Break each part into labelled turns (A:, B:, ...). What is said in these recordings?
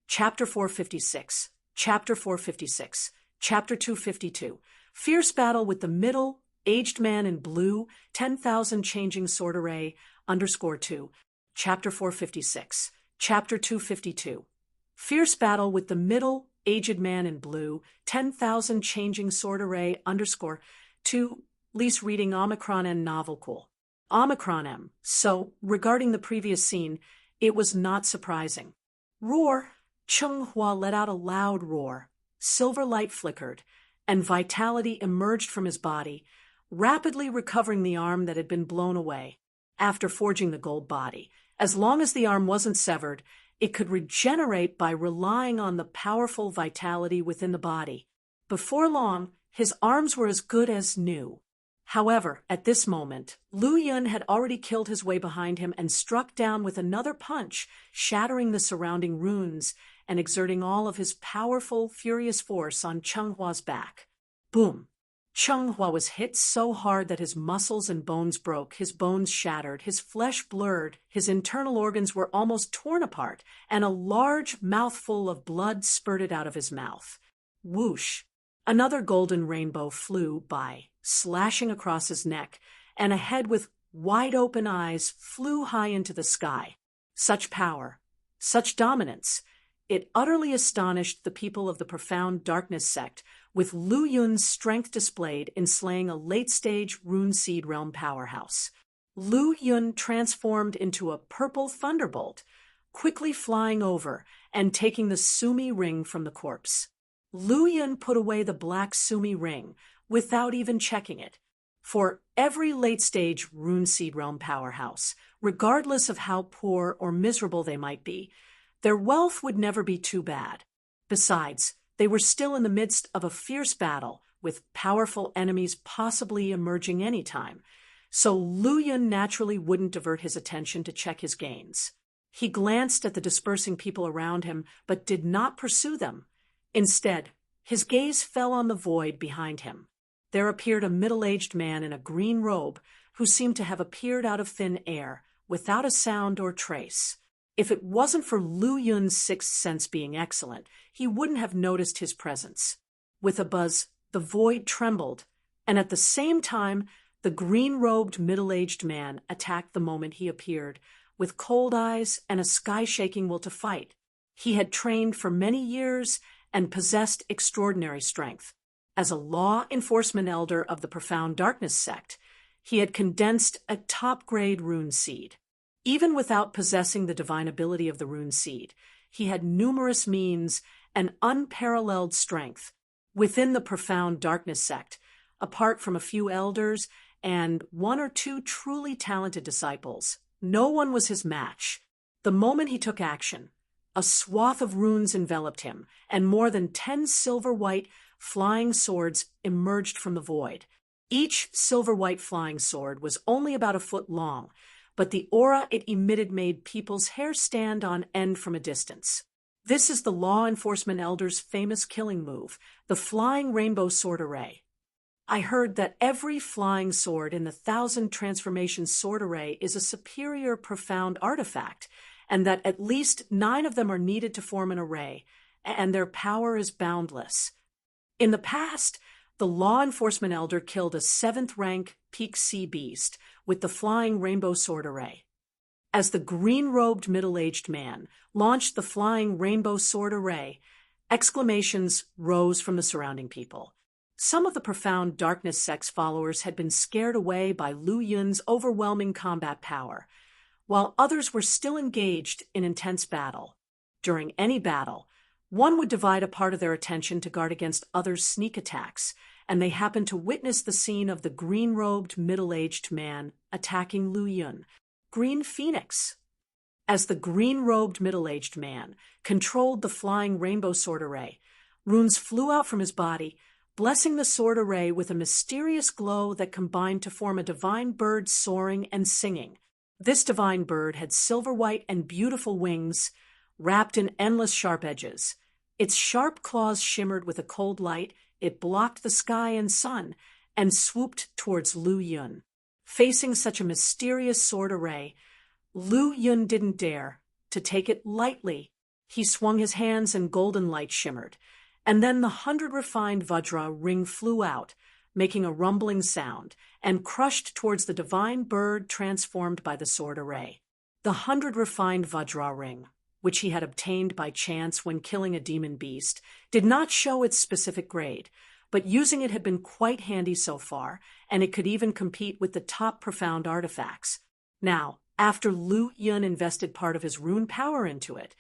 A: Chapter 456, Chapter 456, Chapter 252. Fierce battle with the middle-aged man in blue, 10,000 changing sword array, _2. Chapter 456, Chapter 252. Fierce battle with the middle-aged man in blue, 10,000 changing sword array, _2. Lease reading Omicron and novel cool. Omicron M. So, regarding the previous scene, it was not surprising. Roar! Chung Hua let out a loud roar. Silver light flickered, and vitality emerged from his body, rapidly recovering the arm that had been blown away. After forging the gold body, as long as the arm wasn't severed, it could regenerate by relying on the powerful vitality within the body. Before long, his arms were as good as new. However, at this moment, Lu Yun had already killed his way behind him and struck down with another punch, shattering the surrounding runes and exerting all of his powerful, furious force on Chung Hua's back. Boom! Chung Hua was hit so hard that his muscles and bones broke, his bones shattered, his flesh blurred, his internal organs were almost torn apart, and a large mouthful of blood spurted out of his mouth. Whoosh! Another golden rainbow flew by, slashing across his neck, and a head with wide-open eyes flew high into the sky. Such power, such dominance, it utterly astonished the people of the Profound Darkness sect, with Lu Yun's strength displayed in slaying a late-stage Rune Seed Realm powerhouse. Lu Yun transformed into a purple thunderbolt, quickly flying over and taking the Sumi ring from the corpse. Lu Yun put away the black Sumi ring without even checking it. For every late-stage Rune Seed Realm powerhouse, regardless of how poor or miserable they might be, their wealth would never be too bad. Besides, they were still in the midst of a fierce battle, with powerful enemies possibly emerging any time, so Lu Yun naturally wouldn't divert his attention to check his gains. He glanced at the dispersing people around him, but did not pursue them. Instead, his gaze fell on the void behind him. There appeared a middle-aged man in a green robe who seemed to have appeared out of thin air, without a sound or trace. If it wasn't for Lu Yun's sixth sense being excellent, he wouldn't have noticed his presence. With a buzz, the void trembled, and at the same time, the green-robed middle-aged man attacked the moment he appeared, with cold eyes and a sky-shaking will to fight. He had trained for many years and possessed extraordinary strength. As a law enforcement elder of the Profound Darkness sect, he had condensed a top-grade rune seed. Even without possessing the divine ability of the rune seed, he had numerous means and unparalleled strength. Within the Profound Darkness sect, apart from a few elders and one or two truly talented disciples, no one was his match. The moment he took action, a swath of runes enveloped him, and more than 10 silver-white flying swords emerged from the void. Each silver-white flying sword was only about a foot long, but the aura it emitted made people's hair stand on end from a distance. This is the law enforcement elder's famous killing move, the flying rainbow sword array. I heard that every flying sword in the 1,000 transformation sword array is a superior profound artifact, and that at least 9 of them are needed to form an array, and their power is boundless. In the past, the law enforcement elder killed a 7th-rank peak sea beast with the flying rainbow sword array. As the green-robed middle-aged man launched the flying rainbow sword array, exclamations rose from the surrounding people. Some of the Profound Darkness sect's followers had been scared away by Lu Yun's overwhelming combat power, while others were still engaged in intense battle. During any battle, one would divide a part of their attention to guard against others' sneak attacks, and they happened to witness the scene of the green-robed middle-aged man attacking Lu Yun, Green Phoenix. As the green-robed middle-aged man controlled the flying rainbow sword array, runes flew out from his body, blessing the sword array with a mysterious glow that combined to form a divine bird soaring and singing. This divine bird had silver-white and beautiful wings, wrapped in endless sharp edges. Its sharp claws shimmered with a cold light. It blocked the sky and sun and swooped towards Lu Yun. Facing such a mysterious sword array, Lu Yun didn't dare to take it lightly. He swung his hands and golden light shimmered, and then the 100 refined Vajra ring flew out, making a rumbling sound, and crushed towards the divine bird transformed by the sword array. The 100 refined Vajra ring, which he had obtained by chance when killing a demon beast, did not show its specific grade, but using it had been quite handy so far, and it could even compete with the top profound artifacts. Now, after Lu Yun invested part of his rune power into it,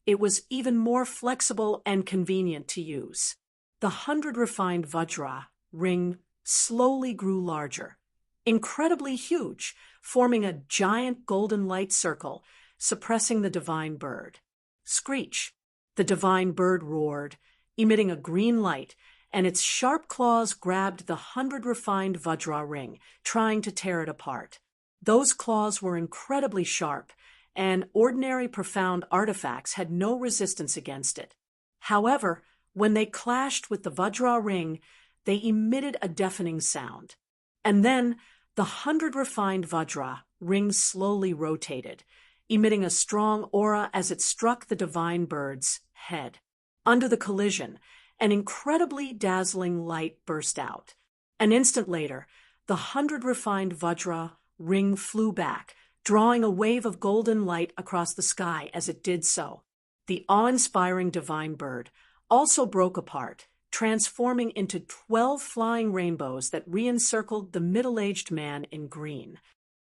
A: it was even more flexible and convenient to use. The 100 refined Vajra ring slowly grew larger, incredibly huge, forming a giant golden light circle, suppressing the divine bird. Screech! The divine bird roared, emitting a green light, and its sharp claws grabbed the 100 refined Vajra ring, trying to tear it apart. Those claws were incredibly sharp, and ordinary profound artifacts had no resistance against it. However, when they clashed with the Vajra ring, they emitted a deafening sound. And then, the 100 refined Vajra ring slowly rotated, emitting a strong aura as it struck the divine bird's head. Under the collision, an incredibly dazzling light burst out. An instant later, the 100 refined Vajra ring flew back, drawing a wave of golden light across the sky as it did so. The awe-inspiring divine bird also broke apart, transforming into 12 flying rainbows that re-encircled the middle-aged man in green.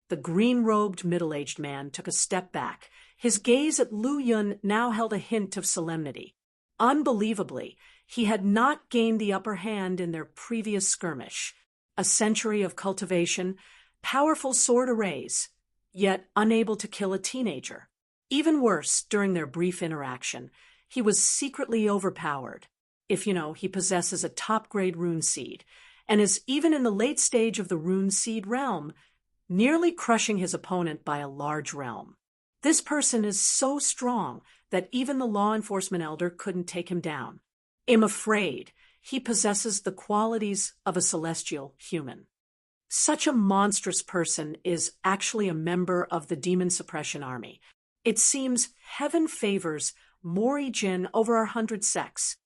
A: The green-robed middle-aged man took a step back. His gaze at Lu Yun now held a hint of solemnity. Unbelievably, he had not gained the upper hand in their previous skirmish. A century of cultivation, powerful sword arrays, yet unable to kill a teenager. Even worse, during their brief interaction, he was secretly overpowered. If he possesses a top-grade rune seed, and is even in the late stage of the rune seed realm, nearly crushing his opponent by a large realm. This person is so strong that even the law enforcement elder couldn't take him down. I'm afraid he possesses the qualities of a celestial human. Such a monstrous person is actually a member of the Demon Suppression Army. It seems heaven favors Mori Jin over our 100 sects.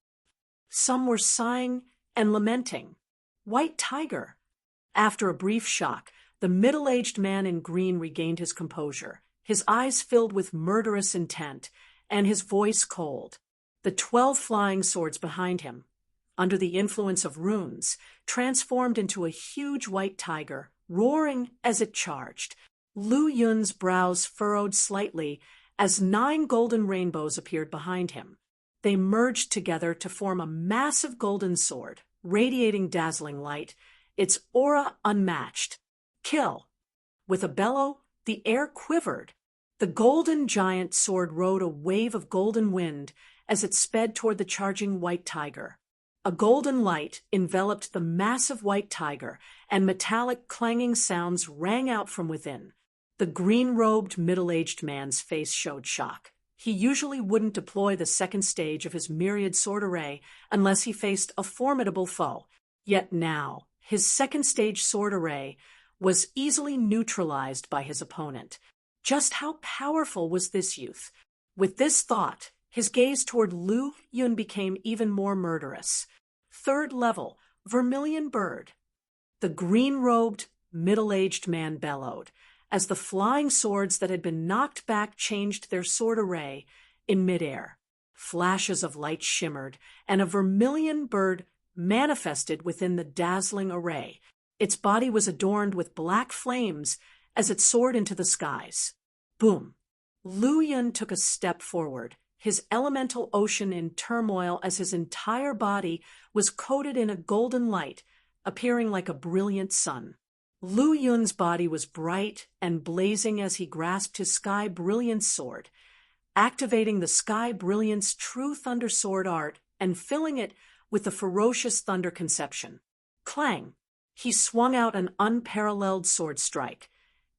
A: Some were sighing and lamenting. White Tiger. After a brief shock, the middle-aged man in green regained his composure, his eyes filled with murderous intent, and his voice cold. The 12 flying swords behind him, under the influence of runes, transformed into a huge white tiger, roaring as it charged. Lu Yun's brows furrowed slightly as 9 golden rainbows appeared behind him. They merged together to form a massive golden sword, radiating dazzling light, its aura unmatched. Kill! With a bellow, the air quivered. The golden giant sword rode a wave of golden wind as it sped toward the charging white tiger. A golden light enveloped the massive white tiger, and metallic clanging sounds rang out from within. The green-robed middle-aged man's face showed shock. He usually wouldn't deploy the second stage of his myriad sword array unless he faced a formidable foe. Yet now, his second-stage sword array was easily neutralized by his opponent. Just how powerful was this youth? With this thought, his gaze toward Lu Yun became even more murderous. 3rd level, Vermilion Bird. The green-robed, middle-aged man bellowed, as the flying swords that had been knocked back changed their sword array in midair. Flashes of light shimmered, and a vermilion bird manifested within the dazzling array. Its body was adorned with black flames as it soared into the skies. Boom! Lu Yun took a step forward, his elemental ocean in turmoil as his entire body was coated in a golden light, appearing like a brilliant sun. Lu Yun's body was bright and blazing as he grasped his Sky Brilliance sword, activating the Sky Brilliance True Thunder Sword art and filling it with the ferocious thunder conception. Clang! He swung out an unparalleled sword strike,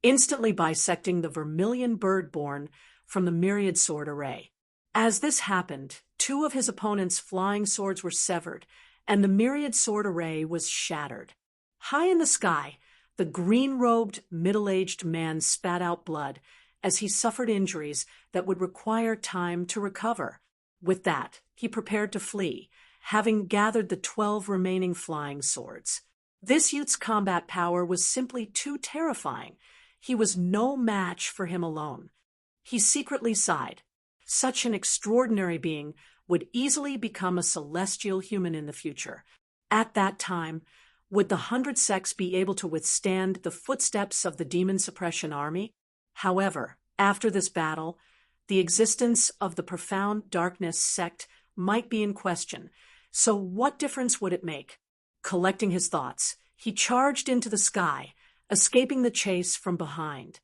A: instantly bisecting the vermilion bird born from the myriad sword array. As this happened, 2 of his opponent's flying swords were severed, and the myriad sword array was shattered. High in the sky, the green-robed, middle-aged man spat out blood as he suffered injuries that would require time to recover. With that, he prepared to flee, having gathered the 12 remaining flying swords. This youth's combat power was simply too terrifying. He was no match for him alone. He secretly sighed. Such an extraordinary being would easily become a celestial human in the future. At that time, would the 100 sects be able to withstand the footsteps of the demon suppression army? However, after this battle, the existence of the profound darkness sect might be in question. So what difference would it make? Collecting his thoughts, he charged into the sky, escaping the chase from behind.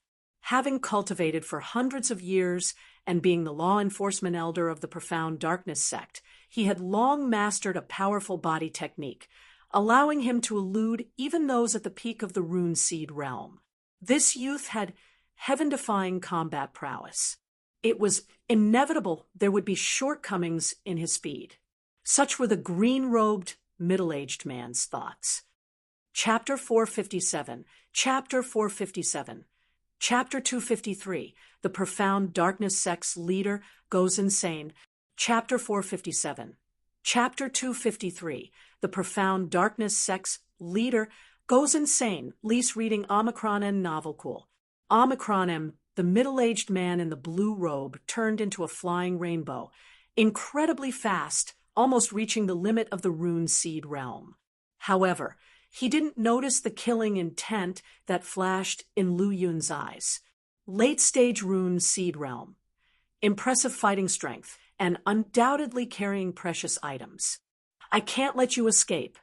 A: Having cultivated for hundreds of years and being the law enforcement elder of the profound darkness sect, he had long mastered a powerful body technique, allowing him to elude even those at the peak of the rune seed realm. This youth had heaven-defying combat prowess. It was inevitable there would be shortcomings in his speed. Such were the green-robed, middle-aged man's thoughts. Chapter 457, Chapter 457. Chapter 253, The Profound Darkness Sect's Leader Goes Insane. Chapter 457. Chapter 253, The Profound Darkness Sect's Leader Goes Insane. Lease reading Omicron and Novel Cool. Omicron M, the middle-aged man in the blue robe, turned into a flying rainbow, incredibly fast, almost reaching the limit of the rune seed realm. However, he didn't notice the killing intent that flashed in Lu Yun's eyes. Late-stage rune seed realm. Impressive fighting strength, and undoubtedly carrying precious items. I can't let you escape.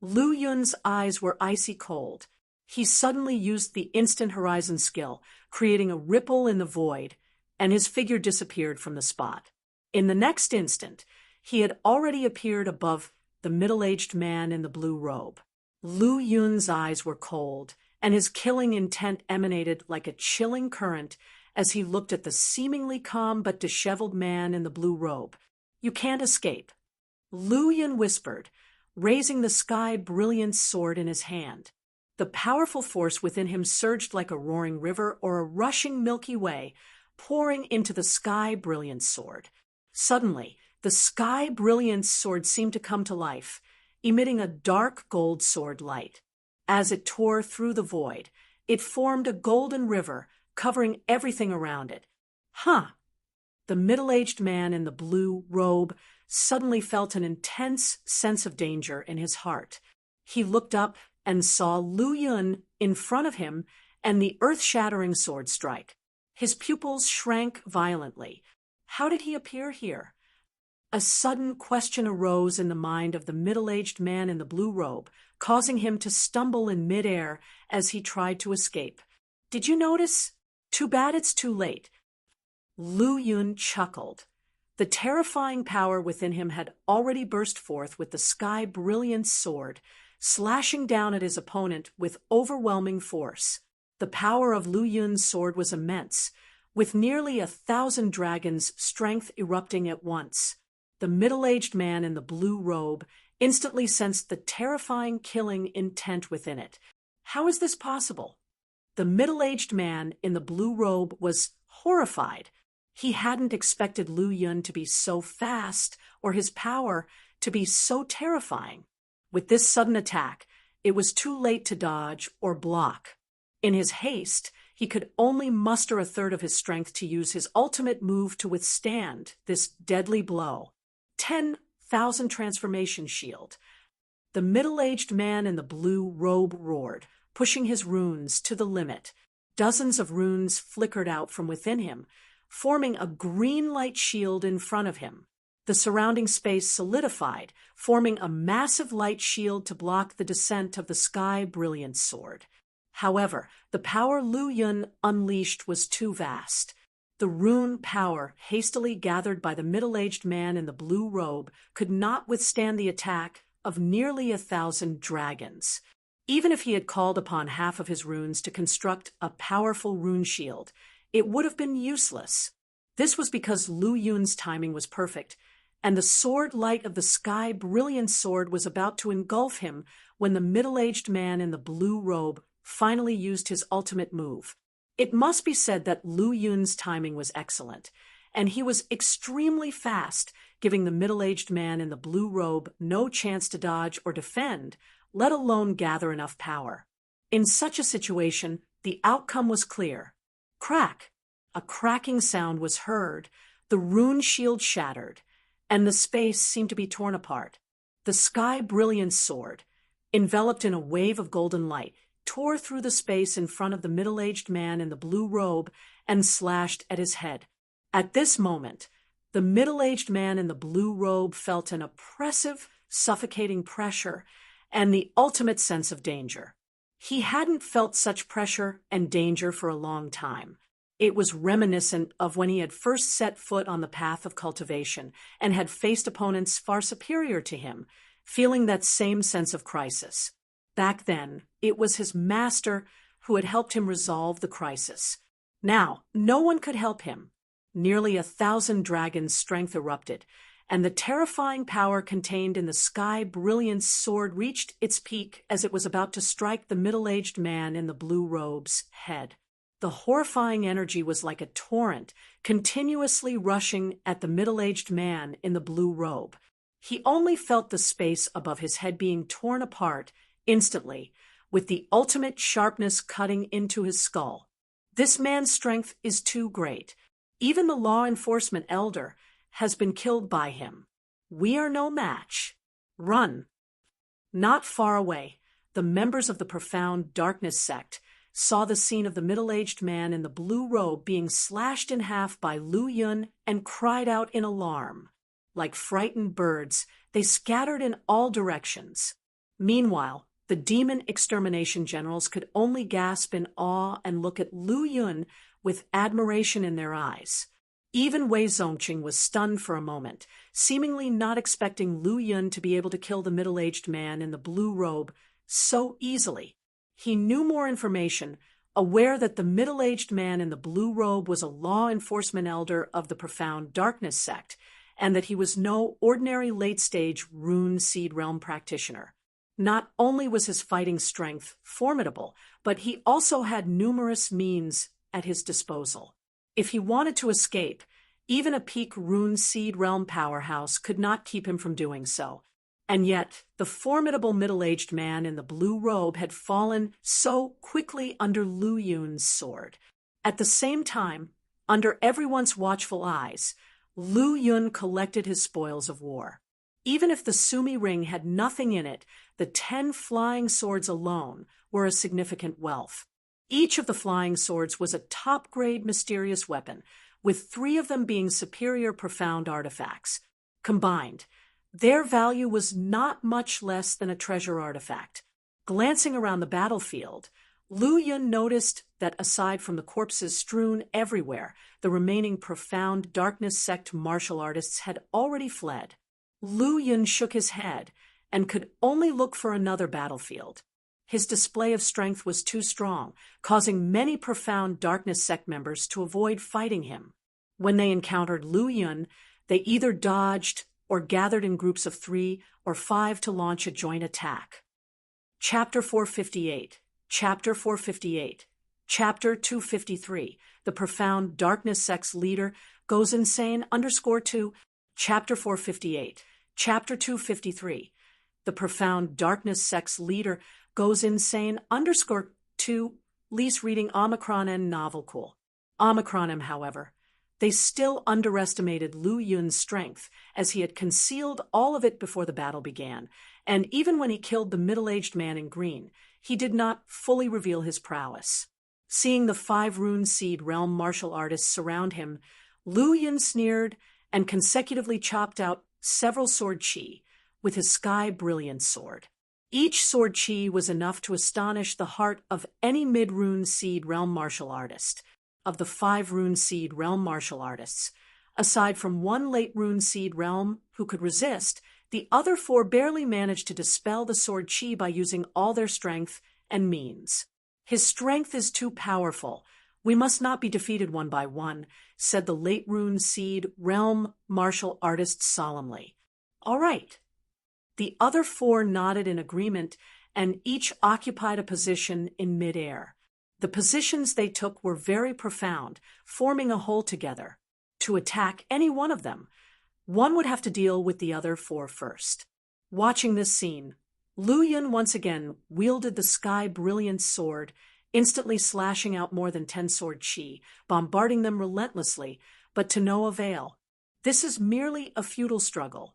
A: Lu Yun's eyes were icy cold. He suddenly used the instant horizon skill, creating a ripple in the void, and his figure disappeared from the spot. In the next instant, he had already appeared above the middle-aged man in the blue robe. Lu Yun's eyes were cold, and his killing intent emanated like a chilling current as he looked at the seemingly calm but disheveled man in the blue robe. "You can't escape," Lu Yun whispered, raising the sky brilliance sword in his hand. The powerful force within him surged like a roaring river or a rushing Milky Way, pouring into the sky brilliance sword. Suddenly, the sky brilliance sword seemed to come to life, emitting a dark gold sword light. As it tore through the void, it formed a golden river, covering everything around it. Huh! The middle-aged man in the blue robe suddenly felt an intense sense of danger in his heart. He looked up and saw Lu Yun in front of him and the earth-shattering sword strike. His pupils shrank violently. How did he appear here? A sudden question arose in the mind of the middle-aged man in the blue robe, causing him to stumble in midair as he tried to escape. "Did you notice? Too bad it's too late." Lu Yun chuckled. The terrifying power within him had already burst forth with the sky brilliance sword, slashing down at his opponent with overwhelming force. The power of Lu Yun's sword was immense, with nearly 1,000 dragons' strength erupting at once. The middle-aged man in the blue robe instantly sensed the terrifying killing intent within it. How is this possible? The middle-aged man in the blue robe was horrified. He hadn't expected Lu Yun to be so fast or his power to be so terrifying. With this sudden attack, it was too late to dodge or block. In his haste, he could only muster a third of his strength to use his ultimate move to withstand this deadly blow. 10,000 transformation shield. The middle-aged man in the blue robe roared, pushing his runes to the limit. Dozens of runes flickered out from within him, forming a green light shield in front of him. The surrounding space solidified, forming a massive light shield to block the descent of the sky brilliance sword. However, the power Lu Yun unleashed was too vast. The rune power hastily gathered by the middle-aged man in the blue robe could not withstand the attack of nearly 1,000 dragons. Even if he had called upon half of his runes to construct a powerful rune shield, it would have been useless. This was because Lu Yun's timing was perfect, and the sword light of the sky brilliant sword was about to engulf him when the middle-aged man in the blue robe finally used his ultimate move. It must be said that Lu Yun's timing was excellent, and he was extremely fast, giving the middle-aged man in the blue robe no chance to dodge or defend, let alone gather enough power. In such a situation, the outcome was clear. Crack! A cracking sound was heard, the rune shield shattered, and the space seemed to be torn apart. The sky brilliance sword, enveloped in a wave of golden light, tore through the space in front of the middle-aged man in the blue robe and slashed at his head. At this moment, the middle-aged man in the blue robe felt an oppressive, suffocating pressure and the ultimate sense of danger. He hadn't felt such pressure and danger for a long time. It was reminiscent of when he had first set foot on the path of cultivation and had faced opponents far superior to him, feeling that same sense of crisis. Back then, it was his master who had helped him resolve the crisis. Now, no one could help him. Nearly 1,000 dragons' strength erupted, and the terrifying power contained in the sky brilliance sword reached its peak as it was about to strike the middle-aged man in the blue robe's head. The horrifying energy was like a torrent, continuously rushing at the middle-aged man in the blue robe. He only felt the space above his head being torn apart instantly, with the ultimate sharpness cutting into his skull. This man's strength is too great. Even the law enforcement elder has been killed by him. We are no match. Run. Not far away, the members of the Profound Darkness sect saw the scene of the middle-aged man in the blue robe being slashed in half by Lu Yun and cried out in alarm. Like frightened birds, they scattered in all directions. Meanwhile, the demon extermination generals could only gasp in awe and look at Lu Yun with admiration in their eyes. Even Wei Zongqing was stunned for a moment, seemingly not expecting Lu Yun to be able to kill the middle-aged man in the blue robe so easily. He knew more information, aware that the middle-aged man in the blue robe was a law enforcement elder of the Profound Darkness sect, and that he was no ordinary late-stage rune seed realm practitioner. Not only was his fighting strength formidable, but he also had numerous means at his disposal. If he wanted to escape, even a peak rune seed realm powerhouse could not keep him from doing so. And yet, the formidable middle-aged man in the blue robe had fallen so quickly under Lu Yun's sword. At the same time, under everyone's watchful eyes, Lu Yun collected his spoils of war. Even if the Sumi ring had nothing in it, the 10 flying swords alone were a significant wealth. Each of the flying swords was a top-grade mysterious weapon, with 3 of them being superior profound artifacts. Combined, their value was not much less than a treasure artifact. Glancing around the battlefield, Lu Yun noticed that aside from the corpses strewn everywhere, the remaining Profound Darkness sect martial artists had already fled. Lu Yun shook his head and could only look for another battlefield. His display of strength was too strong, causing many Profound Darkness sect members to avoid fighting him. When they encountered Lu Yun, they either dodged or gathered in groups of 3 or 5 to launch a joint attack. Chapter 458, Chapter 458, Chapter 253, The Profound Darkness sect's leader goes insane _2, Chapter 458, Chapter 253, The Profound Darkness sect's leader goes insane _2, lease reading Omicron and Novel Cool. Omicron M, however. They still underestimated Lu Yun's strength, as he had concealed all of it before the battle began, and even when he killed the middle-aged man in green, he did not fully reveal his prowess. Seeing the 5 rune seed realm martial artists surround him, Lu Yun sneered and consecutively chopped out several sword chi with his sky brilliance sword. Each sword chi was enough to astonish the heart of any mid-rune seed realm martial artist. Of the 5 rune seed realm martial artists, aside from 1 late rune seed realm who could resist, the other 4 barely managed to dispel the sword chi by using all their strength and means. His strength is too powerful. We must not be defeated one by one, said the late rune seed realm martial artist solemnly. All right. The other 4 nodded in agreement, and each occupied a position in midair. The positions they took were very profound, forming a whole together. to attack any one of them. One would have to deal with the other four first. Watching this scene, Lu Yun once again wielded the Sky Brilliance sword, instantly slashing out more than 10 sword chi, bombarding them relentlessly, but to no avail. This is merely a futile struggle.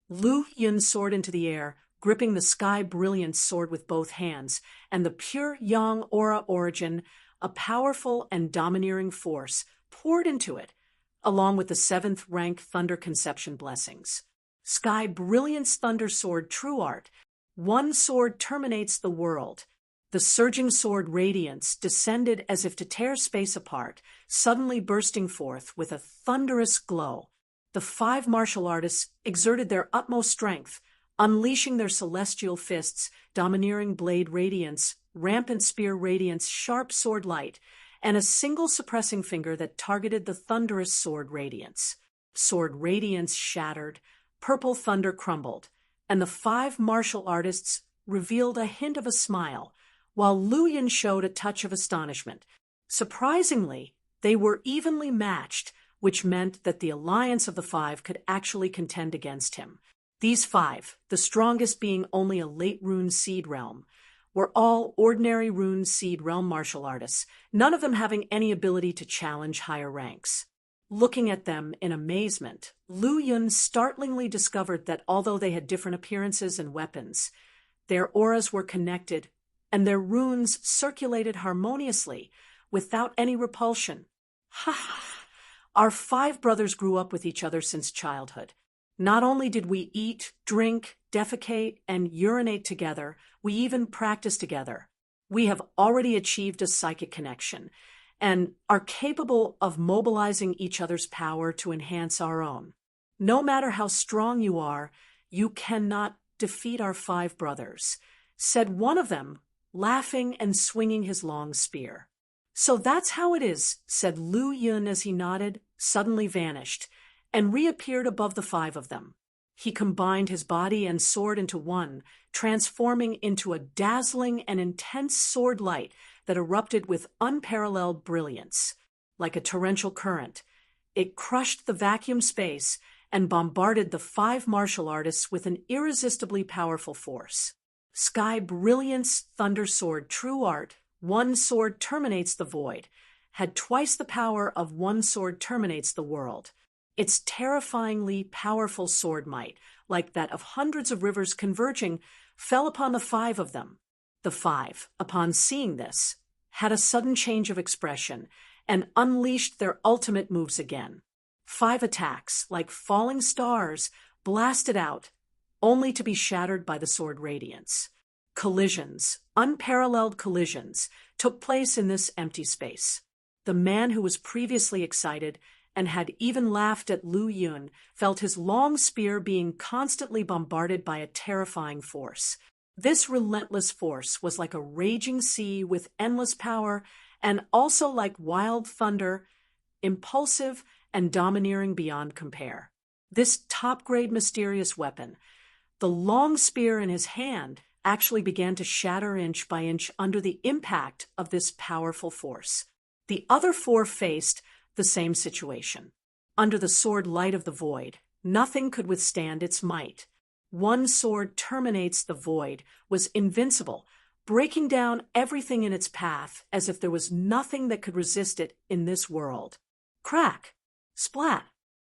A: Lu Yun soared into the air, gripping the Sky Brilliance sword with both hands, and the pure Yang aura origin, a powerful and domineering force, poured into it, along with the 7th rank Thunder Conception blessings. Sky Brilliance Thunder Sword True Art. One sword terminates the world. The surging sword Radiance descended as if to tear space apart, suddenly bursting forth with a thunderous glow. The 5 martial artists exerted their utmost strength, unleashing their celestial fists, domineering blade Radiance, rampant spear Radiance, sharp sword Light, and a single suppressing finger that targeted the thunderous sword Radiance. Sword Radiance shattered, purple thunder crumbled, and the 5 martial artists revealed a hint of a smile, while Lu Yun showed a touch of astonishment. Surprisingly, they were evenly matched, which meant that the alliance of the 5 could actually contend against him. These 5, the strongest being only a late rune seed realm, were all ordinary rune seed realm martial artists, none of them having any ability to challenge higher ranks. Looking at them in amazement, Lu Yun startlingly discovered that although they had different appearances and weapons, their auras were connected, and their runes circulated harmoniously, without any repulsion. Ha ha! Our 5 brothers grew up with each other since childhood. Not only did we eat, drink, defecate, and urinate together, we even practiced together. We have already achieved a psychic connection, and are capable of mobilizing each other's power to enhance our own. No matter how strong you are, you cannot defeat our 5 brothers, said one of them, laughing and swinging his long spear. So that's how it is, said Lu Yun as he nodded, suddenly vanished, and reappeared above the 5 of them. He combined his body and sword into one, transforming into a dazzling and intense sword light that erupted with unparalleled brilliance. Like a torrential current, it crushed the vacuum space and bombarded the 5 martial artists with an irresistibly powerful force. Sky Brilliance Thunder Sword True Art, one sword terminates the void, had twice the power of one sword terminates the world. Its terrifyingly powerful sword might, like that of hundreds of rivers converging, fell upon the 5 of them. The 5, upon seeing this, had a sudden change of expression and unleashed their ultimate moves again. 5 attacks, like falling stars, blasted out, only to be shattered by the sword Radiance. Collisions, unparalleled collisions, took place in this empty space. The man who was previously excited and had even laughed at Lu Yun felt his long spear being constantly bombarded by a terrifying force. This relentless force was like a raging sea with endless power, and also like wild thunder, impulsive and domineering beyond compare. This top-grade mysterious weapon, the long spear in his hand, actually began to shatter inch by inch under the impact of this powerful force. The other 4 faced the same situation. Under the sword light of the void, nothing could withstand its might. One sword terminates the void, was invincible, breaking down everything in its path as if there was nothing that could resist it in this world. Crack! Splat!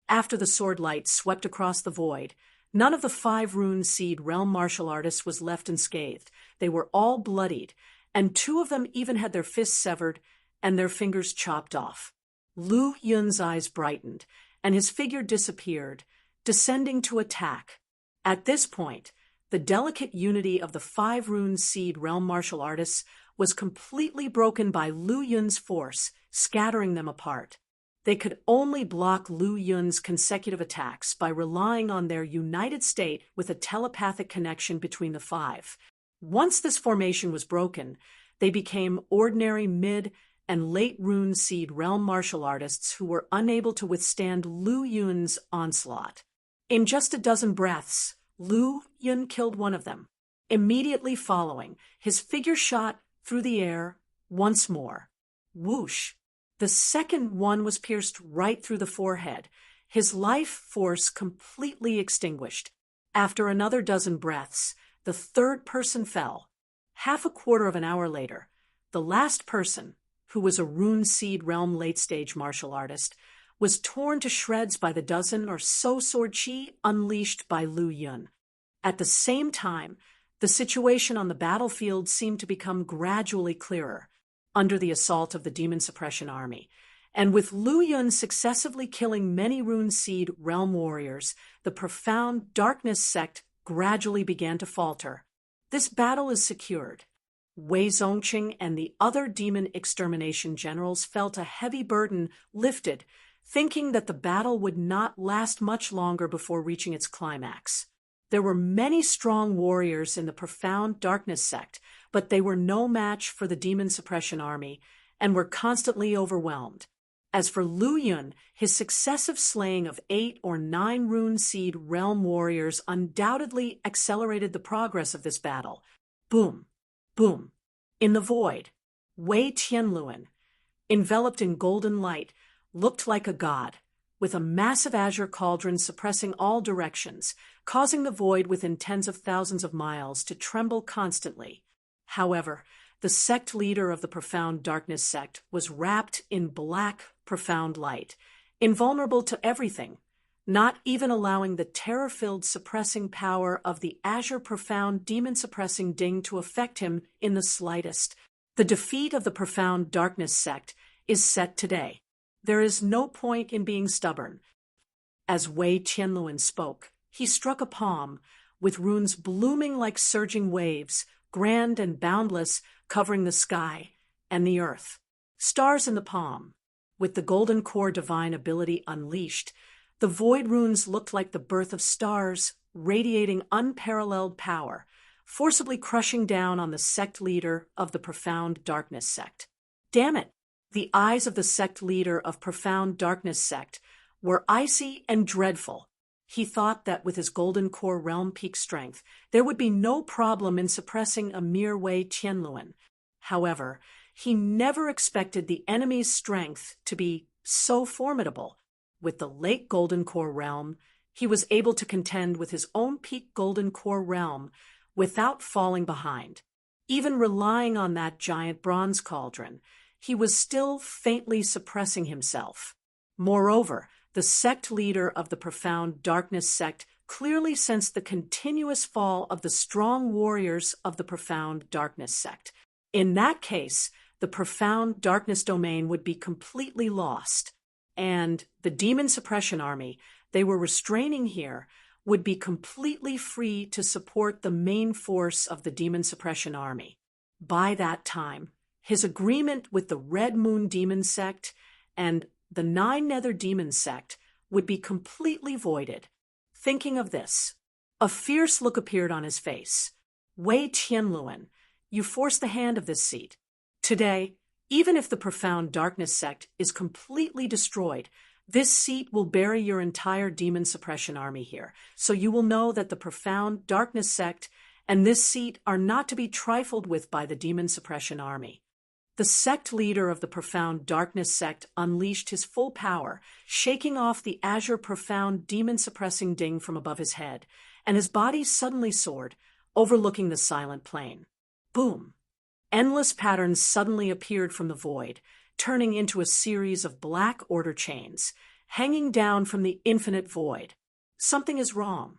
A: After the sword light swept across the void, none of the 5 rune seed realm martial artists was left unscathed. They were all bloodied, and 2 of them even had their fists severed and their fingers chopped off. Lu Yun's eyes brightened, and his figure disappeared, descending to attack. At this point, the delicate unity of the 5 rune seed realm martial artists was completely broken by Lu Yun's force, scattering them apart. They could only block Lu Yun's consecutive attacks by relying on their united state with a telepathic connection between the 5. Once this formation was broken, they became ordinary mid- and late rune seed realm martial artists who were unable to withstand Lu Yun's onslaught. In just a dozen breaths, Lu Yun killed one of them. Immediately following, his figure shot through the air once more. Whoosh! The second one was pierced right through the forehead, his life force completely extinguished. After another dozen breaths, the third person fell. Half a quarter of an hour later, the last person, who was a Rune Seed Realm late-stage martial artist, was torn to shreds by the dozen or so sword chi unleashed by Lu Yun. At the same time, the situation on the battlefield seemed to become gradually clearer under the assault of the Demon Suppression Army, and with Lu Yun successively killing many Rune Seed Realm warriors, the Profound Darkness sect gradually began to falter. This battle is secured. Wei Zongqing and the other demon extermination generals felt a heavy burden lifted, thinking that the battle would not last much longer before reaching its climax. There were many strong warriors in the Profound Darkness sect, but they were no match for the Demon Suppression Army and were constantly overwhelmed. As for Lu Yun, his successive slaying of 8 or 9 Rune Seed Realm warriors undoubtedly accelerated the progress of this battle. Boom, boom. In the void, Wei Tianluan, enveloped in golden light, looked like a god, with a massive azure cauldron suppressing all directions, causing the void within tens of thousands of miles to tremble constantly. However, the sect leader of the Profound Darkness sect was wrapped in black, profound light, invulnerable to everything, not even allowing the terror-filled suppressing power of the azure profound demon-suppressing ding to affect him in the slightest. The defeat of the Profound Darkness sect is set today. There is no point in being stubborn. As Wei Tianluan spoke, he struck a palm, with runes blooming like surging waves, grand and boundless, covering the sky and the earth. Stars in the palm. With the golden core divine ability unleashed, the void runes looked like the birth of stars, radiating unparalleled power, forcibly crushing down on the sect leader of the Profound Darkness sect. Damn it! The eyes of the sect leader of Profound Darkness sect were icy and dreadful. He thought that with his golden core realm peak strength, there would be no problem in suppressing a mere Wei Tianluan. However, he never expected the enemy's strength to be so formidable. With the late golden core realm, he was able to contend with his own peak golden core realm without falling behind. Even relying on that giant bronze cauldron, he was still faintly suppressing himself. Moreover, the sect leader of the Profound Darkness sect clearly sensed the continuous fall of the strong warriors of the Profound Darkness sect. In that case, the Profound Darkness domain would be completely lost, and the Demon Suppression Army they were restraining here would be completely free to support the main force of the Demon Suppression Army. By that time, his agreement with the Red Moon Demon sect and the 9 Nether Demon sect would be completely voided. Thinking of this, a fierce look appeared on his face. Wei Tianluan, you forced the hand of this seat. Today, even if the Profound Darkness sect is completely destroyed, this seat will bury your entire Demon Suppression Army here, so you will know that the Profound Darkness sect and this seat are not to be trifled with by the Demon Suppression Army. The sect leader of the Profound Darkness sect unleashed his full power, shaking off the azure profound demon-suppressing ding from above his head, and his body suddenly soared, overlooking the silent plain. Boom! Endless patterns suddenly appeared from the void, turning into a series of black order chains, hanging down from the infinite void. Something is wrong.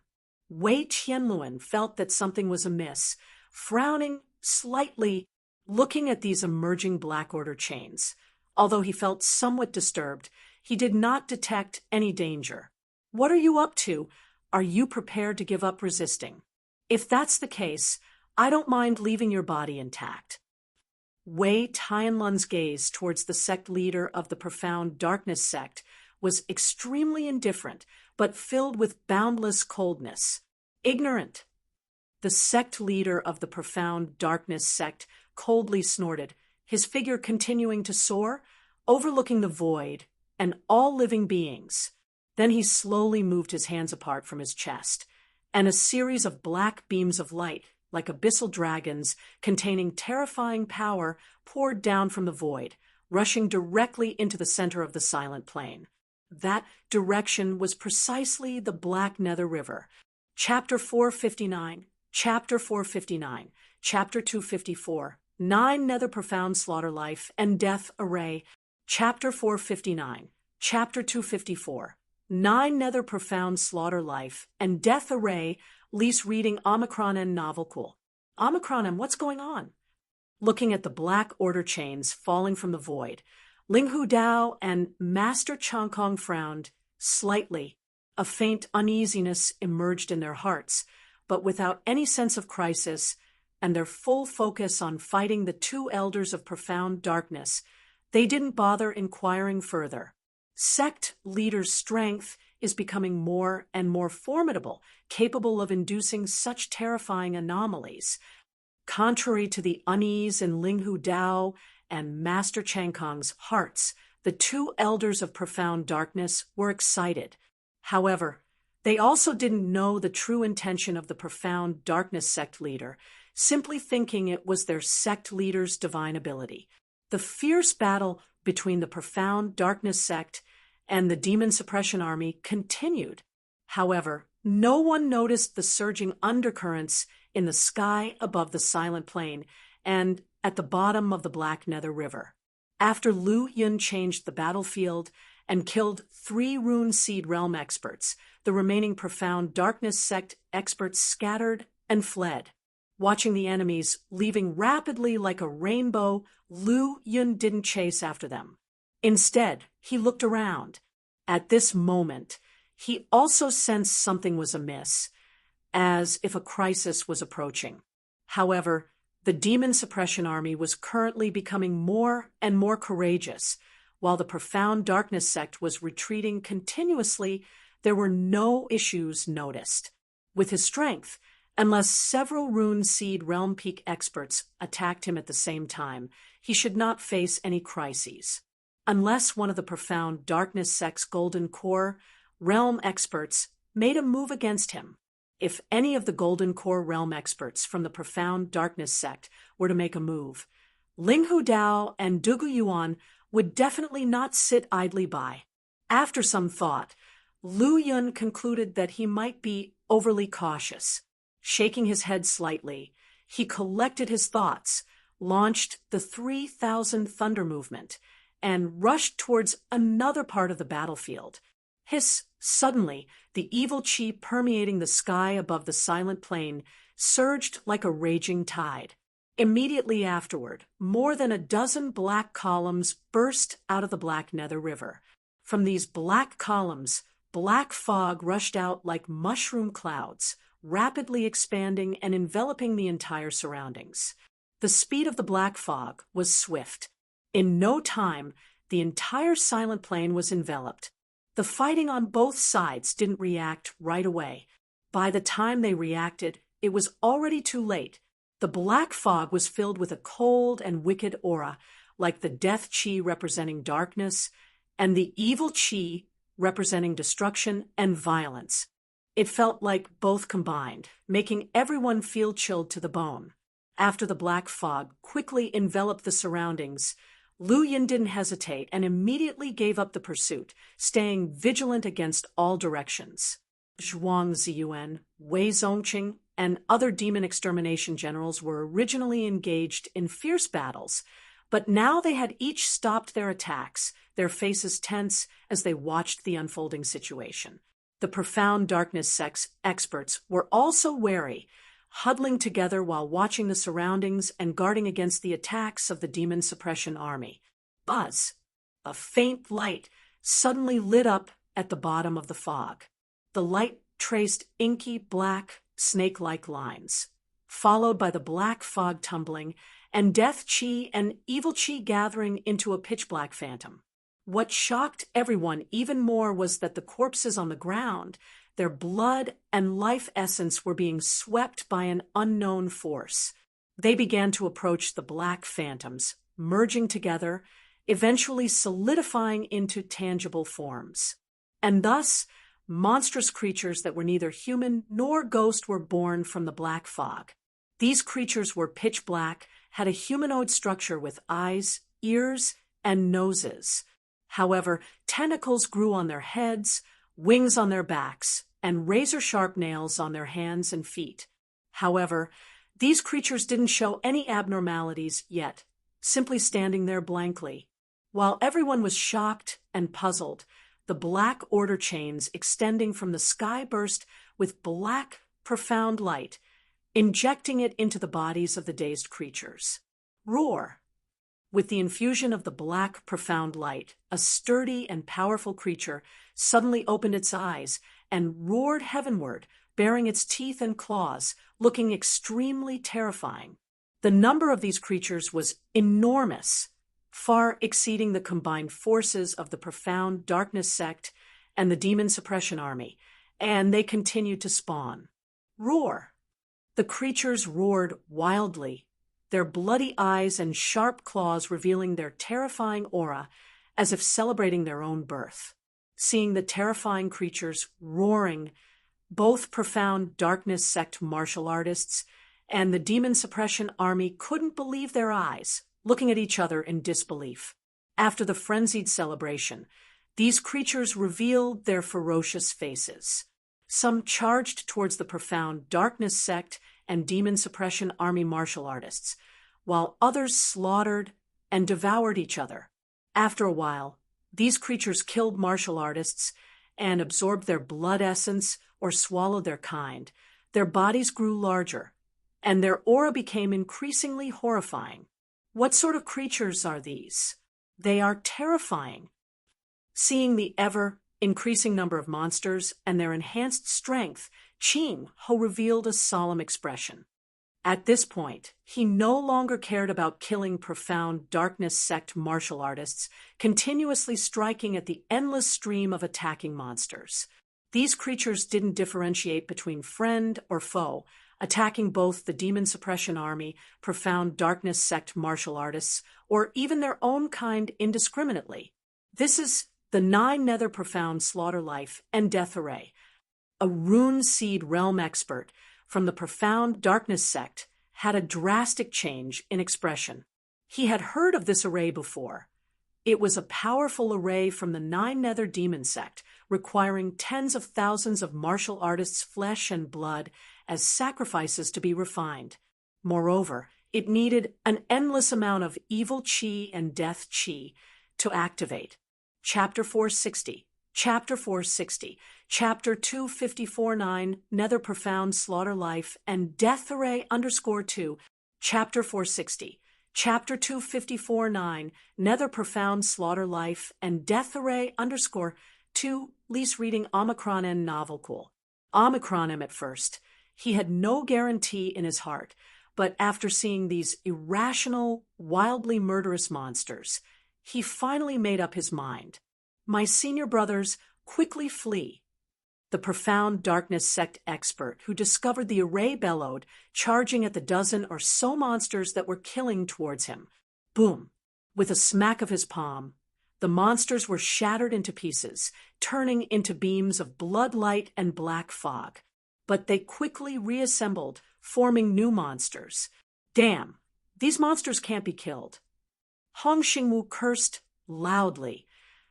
A: Wei Tianluan felt that something was amiss, frowning slightly, looking at these emerging black order chains. Although he felt somewhat disturbed, he did not detect any danger. What are you up to? Are you prepared to give up resisting? If that's the case, I don't mind leaving your body intact. Wei Tianlun's gaze towards the sect leader of the Profound Darkness sect was extremely indifferent, but filled with boundless coldness. Ignorant. The sect leader of the Profound Darkness sect coldly snorted, his figure continuing to soar, overlooking the void and all living beings. Then he slowly moved his hands apart from his chest, and a series of black beams of light, like abyssal dragons containing terrifying power, poured down from the void, rushing directly into the center of the silent plain. That direction was precisely the Black Nether River. Chapter 459, Chapter 459, Chapter 254, 9 Nether Profound Slaughter Life and Death Array. Chapter 459, Chapter 254, 9 Nether Profound Slaughter Life and Death Array. Lease reading Omicron and Novel Cool. Omicron and what's going on? Looking at the Black Order chains falling from the void, Ling Hu Dao and Master Chong Kong frowned slightly. A faint uneasiness emerged in their hearts, but without any sense of crisis, and their full focus on fighting the 2 elders of profound darkness, they didn't bother inquiring further. Sect leaders' strength is becoming more and more formidable, capable of inducing such terrifying anomalies. Contrary to the unease in Ling Hu Dao and Master Chang Kong's hearts, the 2 elders of profound darkness were excited. However, they also didn't know the true intention of the profound darkness sect leader, simply thinking it was their sect leader's divine ability. The fierce battle between the profound darkness sect and the demon suppression army continued. However, no one noticed the surging undercurrents in the sky above the silent plain and at the bottom of the Black Nether River. After Lu Yun changed the battlefield and killed 3 Rune Seed Realm experts, the remaining profound darkness sect experts scattered and fled. Watching the enemies leaving rapidly like a rainbow, Lu Yun didn't chase after them. Instead, he looked around. At this moment, he also sensed something was amiss, as if a crisis was approaching. However, the demon suppression army was currently becoming more and more courageous. While the profound darkness sect was retreating continuously, there were no issues noticed. With his strength, unless several Rune Seed Realm Peak experts attacked him at the same time, he should not face any crises. Unless one of the profound darkness sect's Golden Core Realm experts made a move against him. If any of the Golden Core Realm experts from the profound darkness sect were to make a move, Ling Hu Dao and Dugu Yuan would definitely not sit idly by. After some thought, Lu Yun concluded that he might be overly cautious. Shaking his head slightly, he collected his thoughts, launched the 3,000 Thunder movement, and rushed towards another part of the battlefield. Hiss! Suddenly, the evil chi permeating the sky above the silent plain surged like a raging tide. Immediately afterward, more than a dozen black columns burst out of the Black Nether River. From these black columns, black fog rushed out like mushroom clouds, rapidly expanding and enveloping the entire surroundings. The speed of the black fog was swift. In no time, the entire silent plain was enveloped. The fighting on both sides didn't react right away. By the time they reacted, it was already too late. The black fog was filled with a cold and wicked aura, like the death chi representing darkness, and the evil chi representing destruction and violence. It felt like both combined, making everyone feel chilled to the bone. After the black fog quickly enveloped the surroundings, Lu Yun didn't hesitate and immediately gave up the pursuit, staying vigilant against all directions. Zhuang Ziyuan, Wei Zongqing, and other demon extermination generals were originally engaged in fierce battles, but now they had each stopped their attacks, their faces tense as they watched the unfolding situation. The profound darkness sect's experts were also wary, huddling together while watching the surroundings and guarding against the attacks of the demon suppression army. Buzz! A faint light suddenly lit up at the bottom of the fog. The light traced inky black, snake-like lines, followed by the black fog tumbling and death chi and evil chi gathering into a pitch-black phantom. What shocked everyone even more was that the corpses on the ground, their blood and life essence were being swept by an unknown force. They began to approach the black phantoms, merging together, eventually solidifying into tangible forms. And thus, monstrous creatures that were neither human nor ghost were born from the black fog. These creatures were pitch black, had a humanoid structure with eyes, ears, and noses. However, tentacles grew on their heads, wings on their backs, and razor-sharp nails on their hands and feet. However, these creatures didn't show any abnormalities yet, simply standing there blankly. While everyone was shocked and puzzled, the Black Order chains extending from the sky burst with black, profound light, injecting it into the bodies of the dazed creatures. Roar! With the infusion of the black, profound light, a sturdy and powerful creature suddenly opened its eyes and roared heavenward, baring its teeth and claws, looking extremely terrifying. The number of these creatures was enormous, far exceeding the combined forces of the Profound Darkness sect and the Demon Suppression Army, and they continued to spawn. Roar! The creatures roared wildly, their bloody eyes and sharp claws revealing their terrifying aura as if celebrating their own birth. Seeing the terrifying creatures roaring, both Profound Darkness sect martial artists and the Demon Suppression Army couldn't believe their eyes, looking at each other in disbelief. After the frenzied celebration, these creatures revealed their ferocious faces. Some charged towards the Profound Darkness sect and Demon Suppression Army martial artists, while others slaughtered and devoured each other. After a while, these creatures killed martial artists and absorbed their blood essence or swallowed their kind. Their bodies grew larger, and their aura became increasingly horrifying. What sort of creatures are these? They are terrifying. Seeing the ever-increasing number of monsters and their enhanced strength, Qing Ho revealed a solemn expression. At this point, he no longer cared about killing Profound Darkness sect martial artists, continuously striking at the endless stream of attacking monsters. These creatures didn't differentiate between friend or foe, attacking both the Demon Suppression Army, Profound Darkness sect martial artists, or even their own kind indiscriminately. This is the 9 Nether Profound Slaughter Life and Death Array. A rune seed realm expert from the Profound Darkness sect had a drastic change in expression. He had heard of this array before. It was a powerful array from the 9 Nether Demon sect, requiring tens of thousands of martial artists' flesh and blood as sacrifices to be refined. Moreover, it needed an endless amount of evil chi and death chi to activate. Chapter 460. Chapter 460, Chapter 254-9, Nether Profound Slaughter Life and Death Array _2, Chapter 460, Chapter 254-9, Nether Profound Slaughter Life and Death Array _2, Lease reading Omicron N novel cool. Omicron M at first. He had no guarantee in his heart, but after seeing these irrational, wildly murderous monsters, he finally made up his mind. My senior brothers, quickly flee. The Profound Darkness sect expert who discovered the array bellowed, charging at the dozen or so monsters that were killing towards him. Boom! With a smack of his palm, the monsters were shattered into pieces, turning into beams of blood light and black fog. But they quickly reassembled, forming new monsters. Damn! These monsters can't be killed. Hong Xingwu cursed loudly,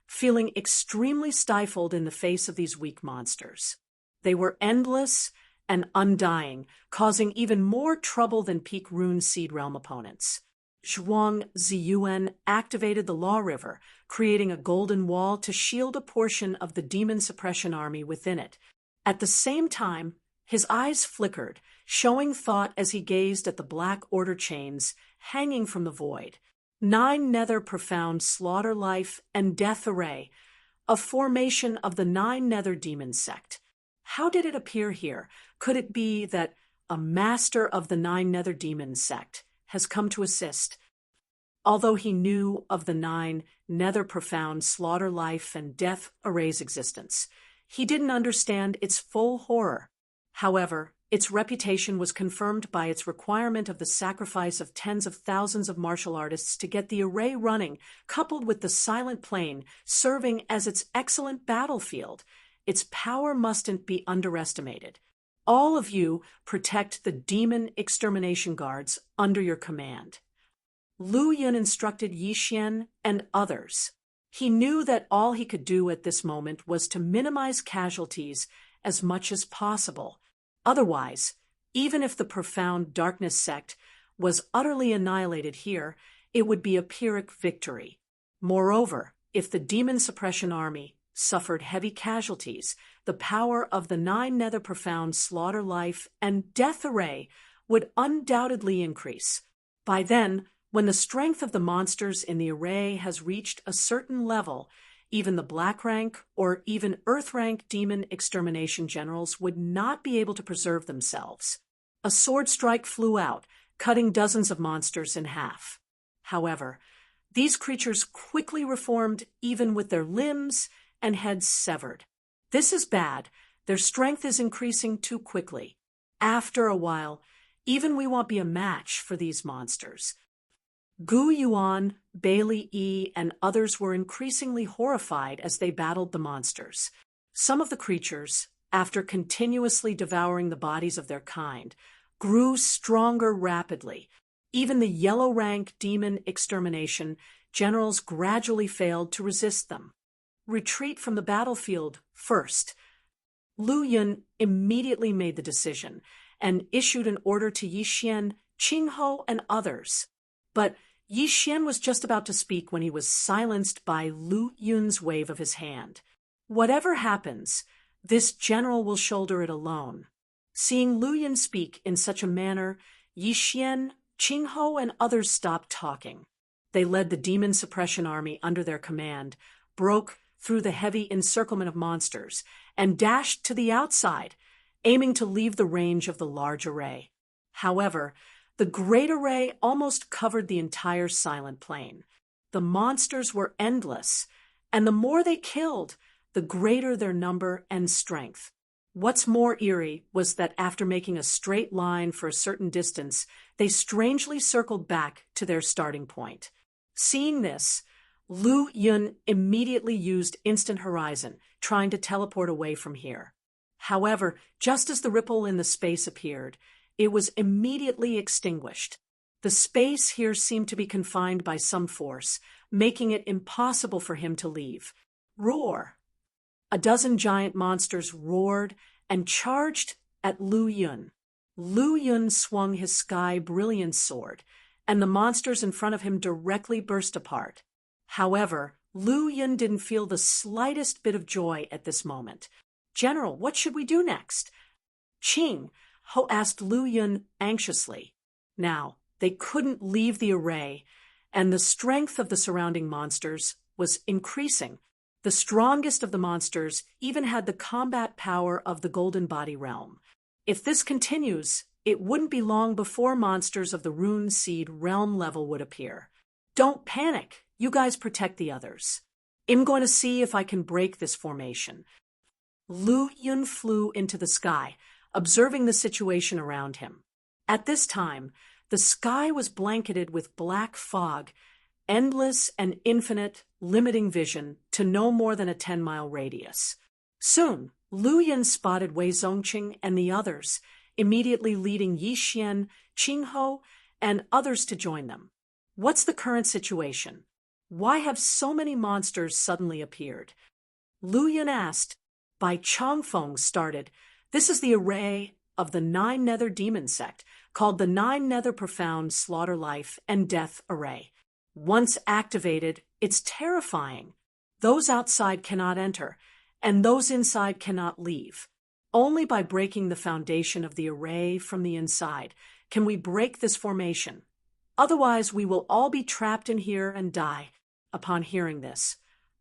A: feeling extremely stifled in the face of these weak monsters. They were endless and undying, causing even more trouble than peak Rune Seed Realm opponents. Zhuang Ziyuan activated the Law River, creating a golden wall to shield a portion of the Demon Suppression Army within it. At the same time, his eyes flickered, showing thought as he gazed at the Black Order chains hanging from the void. 9 Nether Profound Slaughter Life and Death Array, a formation of the 9 Nether Demon sect. How did it appear here? Could it be that a master of the 9 Nether Demon sect has come to assist? Although he knew of the 9 Nether Profound Slaughter Life and Death Array's existence, he didn't understand its full horror. However, its reputation was confirmed by its requirement of the sacrifice of tens of thousands of martial artists to get the array running, coupled with the silent plane serving as its excellent battlefield. Its power mustn't be underestimated. All of you protect the demon extermination guards under your command. Lu Yun instructed Yi Xian and others. He knew that all he could do at this moment was to minimize casualties as much as possible. Otherwise, even if the profound darkness sect was utterly annihilated here, it would be a Pyrrhic victory. Moreover, if the demon suppression army suffered heavy casualties, the power of the 9 nether profound slaughter life and death array would undoubtedly increase. By then, when the strength of the monsters in the array has reached a certain level, even the black rank or even earth rank demon extermination generals would not be able to preserve themselves. A sword strike flew out, cutting dozens of monsters in half. However, these creatures quickly reformed even with their limbs and heads severed. This is bad. Their strength is increasing too quickly. After a while, even we won't be a match for these monsters. Gu Yuan, Bailey Yi, and others were increasingly horrified as they battled the monsters. Some of the creatures, after continuously devouring the bodies of their kind, grew stronger rapidly. Even the yellow rank demon extermination generals gradually failed to resist them. Retreat from the battlefield first. Lu Yun immediately made the decision and issued an order to Yi Xian, Qing Ho, and others. But Yi Xian was just about to speak when he was silenced by Lu Yun's wave of his hand. Whatever happens, this general will shoulder it alone. Seeing Lu Yun speak in such a manner, Yi Xian, Qing Ho, and others stopped talking. They led the demon suppression army under their command, broke through the heavy encirclement of monsters, and dashed to the outside, aiming to leave the range of the large array. However, the great array almost covered the entire silent plain. The monsters were endless, and the more they killed, the greater their number and strength. What's more eerie was that after making a straight line for a certain distance, they strangely circled back to their starting point. Seeing this, Lu Yun immediately used Instant Horizon, trying to teleport away from here. However, just as the ripple in the space appeared, it was immediately extinguished. The space here seemed to be confined by some force, making it impossible for him to leave. Roar! A dozen giant monsters roared and charged at Lu Yun. Lu Yun swung his sky brilliance sword, and the monsters in front of him directly burst apart. However, Lu Yun didn't feel the slightest bit of joy at this moment. "General, what should we do next?" Qing Ho asked Lu Yun anxiously. Now, they couldn't leave the array, and the strength of the surrounding monsters was increasing. The strongest of the monsters even had the combat power of the Golden Body realm. If this continues, it wouldn't be long before monsters of the Rune Seed realm level would appear. "Don't panic. You guys protect the others. I'm going to see if I can break this formation." Lu Yun flew into the sky, observing the situation around him. At this time, the sky was blanketed with black fog, endless and infinite, limiting vision to no more than a 10-mile radius. Soon, Lu Yun spotted Wei Zongqing and the others, immediately leading Yi Xian, Qing Ho, and others to join them. What's the current situation? Why have so many monsters suddenly appeared? Lu Yun asked. By Changfeng started. This is the array of the 9 nether demon sect, called the 9 nether profound slaughter life and death array. Once activated, it's terrifying. Those outside cannot enter, and those inside cannot leave. Only by breaking the foundation of the array from the inside can we break this formation. Otherwise, we will all be trapped in here and die. Upon hearing this,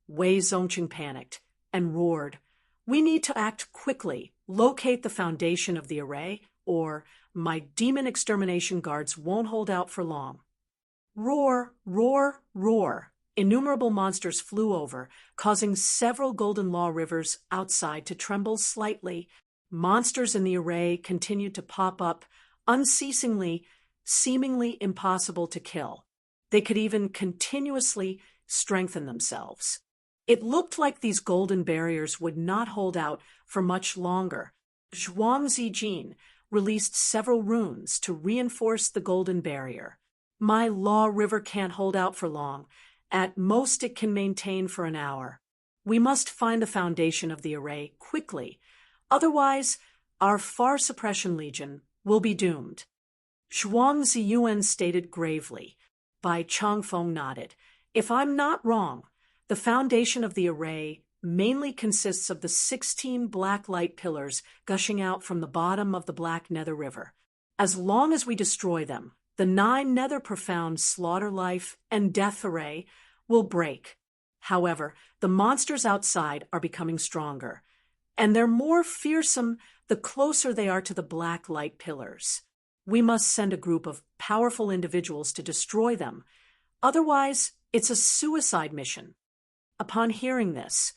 A: Wei Zongqing panicked and roared, "We need to act quickly, locate the foundation of the array, or my demon extermination guards won't hold out for long." Roar, roar, roar. Innumerable monsters flew over, causing several Golden Law rivers outside to tremble slightly. Monsters in the array continued to pop up unceasingly, seemingly impossible to kill. They could even continuously strengthen themselves. It looked like these golden barriers would not hold out for much longer. Zhuang Zijin released several runes to reinforce the golden barrier. My Law River can't hold out for long. At most it can maintain for an hour. We must find the foundation of the array quickly. Otherwise, our Far Suppression Legion will be doomed. Zhuang Ziyuan stated gravely. Bai Changfeng nodded. If I'm not wrong, the foundation of the array mainly consists of the 16 black light pillars gushing out from the bottom of the Black Nether River. As long as we destroy them, the 9 Nether Profound Slaughter Life and Death Array will break. However, the monsters outside are becoming stronger, and they're more fearsome the closer they are to the black light pillars. We must send a group of powerful individuals to destroy them. Otherwise, it's a suicide mission. Upon hearing this,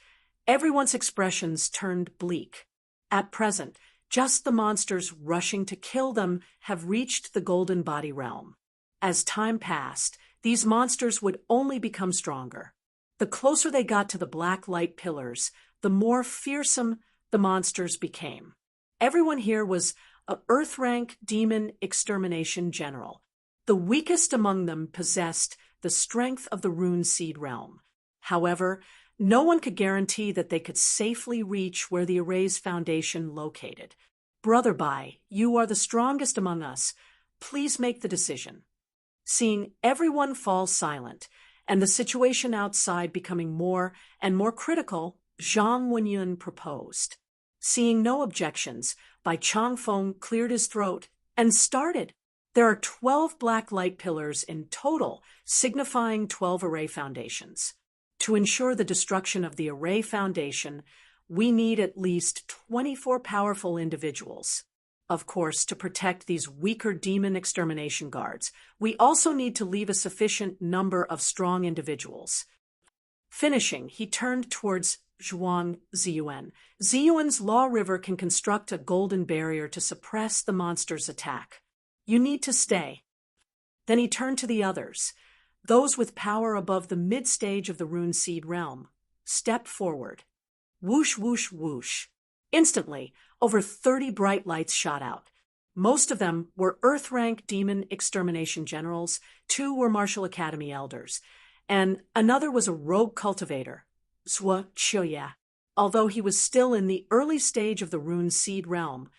A: everyone's expressions turned bleak. At present, just the monsters rushing to kill them have reached the Golden Body Realm. As time passed, these monsters would only become stronger. The closer they got to the black light pillars, the more fearsome the monsters became. Everyone here was an Earth-rank demon extermination general. The weakest among them possessed the strength of the Rune Seed realm. However, no one could guarantee that they could safely reach where the array's foundation located. Brother Bai, you are the strongest among us. Please make the decision. Seeing everyone fall silent, and the situation outside becoming more and more critical, Zhang Wenyun proposed. Seeing no objections, Bai Changfeng cleared his throat and started. There are 12 black light pillars in total, signifying 12 array foundations. To ensure the destruction of the array foundation, we need at least 24 powerful individuals. Of course, to protect these weaker demon extermination guards, we also need to leave a sufficient number of strong individuals. Finishing, he turned towards Zhuang Ziyuan. Ziyuan's Law River can construct a golden barrier to suppress the monster's attack. You need to stay. Then he turned to the others. Those with power above the mid-stage of the Rune Seed realm. Step forward. Whoosh, whoosh, whoosh. Instantly, over 30 bright lights shot out. Most of them were Earth-rank demon extermination generals, 2 were Martial Academy elders, and another was a rogue cultivator, Zhuo Qiuya. Although he was still in the early stage of the Rune Seed realm,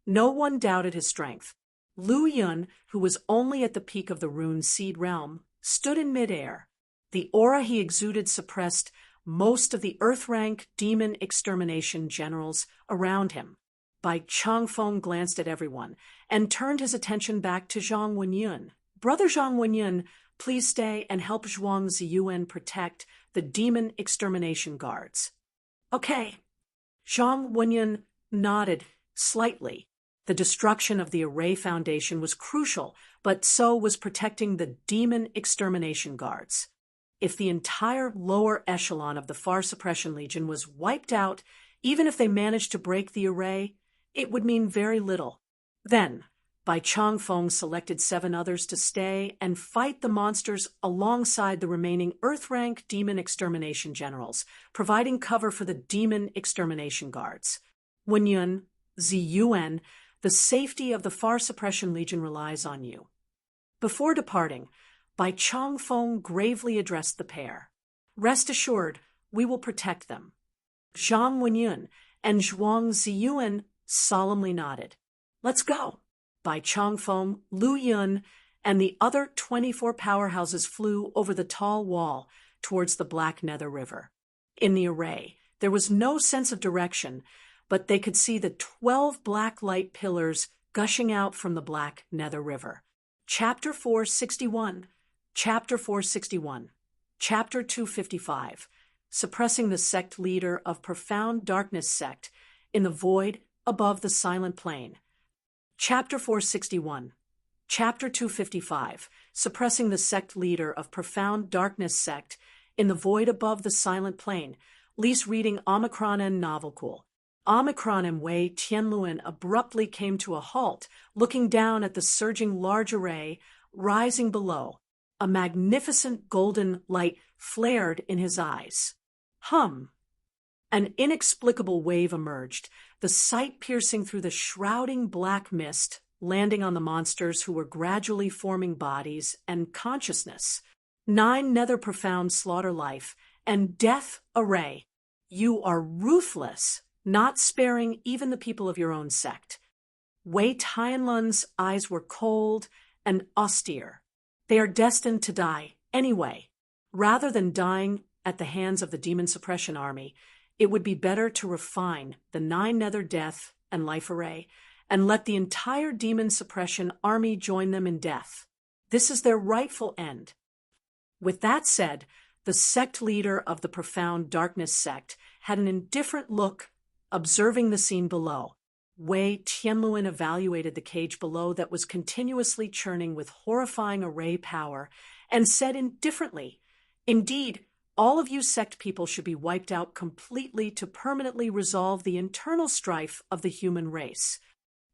A: no one doubted his strength. Lu Yun, who was only at the peak of the Rune Seed realm, stood in midair. The aura he exuded suppressed most of the Earth-rank demon extermination generals around him. Bai Changfeng glanced at everyone and turned his attention back to Zhang Wenyun. Brother Zhang Wenyun, please stay and help Zhuang Ziyuan protect the demon extermination guards. Okay. Zhang Wenyun nodded slightly. The destruction of the array foundation was crucial, but so was protecting the demon extermination guards. If the entire lower echelon of the Far Suppression Legion was wiped out, even if they managed to break the array, it would mean very little. Then, Bai Changfeng selected 7 others to stay and fight the monsters alongside the remaining Earth-rank demon extermination generals, providing cover for the demon extermination guards. Wenyun, Ziyuan, the safety of the Far Suppression Legion relies on you. Before departing, Bai Changfeng gravely addressed the pair. Rest assured, we will protect them. Zhang Wenyun and Zhuang Ziyuan solemnly nodded. Let's go. Bai Changfeng, Lu Yun, and the other 24 powerhouses flew over the tall wall towards the Black Nether River. In the array, there was no sense of direction, but they could see the 12 black light pillars gushing out from the Black Nether River. Chapter 461. Chapter 461. Chapter 255. Suppressing the sect leader of Profound Darkness sect in the void above the Silent Plain. Chapter 461. Chapter 255. Suppressing the sect leader of Profound Darkness sect in the void above the Silent Plain. Lease reading Omicron and Novelcool. Omicron and Wei Tianluan abruptly came to a halt, looking down at the surging large array rising below. A magnificent golden light flared in his eyes. An inexplicable wave emerged, the sight piercing through the shrouding black mist landing on the monsters who were gradually forming bodies and consciousness. 9 nether profound slaughter life and death array. You are ruthless, not sparing even the people of your own sect. Wei Tianlun's eyes were cold and austere. They are destined to die anyway. Rather than dying at the hands of the Demon Suppression Army, it would be better to refine the 9 nether death and life array and let the entire Demon Suppression Army join them in death. This is their rightful end. With that said, the sect leader of the Profound Darkness sect had an indifferent look, observing the scene below. Wei Tianluan evaluated the cage below that was continuously churning with horrifying array power and said indifferently, "Indeed, all of you sect people should be wiped out completely to permanently resolve the internal strife of the human race."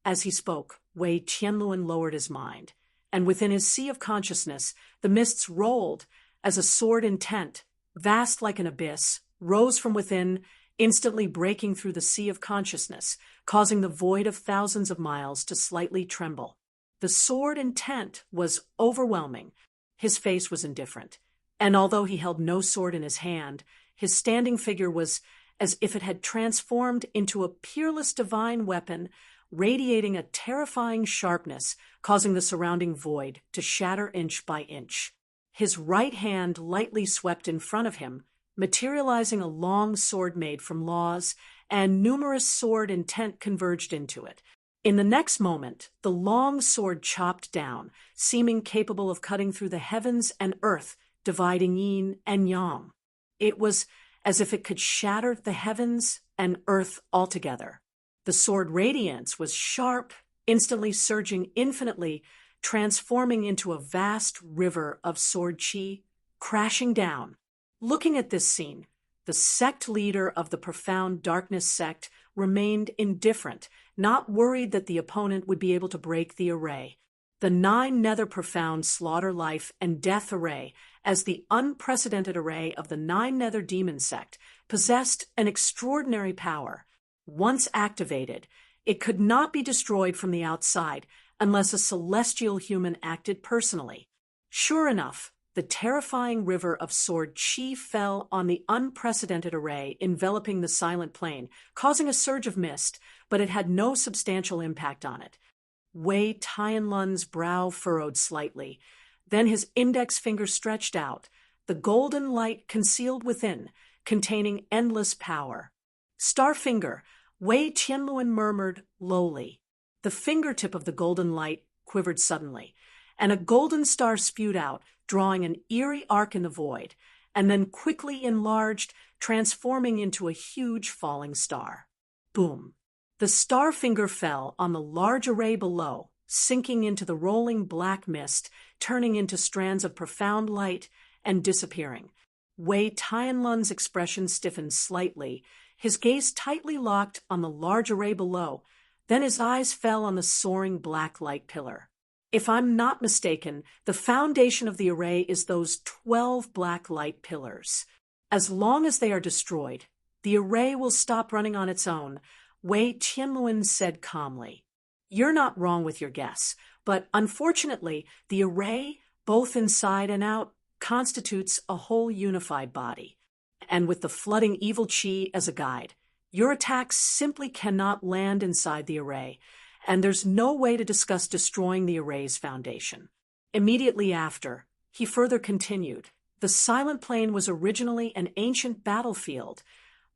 A: As he spoke, Wei Tianluan lowered his mind, and within his sea of consciousness, the mists rolled as a sword intent, vast like an abyss, rose from within, instantly breaking through the sea of consciousness, causing the void of thousands of miles to slightly tremble. The sword intent was overwhelming. His face was indifferent, and although he held no sword in his hand, his standing figure was as if it had transformed into a peerless divine weapon, radiating a terrifying sharpness, causing the surrounding void to shatter inch by inch. His right hand lightly swept in front of him, materializing a long sword made from laws, and numerous sword intent converged into it. In the next moment, the long sword chopped down, seeming capable of cutting through the heavens and earth, dividing yin and yang. It was as if it could shatter the heavens and earth altogether. The sword radiance was sharp, instantly surging infinitely, transforming into a vast river of sword chi, crashing down. Looking at this scene, the sect leader of the Profound Darkness sect remained indifferent, not worried that the opponent would be able to break the array. The 9 nether profound slaughter life and death array, as the unprecedented array of the 9 nether demon sect, possessed an extraordinary power. Once activated, it could not be destroyed from the outside unless a celestial human acted personally. Sure enough, the terrifying river of sword chi fell on the unprecedented array enveloping the silent plain, causing a surge of mist, but it had no substantial impact on it. Wei Tianlun's brow furrowed slightly. Then his index finger stretched out, the golden light concealed within, containing endless power. "Starfinger," Wei Tianluan murmured lowly. The fingertip of the golden light quivered suddenly, and a golden star spewed out, drawing an eerie arc in the void, and then quickly enlarged, transforming into a huge falling star. Boom! The star finger fell on the large array below, sinking into the rolling black mist, turning into strands of profound light and disappearing. Wei Tianlun's expression stiffened slightly, his gaze tightly locked on the large array below, then his eyes fell on the soaring black light pillar. If I'm not mistaken, the foundation of the array is those 12 black light pillars. As long as they are destroyed, the array will stop running on its own, Wei Tianluan said calmly. You're not wrong with your guess, but unfortunately, the array, both inside and out, constitutes a whole unified body. And with the flooding evil chi as a guide, your attacks simply cannot land inside the array, and there's no way to discuss destroying the array's foundation. Immediately after, he further continued, the Silent Plain was originally an ancient battlefield,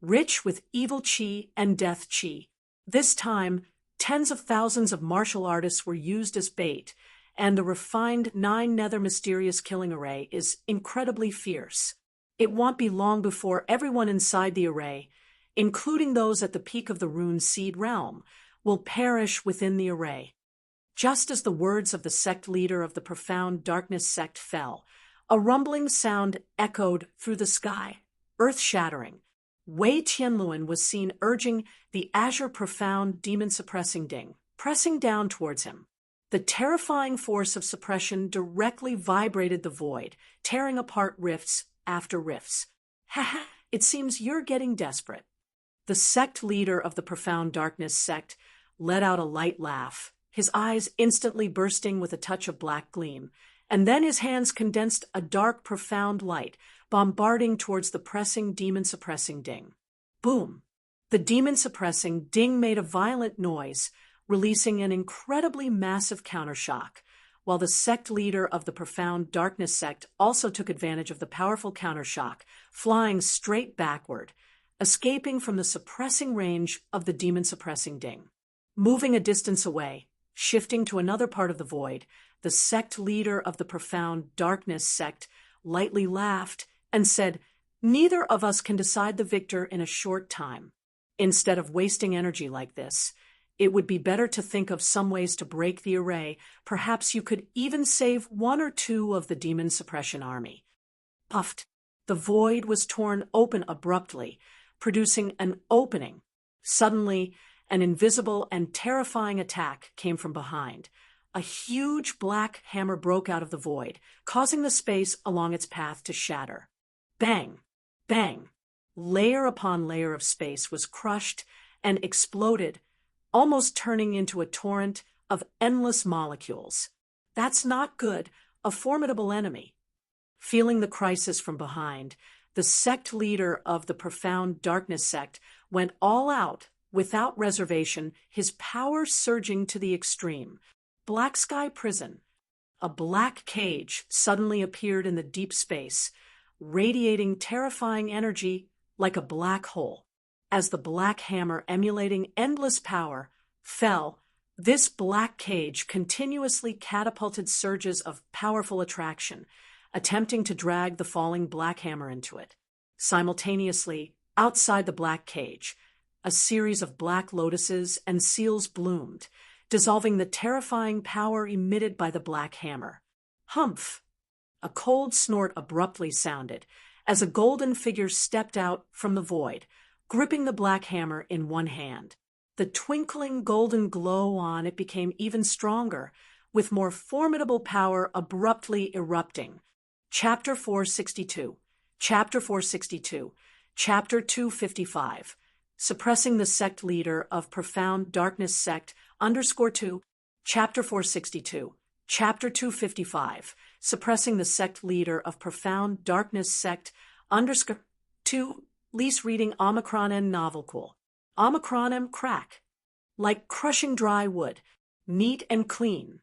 A: rich with evil chi and death chi. This time, tens of thousands of martial artists were used as bait, and the refined 9 nether mysterious killing array is incredibly fierce. It won't be long before everyone inside the array, including those at the peak of the rune seed realm, will perish within the array. Just as the words of the sect leader of the Profound Darkness sect fell, a rumbling sound echoed through the sky, earth-shattering. Wei Tianluan was seen urging the Azure Profound demon-suppressing ding, pressing down towards him. The terrifying force of suppression directly vibrated the void, tearing apart rifts after rifts. Ha! It seems you're getting desperate. The sect leader of the Profound Darkness sect let out a light laugh, his eyes instantly bursting with a touch of black gleam, and then his hands condensed a dark, profound light, bombarding towards the pressing, demon-suppressing ding. Boom! The demon-suppressing ding made a violent noise, releasing an incredibly massive countershock, while the sect leader of the Profound Darkness sect also took advantage of the powerful countershock, flying straight backward, escaping from the suppressing range of the demon-suppressing ding. Moving a distance away, shifting to another part of the void, the sect leader of the Profound Darkness sect lightly laughed and said, "Neither of us can decide the victor in a short time. Instead of wasting energy like this, it would be better to think of some ways to break the array. Perhaps you could even save one or two of the demon suppression army." Puffed. The void was torn open abruptly, producing an opening. Suddenly, an invisible and terrifying attack came from behind. A huge black hammer broke out of the void, causing the space along its path to shatter. Bang! Bang! Layer upon layer of space was crushed and exploded, almost turning into a torrent of endless molecules. That's not good, a formidable enemy. Feeling the crisis from behind, the sect leader of the Profound Darkness sect went all out, without reservation, his power surging to the extreme. Black Sky Prison. A black cage suddenly appeared in the deep space, radiating terrifying energy like a black hole. As the black hammer, emulating endless power, fell, this black cage continuously catapulted surges of powerful attraction, attempting to drag the falling black hammer into it. Simultaneously, outside the black cage, a series of black lotuses and seals bloomed, dissolving the terrifying power emitted by the black hammer. Humph! A cold snort abruptly sounded as a golden figure stepped out from the void, gripping the black hammer in one hand. The twinkling golden glow on it became even stronger, with more formidable power abruptly erupting. Chapter 462. Chapter 462. Chapter 255. Suppressing the sect leader of Profound Darkness sect _2. Chapter 462. Chapter 255. Suppressing the sect leader of Profound Darkness sect _2. Lease reading Omicron and Novel Cool. Omicron M crack. Like crushing dry wood, neat and clean.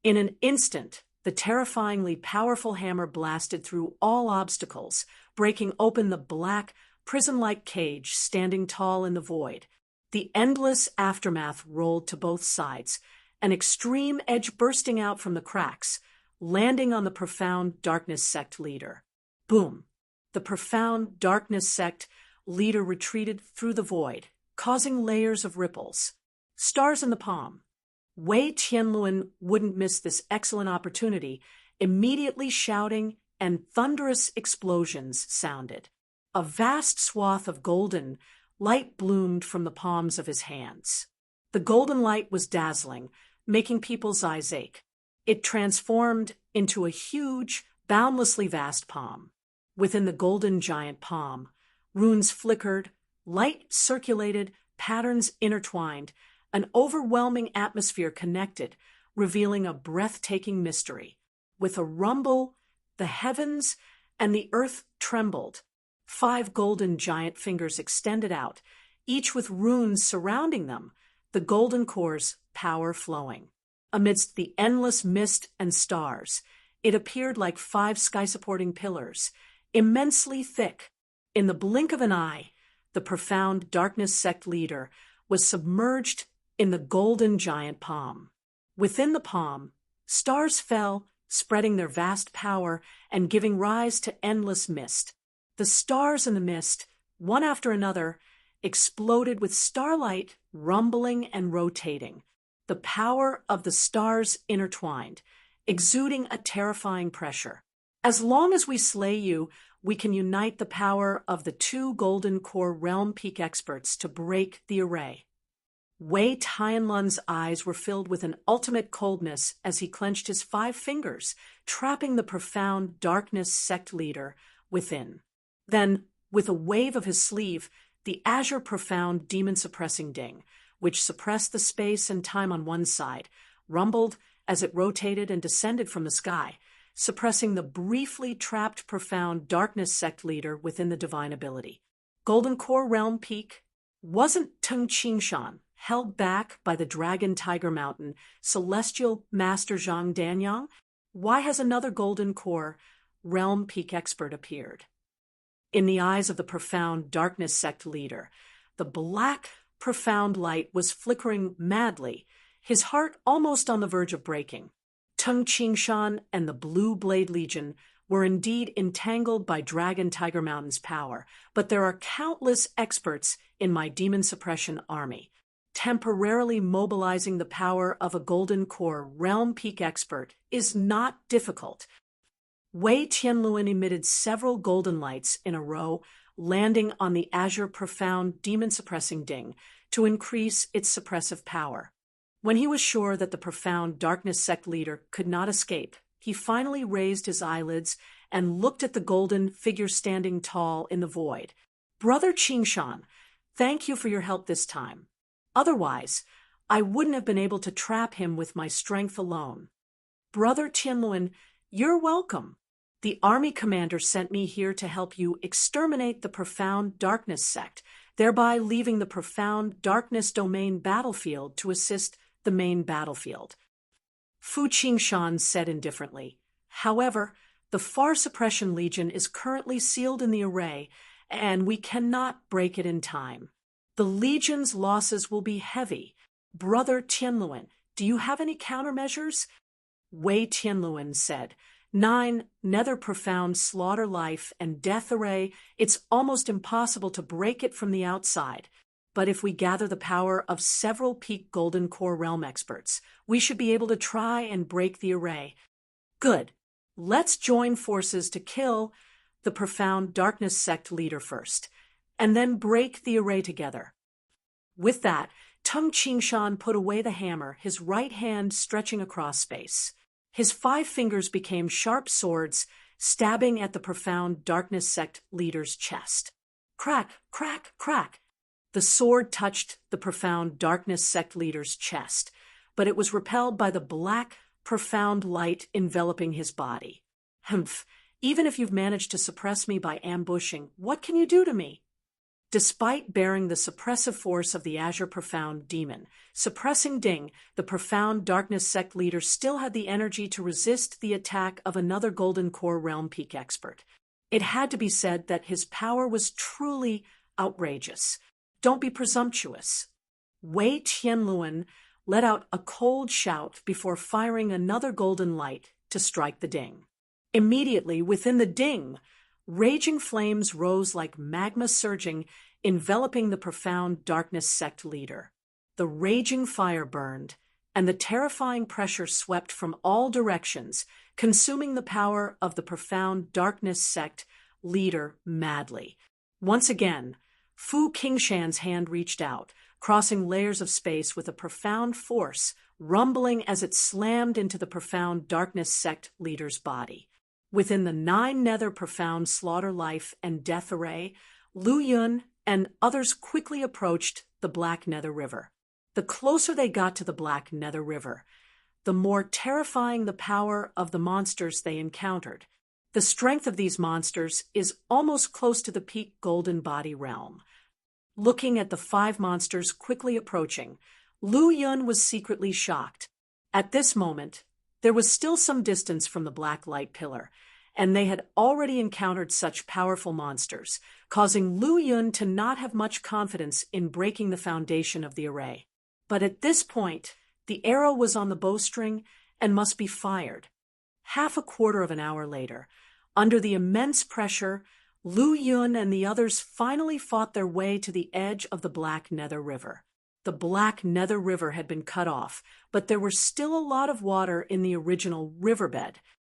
A: In an instant, the terrifyingly powerful hammer blasted through all obstacles, breaking open the black, prison-like cage standing tall in the void. The endless aftermath rolled to both sides, an extreme edge bursting out from the cracks, landing on the Profound Darkness sect leader. Boom! The Profound Darkness sect leader retreated through the void, causing layers of ripples. Stars in the palm. Wei Tianluan wouldn't miss this excellent opportunity, immediately shouting, and thunderous explosions sounded. A vast swath of golden light bloomed from the palms of his hands. The golden light was dazzling, making people's eyes ache. It transformed into a huge, boundlessly vast palm. Within the golden giant palm, runes flickered, light circulated, patterns intertwined, an overwhelming atmosphere connected, revealing a breathtaking mystery. With a rumble, the heavens and the earth trembled. 5 golden giant fingers extended out, each with runes surrounding them, the golden core's power flowing. Amidst the endless mist and stars, it appeared like 5 sky-supporting pillars, immensely thick. In the blink of an eye, the Profound Darkness sect leader was submerged in the golden giant palm. Within the palm, stars fell, spreading their vast power and giving rise to endless mist. The stars in the mist, one after another, exploded with starlight rumbling and rotating. The power of the stars intertwined, exuding a terrifying pressure. As long as we slay you, we can unite the power of the 2 golden core realm peak experts to break the array. Wei Tianlun's eyes were filled with an ultimate coldness as he clenched his 5 fingers, trapping the Profound Darkness sect leader within. Then, with a wave of his sleeve, the azure profound demon-suppressing ding, which suppressed the space and time on one side, rumbled as it rotated and descended from the sky, suppressing the briefly trapped profound darkness sect leader within the divine ability. Golden Core Realm Peak. Wasn't Tung Qingshan held back by the Dragon Tiger Mountain celestial master Zhang Danyang? Why has another Golden Core Realm Peak expert appeared? In the eyes of the profound darkness sect leader, the black profound light was flickering madly, his heart almost on the verge of breaking. Tung Qingshan and the Blue Blade Legion were indeed entangled by Dragon Tiger Mountain's power, but there are countless experts in my demon suppression army. Temporarily mobilizing the power of a Golden Core Realm Peak expert is not difficult. Wei Tianluan emitted several golden lights in a row, landing on the Azure Profound demon-suppressing ding to increase its suppressive power. When he was sure that the profound darkness sect leader could not escape, he finally raised his eyelids and looked at the golden figure standing tall in the void. Brother Qingshan, thank you for your help this time. Otherwise, I wouldn't have been able to trap him with my strength alone. Brother Tianluan, you're welcome. The army commander sent me here to help you exterminate the profound darkness sect, thereby leaving the profound darkness domain battlefield to assist the main battlefield. Fu Qingshan said indifferently. However, the Far Suppression Legion is currently sealed in the array, and we cannot break it in time. The Legion's losses will be heavy. Brother Tianluan, do you have any countermeasures? Wei Tianluan said. 9 Nether Profound Slaughter Life and Death Array, it's almost impossible to break it from the outside. But if we gather the power of several peak Golden Core Realm experts, we should be able to try and break the array. Good. Let's join forces to kill the profound darkness sect leader first, and then break the array together. With that, Tung Qingshan put away the hammer, his right hand stretching across space. His 5 fingers became sharp swords, stabbing at the profound darkness sect leader's chest. Crack, crack, crack. The sword touched the profound darkness sect leader's chest, but it was repelled by the black, profound light enveloping his body. Humph, even if you've managed to suppress me by ambushing, what can you do to me? Despite bearing the suppressive force of the Azure Profound demon, suppressing Ding, the profound darkness sect leader still had the energy to resist the attack of another Golden Core Realm Peak expert. It had to be said that his power was truly outrageous. Don't be presumptuous. Wei Tianluan let out a cold shout before firing another golden light to strike the Ding. Immediately within the Ding, raging flames rose like magma surging, enveloping the profound darkness sect leader. The raging fire burned, and the terrifying pressure swept from all directions, consuming the power of the profound darkness sect leader madly. Once again, Fu Qingshan's hand reached out, crossing layers of space with a profound force, rumbling as it slammed into the profound darkness sect leader's body. Within the 9 Nether Profound Slaughter Life and Death Array, Lu Yun and others quickly approached the Black Nether River. The closer they got to the Black Nether River, the more terrifying the power of the monsters they encountered. The strength of these monsters is almost close to the peak Golden Body realm. Looking at the 5 monsters quickly approaching, Lu Yun was secretly shocked. At this moment, there was still some distance from the Black Light Pillar, and they had already encountered such powerful monsters, causing Lu Yun to not have much confidence in breaking the foundation of the array. But at this point, the arrow was on the bowstring and must be fired. Half a quarter of an hour later, under the immense pressure, Lu Yun and the others finally fought their way to the edge of the Black Nether River. The Black Nether River had been cut off, but there was still a lot of water in the original riverbed.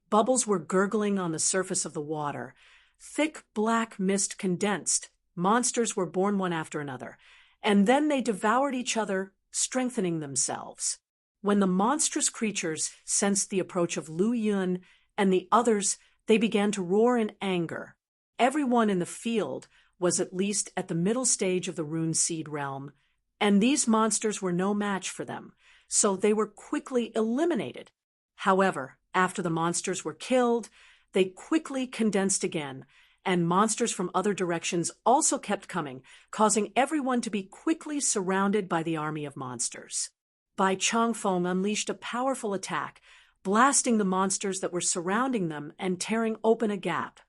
A: Bubbles were gurgling on the surface of the water. Thick black mist condensed. Monsters were born one after another, and then they devoured each other, strengthening themselves. When the monstrous creatures sensed the approach of Lu Yun and the others, they began to roar in anger. Everyone in the field was at least at the middle stage of the Rune Seed realm, and these monsters were no match for them. so they were quickly eliminated. However, after the monsters were killed, they quickly condensed again, and monsters from other directions also kept coming, causing everyone to be quickly surrounded by the army of monsters. Bai Changfeng unleashed a powerful attack, blasting the monsters that were surrounding them and tearing open a gap.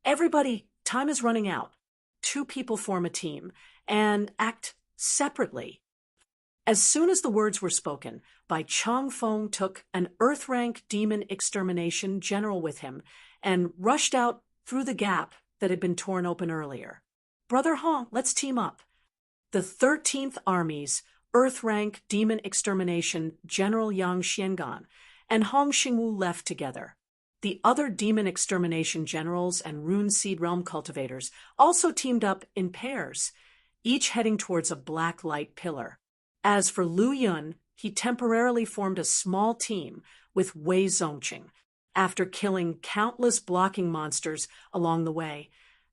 A: Everybody, time is running out. 2 people form a team and act separately. As soon as the words were spoken, Bai Changfeng took an Earth-rank demon extermination general with him and rushed out through the gap that had been torn open earlier. Brother Hong, let's team up. The 13th Army's Earth-rank demon extermination General Yang Xiangan and Hong Xingwu left together. The other demon extermination generals and rune seed realm cultivators also teamed up in pairs, each heading towards a black light pillar. As for Lu Yun, he temporarily formed a small team with Wei Zongqing. After killing countless blocking monsters along the way,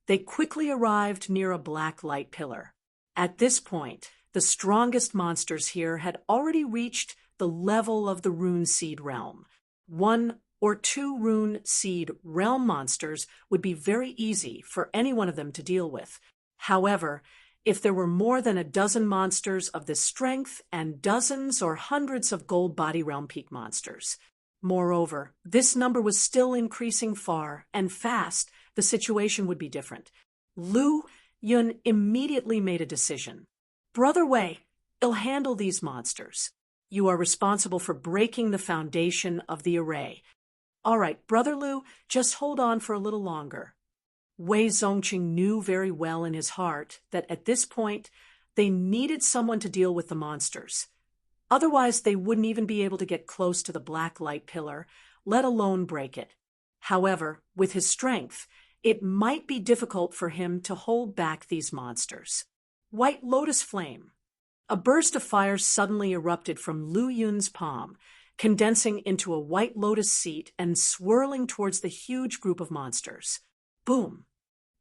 A: they quickly arrived near a black light pillar. At this point, the strongest monsters here had already reached the level of the rune seed realm. 1 or 2 rune seed realm monsters would be very easy for any one of them to deal with. However, if there were more than a dozen monsters of this strength and dozens or hundreds of gold body realm peak monsters. Moreover, this number was still increasing far and fast, the situation would be different. Lu Yun immediately made a decision. Brother Wei, I'll handle these monsters. You are responsible for breaking the foundation of the array. All right, Brother Lu, just hold on for a little longer. Wei Zongqing knew very well in his heart that at this point, they needed someone to deal with the monsters. Otherwise, they wouldn't even be able to get close to the black light pillar, let alone break it. However, with his strength, it might be difficult for him to hold back these monsters. White Lotus Flame. A burst of fire suddenly erupted from Lu Yun's palm, condensing into a white lotus seed and swirling towards the huge group of monsters. Boom!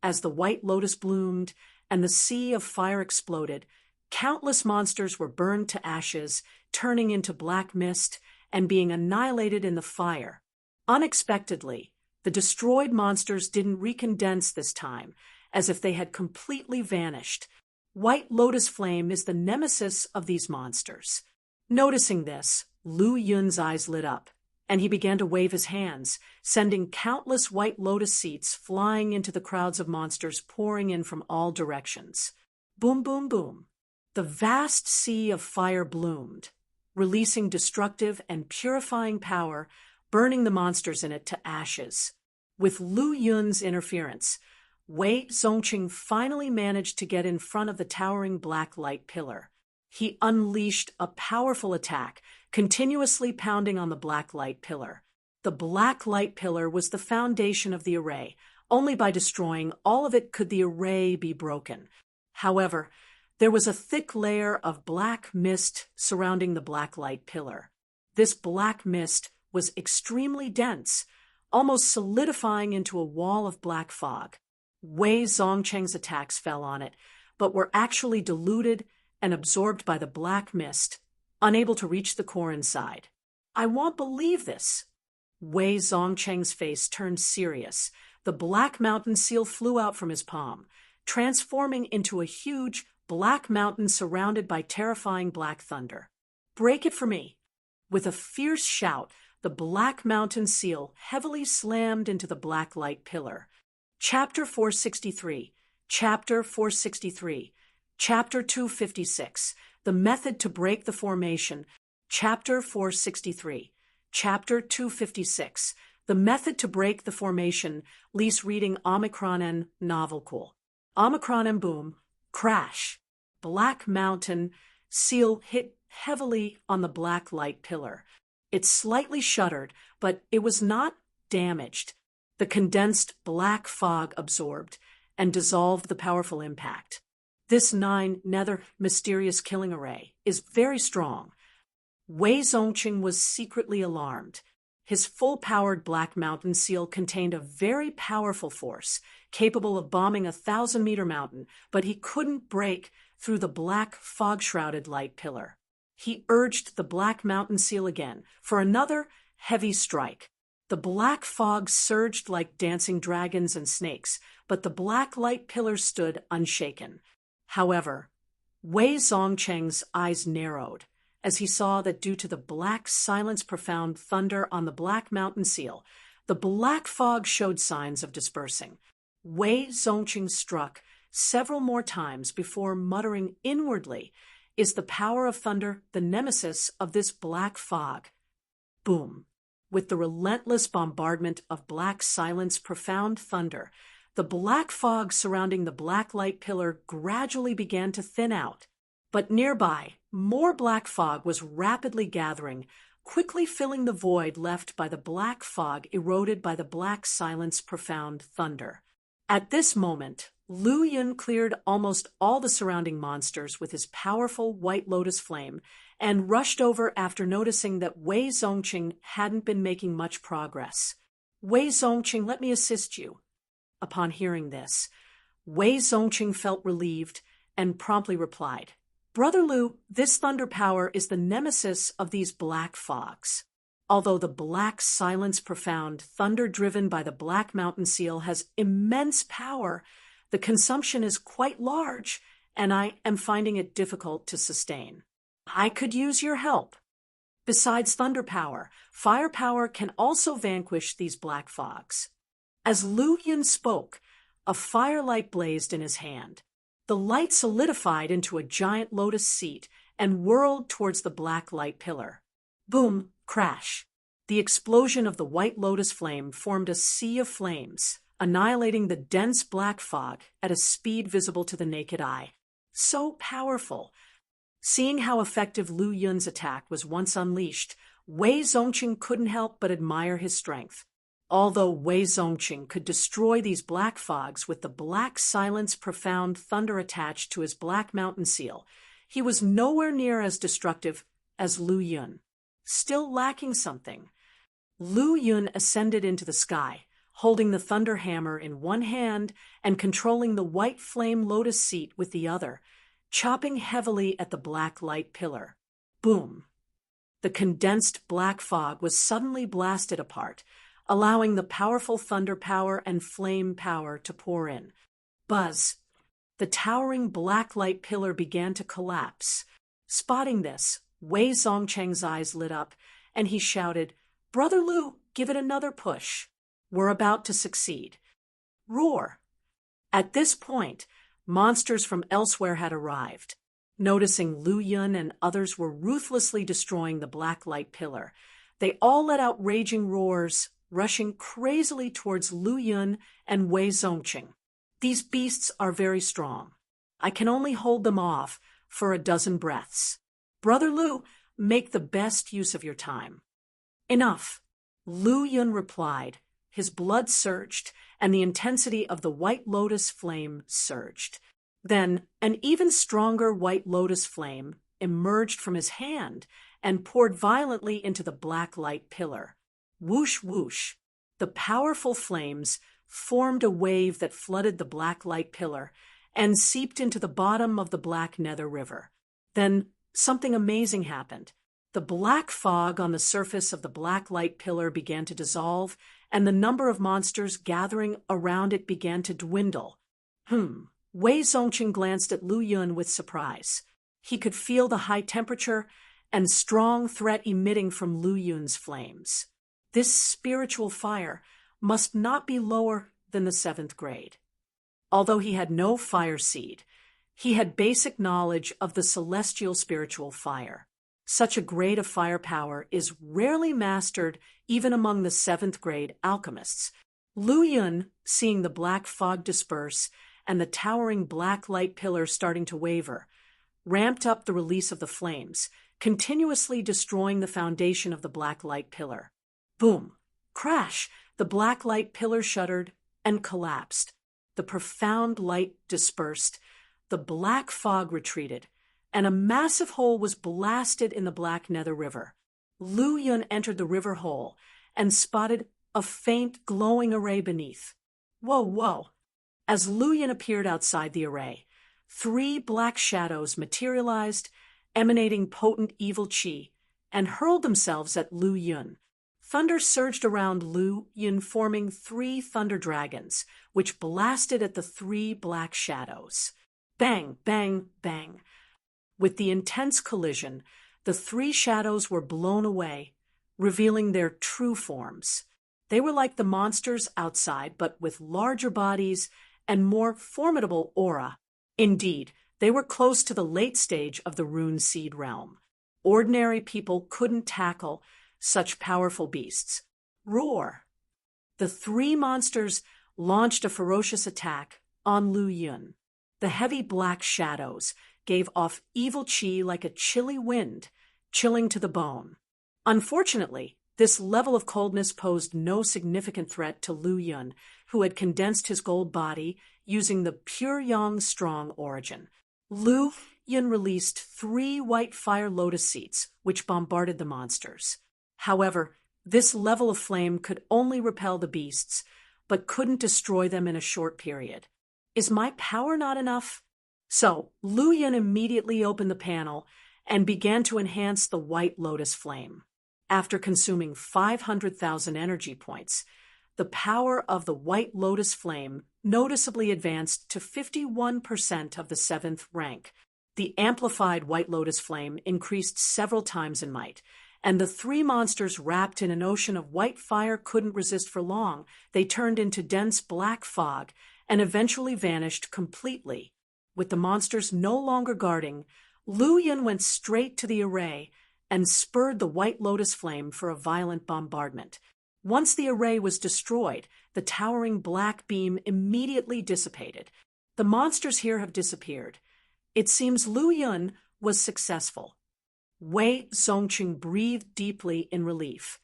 A: As the white lotus bloomed and the sea of fire exploded, countless monsters were burned to ashes, turning into black mist and being annihilated in the fire. Unexpectedly, the destroyed monsters didn't recondense this time, as if they had completely vanished. White Lotus Flame is the nemesis of these monsters. Noticing this, Lu Yun's eyes lit up, and he began to wave his hands, sending countless white lotus seeds flying into the crowds of monsters pouring in from all directions. Boom, boom, boom. The vast sea of fire bloomed, releasing destructive and purifying power, burning the monsters in it to ashes. With Lu Yun's interference, Wei Zongqing finally managed to get in front of the towering black light pillar. He unleashed a powerful attack, continuously pounding on the black light pillar. The black light pillar was the foundation of the array. Only by destroying all of it could the array be broken. However, there was a thick layer of black mist surrounding the black light pillar. This black mist was extremely dense, almost solidifying into a wall of black fog. Wei Zongqing's attacks fell on it, but were actually diluted and absorbed by the black mist, unable to reach the core inside. I won't believe this. Wei Zongqing's face turned serious. The black mountain seal flew out from his palm, transforming into a huge black mountain surrounded by terrifying black thunder. Break it for me. With a fierce shout, the black mountain seal heavily slammed into the black light pillar. Chapter 463, Chapter 463, Chapter 256, The Method to Break the Formation, Chapter 463, Chapter 256, The Method to Break the Formation, Lease reading Omicron and Novel Cool. Omicron and boom, crash. Black mountain seal hit heavily on the black light pillar. It slightly shuddered, but it was not damaged. The condensed black fog absorbed and dissolved the powerful impact. This 9-nether mysterious killing array is very strong. Wei Zongqing was secretly alarmed. His full-powered Black Mountain seal contained a very powerful force, capable of bombing a 1,000-meter mountain, but he couldn't break through the black fog-shrouded light pillar. he urged the black mountain seal again for another heavy strike. The black fog surged like dancing dragons and snakes, but the black light pillar stood unshaken. However, Wei Zongcheng's eyes narrowed as he saw that due to the black silence profound thunder on the black mountain seal, the black fog showed signs of dispersing. Wei Zongcheng struck several more times before muttering inwardly, "Is the power of thunder the nemesis of this black fog?" Boom! With the relentless bombardment of black silence, profound thunder, the black fog surrounding the black light pillar gradually began to thin out. But nearby, more black fog was rapidly gathering, quickly filling the void left by the black fog eroded by the black silence, profound thunder. At this moment, Lu Yun cleared almost all the surrounding monsters with his powerful white lotus flame and rushed over after noticing that Wei Zongcheng hadn't been making much progress. "Wei Zongcheng, let me assist you." Upon hearing this, Wei Zongcheng felt relieved and promptly replied, "Brother Lu, this thunder power is the nemesis of these black fogs. Although the black silence profound thunder driven by the black mountain seal has immense power, the consumption is quite large, and I am finding it difficult to sustain. I could use your help. Besides thunder power, fire power can also vanquish these black fogs." As Lu Yun spoke, a firelight blazed in his hand. The light solidified into a giant lotus seat and whirled towards the black light pillar. Boom! Crash! The explosion of the white lotus flame formed a sea of flames, annihilating the dense black fog at a speed visible to the naked eye. So powerful! Seeing how effective Lu Yun's attack was once unleashed, Wei Zongcheng couldn't help but admire his strength. Although Wei Zongcheng could destroy these black fogs with the black silence profound thunder attached to his black mountain seal, he was nowhere near as destructive as Lu Yun. Still lacking something, Lu Yun ascended into the sky, holding the thunder hammer in one hand and controlling the white flame lotus seat with the other, chopping heavily at the black light pillar. Boom! The condensed black fog was suddenly blasted apart, allowing the powerful thunder power and flame power to pour in. Buzz! The towering black light pillar began to collapse. Spotting this, Wei Zongcheng's eyes lit up, and he shouted, "Brother Lu, give it another push. We're about to succeed." Roar! At this point, monsters from elsewhere had arrived. Noticing Lu Yun and others were ruthlessly destroying the black light pillar, they all let out raging roars, rushing crazily towards Lu Yun and Wei Zongcheng. "These beasts are very strong. I can only hold them off for a dozen breaths. Brother Lu, make the best use of your time." "Enough," Lu Yun replied. His blood surged, and the intensity of the white lotus flame surged. Then an even stronger white lotus flame emerged from his hand and poured violently into the black light pillar. Whoosh, whoosh! The powerful flames formed a wave that flooded the black light pillar and seeped into the bottom of the black nether river. Then something amazing happened. The black fog on the surface of the black light pillar began to dissolve, and the number of monsters gathering around it began to dwindle. Wei Zongcheng glanced at Lu Yun with surprise. He could feel the high temperature and strong threat emitting from Lu Yun's flames. This spiritual fire must not be lower than the 7th grade. Although he had no fire seed, he had basic knowledge of the celestial spiritual fire. Such a grade of firepower is rarely mastered even among the 7th grade alchemists. Lu Yun, seeing the black fog disperse and the towering black light pillar starting to waver, ramped up the release of the flames, continuously destroying the foundation of the black light pillar. Boom! Crash! The black light pillar shuddered and collapsed. The profound light dispersed, the black fog retreated, and a massive hole was blasted in the black nether river. Lu Yun entered the river hole and spotted a faint glowing array beneath. Whoa, whoa! As Lu Yun appeared outside the array, 3 black shadows materialized emanating potent evil qi, and hurled themselves at Lu Yun. Thunder surged around Lu Yun, forming 3 thunder dragons, which blasted at the 3 black shadows. Bang, bang, bang. With the intense collision, the 3 shadows were blown away, revealing their true forms. They were like the monsters outside, but with larger bodies and more formidable aura. Indeed, they were close to the late stage of the rune seed realm. Ordinary people couldn't tackle such powerful beasts. Roar! The 3 monsters launched a ferocious attack on Lu Yun. The heavy black shadows gave off evil qi like a chilly wind, chilling to the bone. Unfortunately, this level of coldness posed no significant threat to Lu Yun, who had condensed his gold body using the pure yang strong origin. Lu Yun released 3 white fire lotus seeds, which bombarded the monsters. However, this level of flame could only repel the beasts, but couldn't destroy them in a short period. Is my power not enough? So, Lu Yun immediately opened the panel and began to enhance the white lotus flame. After consuming 500,000 energy points, the power of the white lotus flame noticeably advanced to 51% of the 7th rank. The amplified white lotus flame increased several times in might, and the 3 monsters wrapped in an ocean of white fire couldn't resist for long. They turned into dense black fog and eventually vanished completely. With the monsters no longer guarding, Lu Yun went straight to the array and spurred the white lotus flame for a violent bombardment. Once the array was destroyed, the towering black beam immediately dissipated. The monsters here have disappeared. It seems Lu Yun was successful. Wei Zongqing breathed deeply in relief.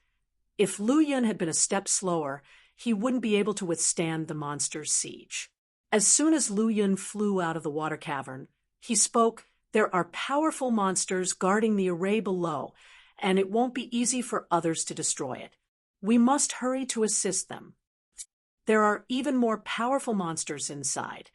A: If Lu Yun had been a step slower, he wouldn't be able to withstand the monster's siege. As soon as Lu Yun flew out of the water cavern, he spoke, "There are powerful monsters guarding the array below, and it won't be easy for others to destroy it. We must hurry to assist them. There are even more powerful monsters inside."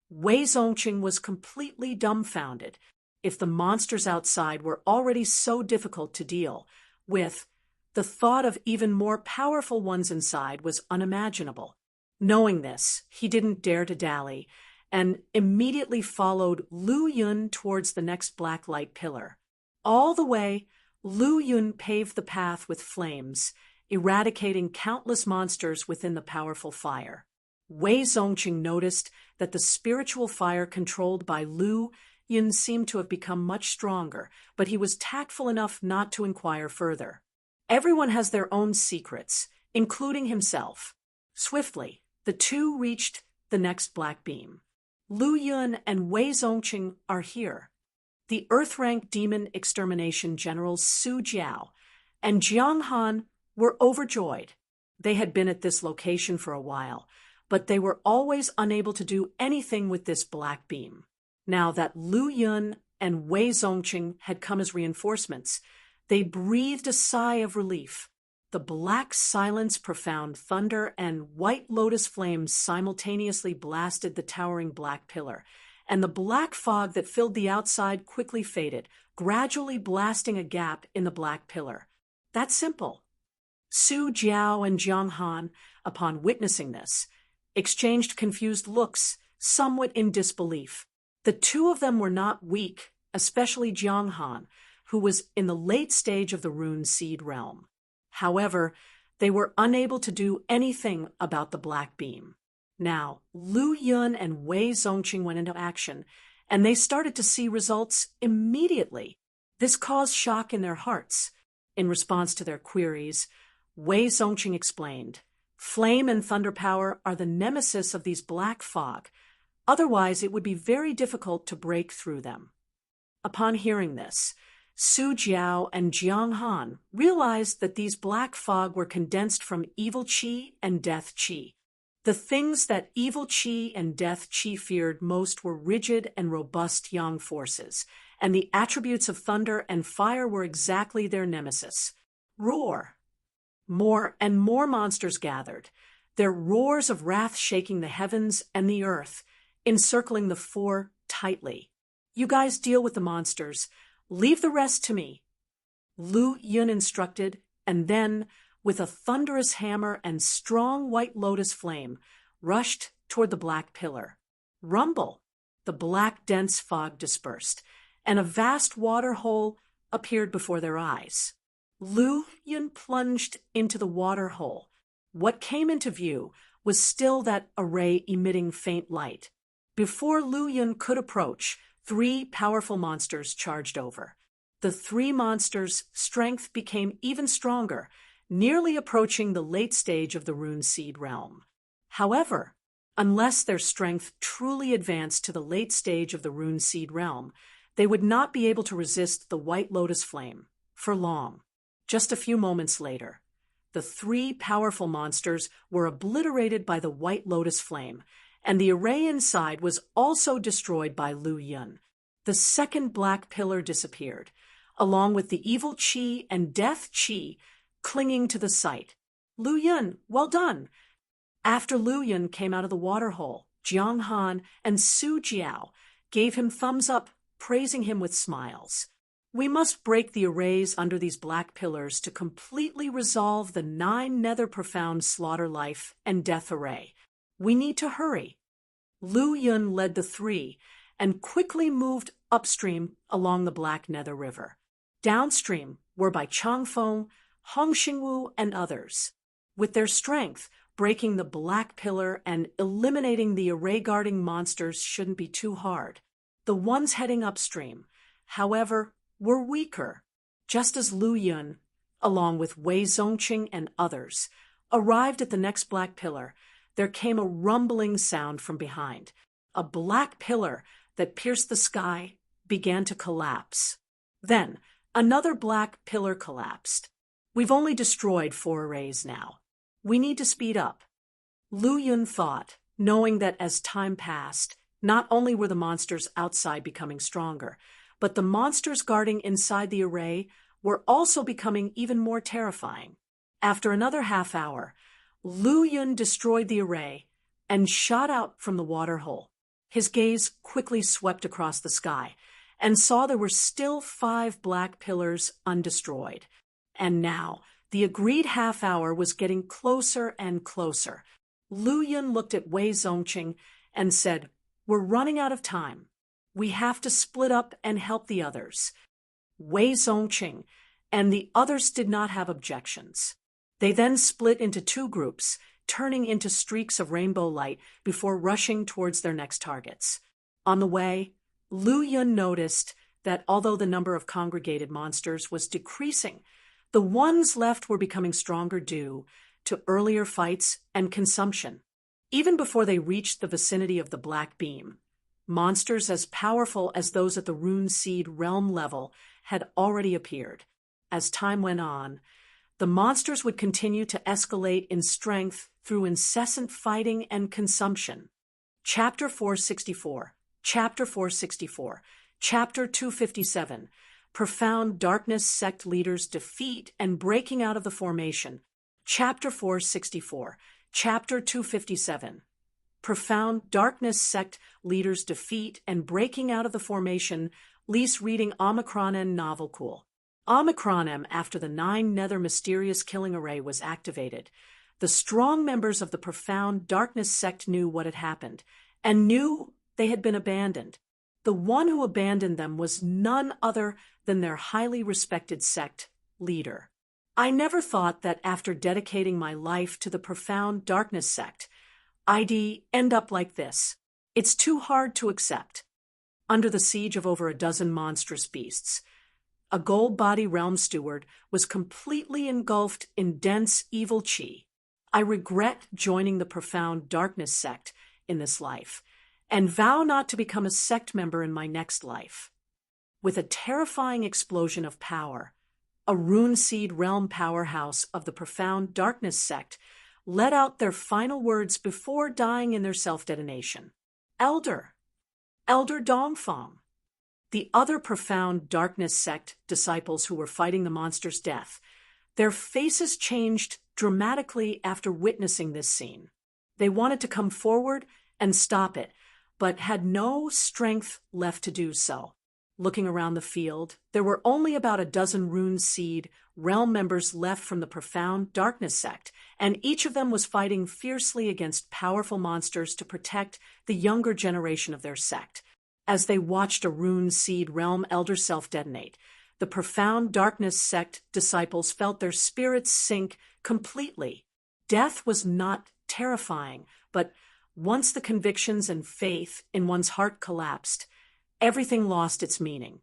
A: Wei Zongqing was completely dumbfounded. If the monsters outside were already so difficult to deal with, the thought of even more powerful ones inside was unimaginable. Knowing this, he didn't dare to dally, and immediately followed Lu Yun towards the next black light pillar. All the way, Lu Yun paved the path with flames, eradicating countless monsters within the powerful fire. Wei Zongqing noticed that the spiritual fire controlled by Lu Yun seemed to have become much stronger, but he was tactful enough not to inquire further. Everyone has their own secrets, including himself. Swiftly, the 2 reached the next black beam. Lu Yun and Wei Zongqing are here. The Earth-rank demon extermination generals Su Jiao and Jiang Han were overjoyed. They had been at this location for a while, but they were always unable to do anything with this black beam. Now that Lu Yun and Wei Zongqing had come as reinforcements, they breathed a sigh of relief. The black silence, profound thunder, and white lotus flames simultaneously blasted the towering black pillar, and the black fog that filled the outside quickly faded, gradually blasting a gap in the black pillar. That's simple. Su Jiao and Jiang Han, upon witnessing this, exchanged confused looks, somewhat in disbelief. The 2 of them were not weak, especially Jiang Han, who was in the late stage of the rune seed realm. However, they were unable to do anything about the black beam. Now, Lu Yun and Wei Zongqing went into action, and they started to see results immediately. This caused shock in their hearts. In response to their queries, Wei Zongqing explained, "Flame and thunder power are the nemesis of these black fog. Otherwise, it would be very difficult to break through them." Upon hearing this, Su Jiao and Jiang Han realized that these black fog were condensed from evil qi and death qi. The things that evil qi and death qi feared most were rigid and robust yang forces, and the attributes of thunder and fire were exactly their nemesis. Roar! More and more monsters gathered, their roars of wrath shaking the heavens and the earth, encircling the 4 tightly. "You guys deal with the monsters. Leave the rest to me, Lu Yun instructed, and then, with a thunderous hammer and strong white lotus flame, rushed toward the black pillar. Rumble! The black dense fog dispersed, and a vast water hole appeared before their eyes. Lu Yun plunged into the water hole. What came into view was still that array emitting faint light. Before Lu Yun could approach, 3 powerful monsters charged over. The 3 monsters' strength became even stronger, nearly approaching the late stage of the Rune Seed realm. However, unless their strength truly advanced to the late stage of the Rune Seed realm, they would not be able to resist the White Lotus Flame for long. Just a few moments later, the 3 powerful monsters were obliterated by the White Lotus Flame, and the array inside was also destroyed by Lu Yun. The second black pillar disappeared, along with the evil Qi and death Qi clinging to the site. Lu Yun, well done! After Lu Yun came out of the water hole, Jiang Han and Su Jiao gave him thumbs up, praising him with smiles. We must break the arrays under these black pillars to completely resolve the 9 nether profound slaughter life and death array. We need to hurry. Lu Yun led the 3 and quickly moved upstream along the Black Nether River. Downstream were by Changfeng, Hong Xingwu, and others. With their strength, breaking the black pillar and eliminating the array-guarding monsters shouldn't be too hard. The ones heading upstream, however, were weaker. Just as Lu Yun, along with Wei Zongqing and others, arrived at the next black pillar, there came a rumbling sound from behind. A black pillar that pierced the sky began to collapse. Then, another black pillar collapsed. We've only destroyed 4 arrays now. We need to speed up. Lu Yun thought, knowing that as time passed, not only were the monsters outside becoming stronger, but the monsters guarding inside the array were also becoming even more terrifying. After another half hour, Lu Yun destroyed the array and shot out from the water hole. His gaze quickly swept across the sky and saw there were still 5 black pillars undestroyed. And now, the agreed half hour was getting closer and closer. Lu Yun looked at Wei Zongqing and said, "We're running out of time. We have to split up and help the others." Wei Zongqing and the others did not have objections. They then split into 2 groups, turning into streaks of rainbow light before rushing towards their next targets. On the way, Lu Yun noticed that although the number of congregated monsters was decreasing, the ones left were becoming stronger due to earlier fights and consumption. Even before they reached the vicinity of the Black Beam, monsters as powerful as those at the Rune Seed realm level had already appeared. As time went on, the monsters would continue to escalate in strength through incessant fighting and consumption. Chapter 464, Chapter 464, Chapter 257, Profound Darkness Sect Leaders Defeat and Breaking Out of the Formation. Chapter 464, Chapter 257, Profound Darkness Sect Leaders Defeat and Breaking Out of the Formation. Lease reading Omicron Novel Cool. Omicron after the 9 Nether Mysterious Killing Array was activated. The strong members of the Profound Darkness Sect knew what had happened, and knew they had been abandoned. The one who abandoned them was none other than their highly respected sect leader. I never thought that after dedicating my life to the Profound Darkness Sect, I'd end up like this. It's too hard to accept. Under the siege of over a dozen monstrous beasts, a gold body realm steward was completely engulfed in dense evil Qi. I regret joining the Profound Darkness Sect in this life, and vow not to become a sect member in my next life. With a terrifying explosion of power, a Rune Seed realm powerhouse of the Profound Darkness Sect let out their final words before dying in their self-detonation. Elder Dongfang. The other Profound Darkness Sect disciples who were fighting the monster's death, their faces changed dramatically after witnessing this scene. They wanted to come forward and stop it, but had no strength left to do so. looking around the field. There were only about a dozen Rune Seed realm members left from the Profound Darkness sect, and each of them was fighting fiercely against powerful monsters to protect the younger generation of their sect. As they watched a Rune Seed realm elder self-detonate, the Profound Darkness sect disciples felt their spirits sink completely. Death was not terrifying, but once the convictions and faith in one's heart collapsed, everything lost its meaning.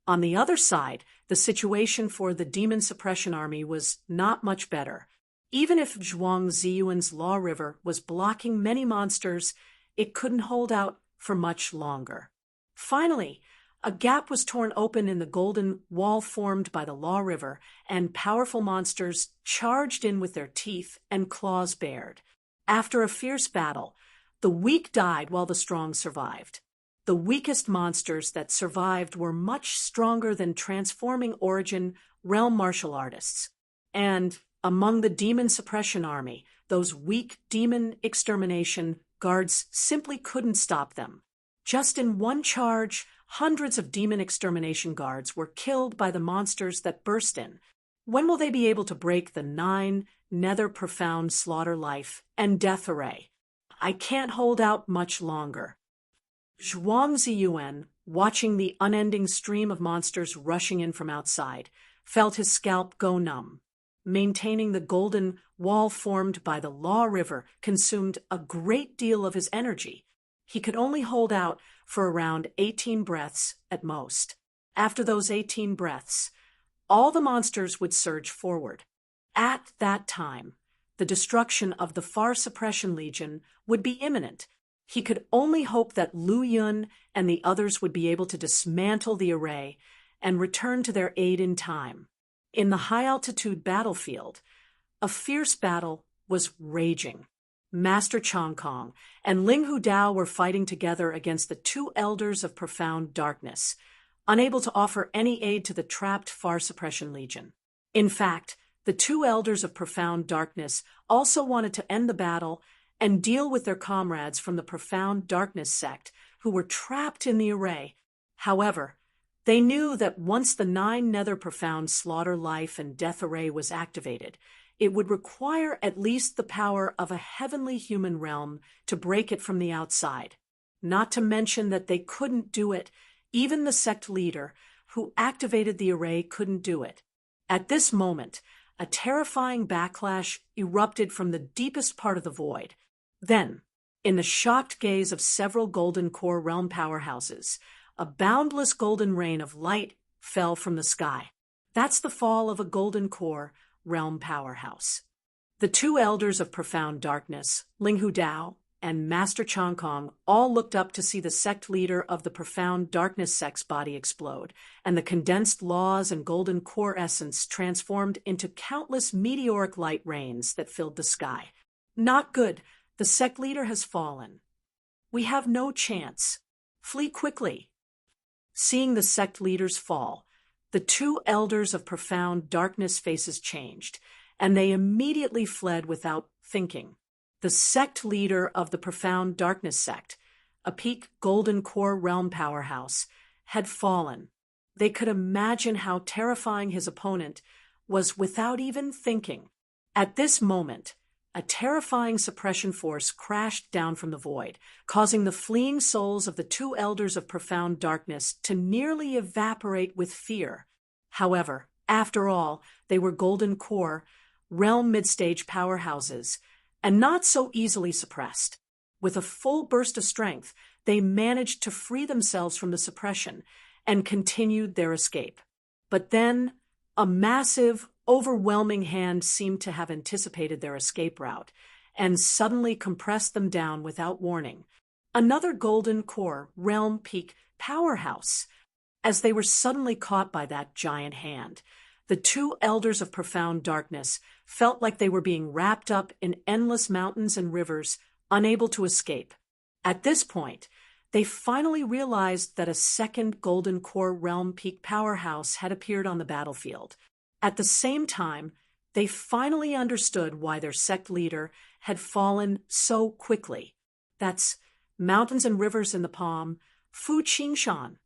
A: On the other side, the situation for the Demon Suppression Army was not much better. Even if Zhuang Ziyuan's Law River was blocking many monsters, it couldn't hold out for much longer. Finally, a gap was torn open in the golden wall formed by the Law River, and powerful monsters charged in with their teeth and claws bared. After a fierce battle, the weak died while the strong survived. The weakest monsters that survived were much stronger than transforming origin realm martial artists. And among the Demon Suppression Army, those weak demon extermination guards simply couldn't stop them. Just in one charge, hundreds of demon extermination guards were killed by the monsters that burst in. When will they be able to break the 9 nether profound slaughter life and death array? I can't hold out much longer. Zhuang Ziyuan, watching the unending stream of monsters rushing in from outside, felt his scalp go numb. Maintaining the golden wall formed by the Law River consumed a great deal of his energy. He could only hold out for around 18 breaths at most. After those 18 breaths, all the monsters would surge forward. At that time, the destruction of the Far Suppression Legion would be imminent. He could only hope that Lu Yun and the others would be able to dismantle the array and return to their aid in time. In the high-altitude battlefield, a fierce battle was raging. Master Chong Kong and Ling Hu Dao were fighting together against the 2 elders of Profound Darkness, unable to offer any aid to the trapped Far Suppression Legion. In fact, the 2 elders of Profound Darkness also wanted to end the battle and deal with their comrades from the Profound Darkness sect who were trapped in the array. However, they knew that once the 9 nether profound slaughter life and death array was activated, it would require at least the power of a heavenly human realm to break it from the outside. Not to mention that they couldn't do it. Even the sect leader who activated the array couldn't do it. At this moment, a terrifying backlash erupted from the deepest part of the void. Then, in the shocked gaze of several Golden Core realm powerhouses, a boundless golden rain of light fell from the sky. That's the fall of a Golden Core realm powerhouse. The 2 elders of Profound Darkness, Ling Hu Dao and Master Chong Kong, all looked up to see the sect leader of the Profound Darkness sect's body explode, and the condensed laws and Golden Core essence transformed into countless meteoric light rains that filled the sky. Not good. The sect leader has fallen. We have no chance. Flee quickly. Seeing the sect leaders fall, the 2 elders of Profound Darkness faces changed, and they immediately fled without thinking. The sect leader of the Profound Darkness sect, a peak Golden Core realm powerhouse, had fallen. They could imagine how terrifying his opponent was without even thinking. At this moment, a terrifying suppression force crashed down from the void, causing the fleeing souls of the 2 elders of Profound Darkness to nearly evaporate with fear. However, after all, they were Golden Core, realm mid-stage powerhouses, and not so easily suppressed. With a full burst of strength, they managed to free themselves from the suppression and continued their escape. But then, a massive, overwhelming hand seemed to have anticipated their escape route and suddenly compressed them down without warning. Another Golden Core realm peak powerhouse. As they were suddenly caught by that giant hand, the 2 elders of Profound Darkness felt like they were being wrapped up in endless mountains and rivers, unable to escape. At this point, they finally realized that a second Golden Core realm peak powerhouse had appeared on the battlefield. At the same time, they finally understood why their sect leader had fallen so quickly. That's mountains and rivers in the palm, Fu Qingshan.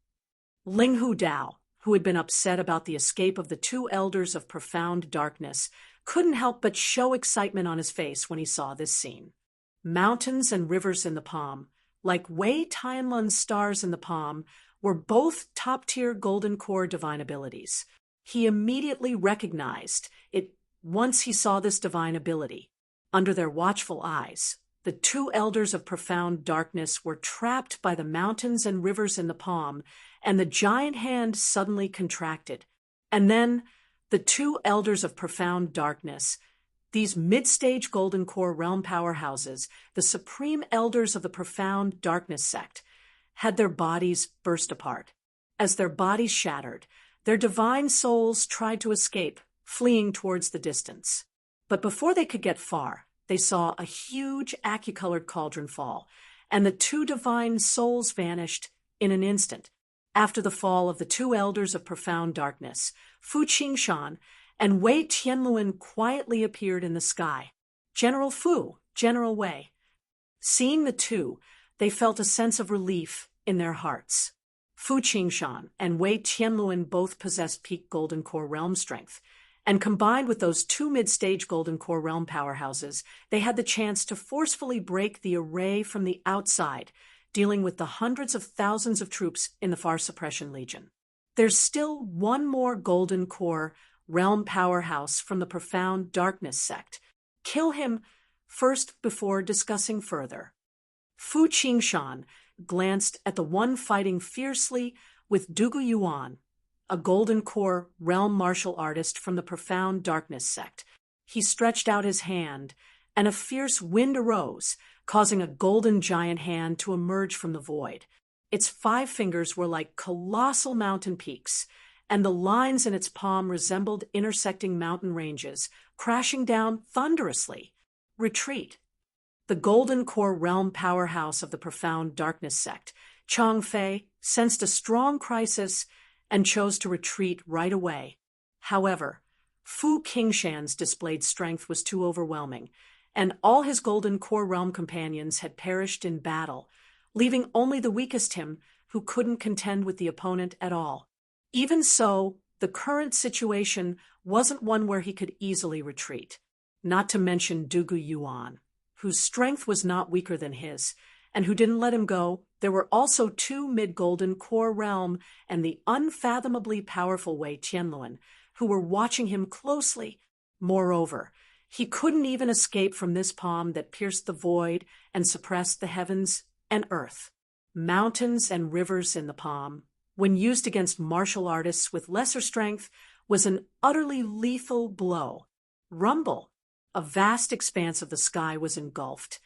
A: Ling Hu Dao, who had been upset about the escape of the two elders of profound darkness, couldn't help but show excitement on his face when he saw this scene. Mountains and rivers in the palm, like Wei Tianlun's stars in the palm, were both top-tier golden core divine abilities. He immediately recognized it once he saw this divine ability. Under their watchful eyes, the two elders of profound darkness were trapped by the mountains and rivers in the palm, and the giant hand suddenly contracted. And then, the two elders of profound darkness, these mid-stage golden core realm powerhouses, the supreme elders of the profound darkness sect, had their bodies burst apart. As their bodies shattered, their divine souls tried to escape, fleeing towards the distance. But before they could get far, they saw a huge acucolored cauldron fall, and the two divine souls vanished in an instant. After the fall of the two elders of profound darkness, Fu Qingshan and Wei Tianluan quietly appeared in the sky. General Fu, General Wei. Seeing the two, they felt a sense of relief in their hearts. Fu Qingshan and Wei Tianluan both possessed peak golden core realm strength, and combined with those two mid-stage golden core realm powerhouses, they had the chance to forcefully break the array from the outside, dealing with the hundreds of thousands of troops in the Far Suppression Legion. There's still one more golden core realm powerhouse from the profound darkness sect. Kill him first before discussing further. Fu Qingshan glanced at the one fighting fiercely with Dugu Yuan, a golden core realm martial artist from the profound darkness sect. He stretched out his hand, and a fierce wind arose, causing a golden giant hand to emerge from the void. Its 5 fingers were like colossal mountain peaks, and the lines in its palm resembled intersecting mountain ranges, crashing down thunderously. Retreat. The golden core realm powerhouse of the profound darkness sect, Chang Fei, sensed a strong crisis and chose to retreat right away. However, Fu Qingshan's displayed strength was too overwhelming, and all his golden core realm companions had perished in battle, leaving only the weakest him, who couldn't contend with the opponent at all. Even so, the current situation wasn't one where he could easily retreat, not to mention Dugu Yuan, whose strength was not weaker than his, and who didn't let him go. There were also 2 mid-golden core realm and the unfathomably powerful Wei Tianluan, who were watching him closely. Moreover, he couldn't even escape from this palm that pierced the void and suppressed the heavens and earth. Mountains and rivers in the palm, when used against martial artists with lesser strength, was an utterly lethal blow. Rumble. A vast expanse of the sky was engulfed,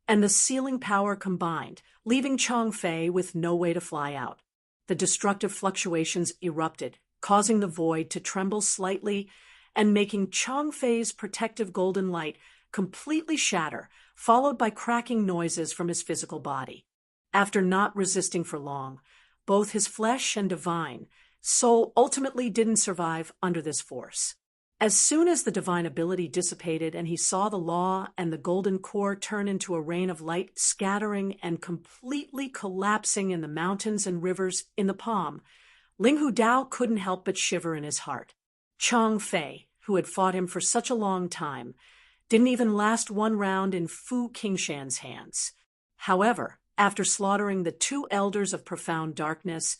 A: and the sealing power combined, leaving Chang Fei with no way to fly out. The destructive fluctuations erupted, causing the void to tremble slightly and making Chang Fei's protective golden light completely shatter, followed by cracking noises from his physical body. After not resisting for long, both his flesh and divine soul ultimately didn't survive under this force. As soon as the divine ability dissipated and he saw the law and the golden core turn into a rain of light, scattering and completely collapsing in the mountains and rivers in the palm, Ling Hu Dao couldn't help but shiver in his heart. Chang Fei, who had fought him for such a long time, didn't even last one round in Fu Qingshan's hands. However, after slaughtering the 2 elders of profound darkness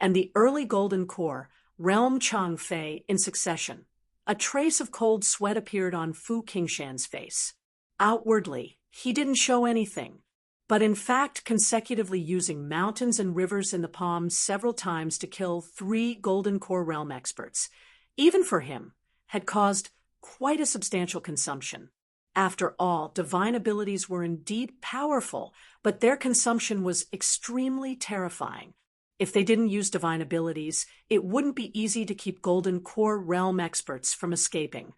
A: and the early golden core, realm Chang Fei in succession, a trace of cold sweat appeared on Fu Qingshan's face. Outwardly, he didn't show anything, but in fact consecutively using mountains and rivers in the palm several times to kill 3 golden core realm experts, even for him, had caused quite a substantial consumption. After all, divine abilities were indeed powerful, but their consumption was extremely terrifying. If they didn't use divine abilities, it wouldn't be easy to keep golden core realm experts from escaping.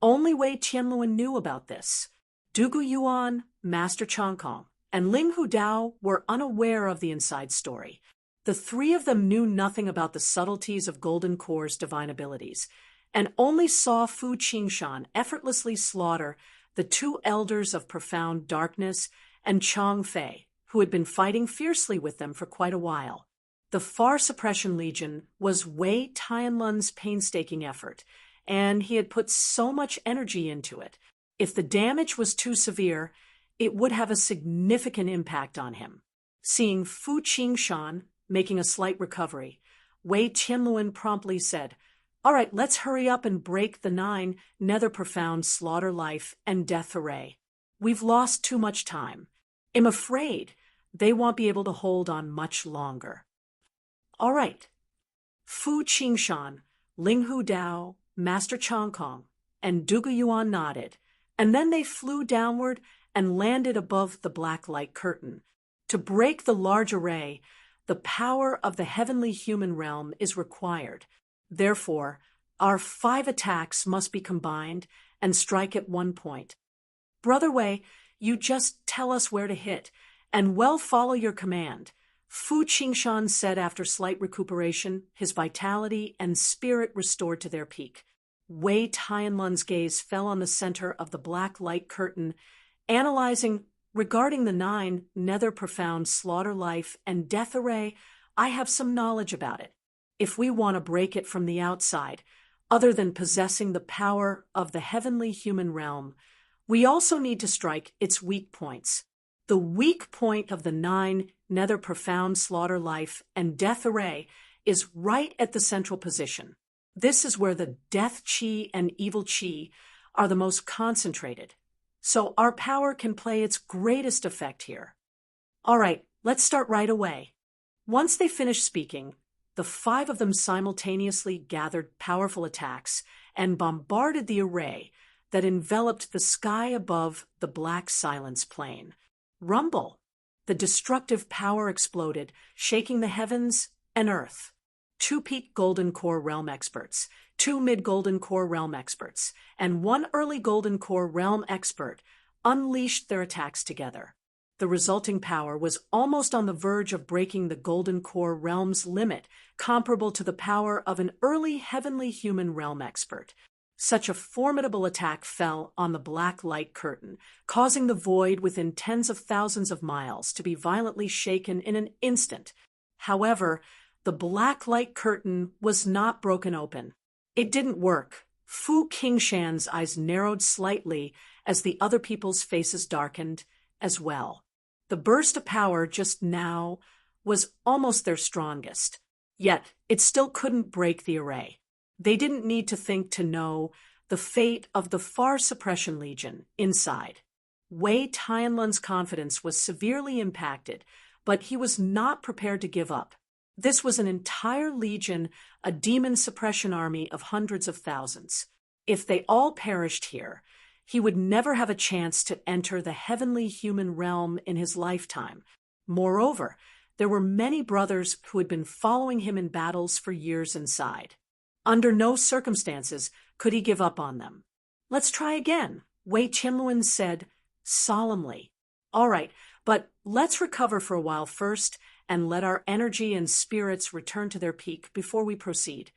A: Only Wei Tianluan knew about this. Dugu Yuan, Master Changkong, and Ling Hu Dao were unaware of the inside story. The 3 of them knew nothing about the subtleties of golden core's divine abilities, and only saw Fu Qingshan effortlessly slaughter the 2 elders of profound darkness and Chang Fei, who had been fighting fiercely with them for quite a while. The Far Suppression Legion was Wei Tianlun's painstaking effort, and he had put so much energy into it. If the damage was too severe, it would have a significant impact on him. Seeing Fu Qingshan making a slight recovery, Wei Tianlun promptly said, "All right, let's hurry up and break the 9 nether profound slaughter life and death array. We've lost too much time. I'm afraid they won't be able to hold on much longer." All right. Fu Qingshan, Linghu Dao, Master Chongkong, and Dugu Yuan nodded, and then they flew downward and landed above the black light curtain. To break the large array, the power of the heavenly human realm is required. Therefore, our 5 attacks must be combined and strike at one point. Brother Wei, you just tell us where to hit, and we'll follow your command, Fu Qingshan said after slight recuperation, his vitality and spirit restored to their peak. Wei Tianlun's gaze fell on the center of the black light curtain, analyzing, regarding the 9 nether profound slaughter life and death array, I have some knowledge about it. If we want to break it from the outside, other than possessing the power of the heavenly human realm, we also need to strike its weak points. The weak point of the 9 nether profound slaughter life and death array is right at the central position. This is where the death chi and evil chi are the most concentrated, so our power can play its greatest effect here. All right, let's start right away. Once they finished speaking, the 5 of them simultaneously gathered powerful attacks and bombarded the array that enveloped the sky above the black silence plane. Rumble! The destructive power exploded, shaking the heavens and earth. 2 peak Golden Core Realm experts, 2 mid-Golden Core Realm experts, and 1 early Golden Core Realm expert unleashed their attacks together. The resulting power was almost on the verge of breaking the Golden Core Realm's limit, comparable to the power of an early heavenly human realm expert. Such a formidable attack fell on the black light curtain, causing the void within tens of thousands of miles to be violently shaken in an instant. However, the black light curtain was not broken open. It didn't work. Fu Qingshan's eyes narrowed slightly as the other people's faces darkened as well. The burst of power just now was almost their strongest. Yet, it still couldn't break the array. They didn't need to think to know the fate of the Far Suppression Legion inside. Wei Tianlun's confidence was severely impacted, but he was not prepared to give up. This was an entire legion, a demon suppression army of hundreds of thousands. If they all perished here, he would never have a chance to enter the heavenly human realm in his lifetime. Moreover, there were many brothers who had been following him in battles for years inside. Under no circumstances could he give up on them. "Let's try again," Wei Tianlun said solemnly. "All right, but let's recover for a while first and let our energy and spirits return to their peak before we proceed."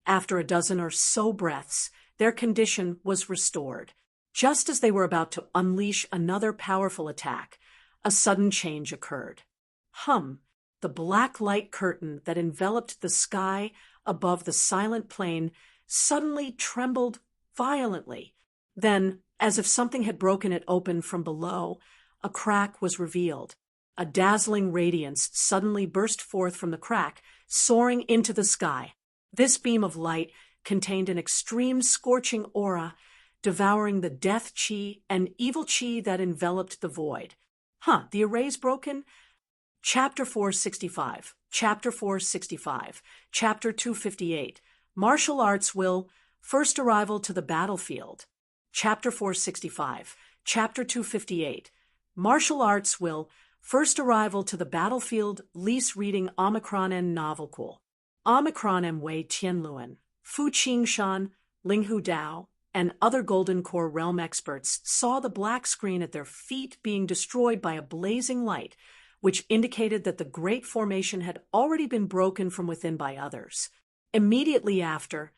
A: After a dozen or so breaths, their condition was restored. Just as they were about to unleash another powerful attack, a sudden change occurred. The black light curtain that enveloped the sky above the silent plain suddenly trembled violently. Then, as if something had broken it open from below, a crack was revealed. A dazzling radiance suddenly burst forth from the crack, soaring into the sky. This beam of light contained an extreme scorching aura, devouring the death chi and evil chi that enveloped the void. The array's broken? Chapter 465, Chapter 465, Chapter 258, Martial Arts Will, First Arrival to the Battlefield. Chapter 465, Chapter 258, Martial Arts Will, First Arrival to the Battlefield, Lease Reading Omicron and Novelcool. Omicron and Wei Tianlun, Fu Qingshan, Linghu Dao, and other Golden Core Realm experts saw the black screen at their feet being destroyed by a blazing light, which indicated that the Great Formation had already been broken from within by others. Immediately after,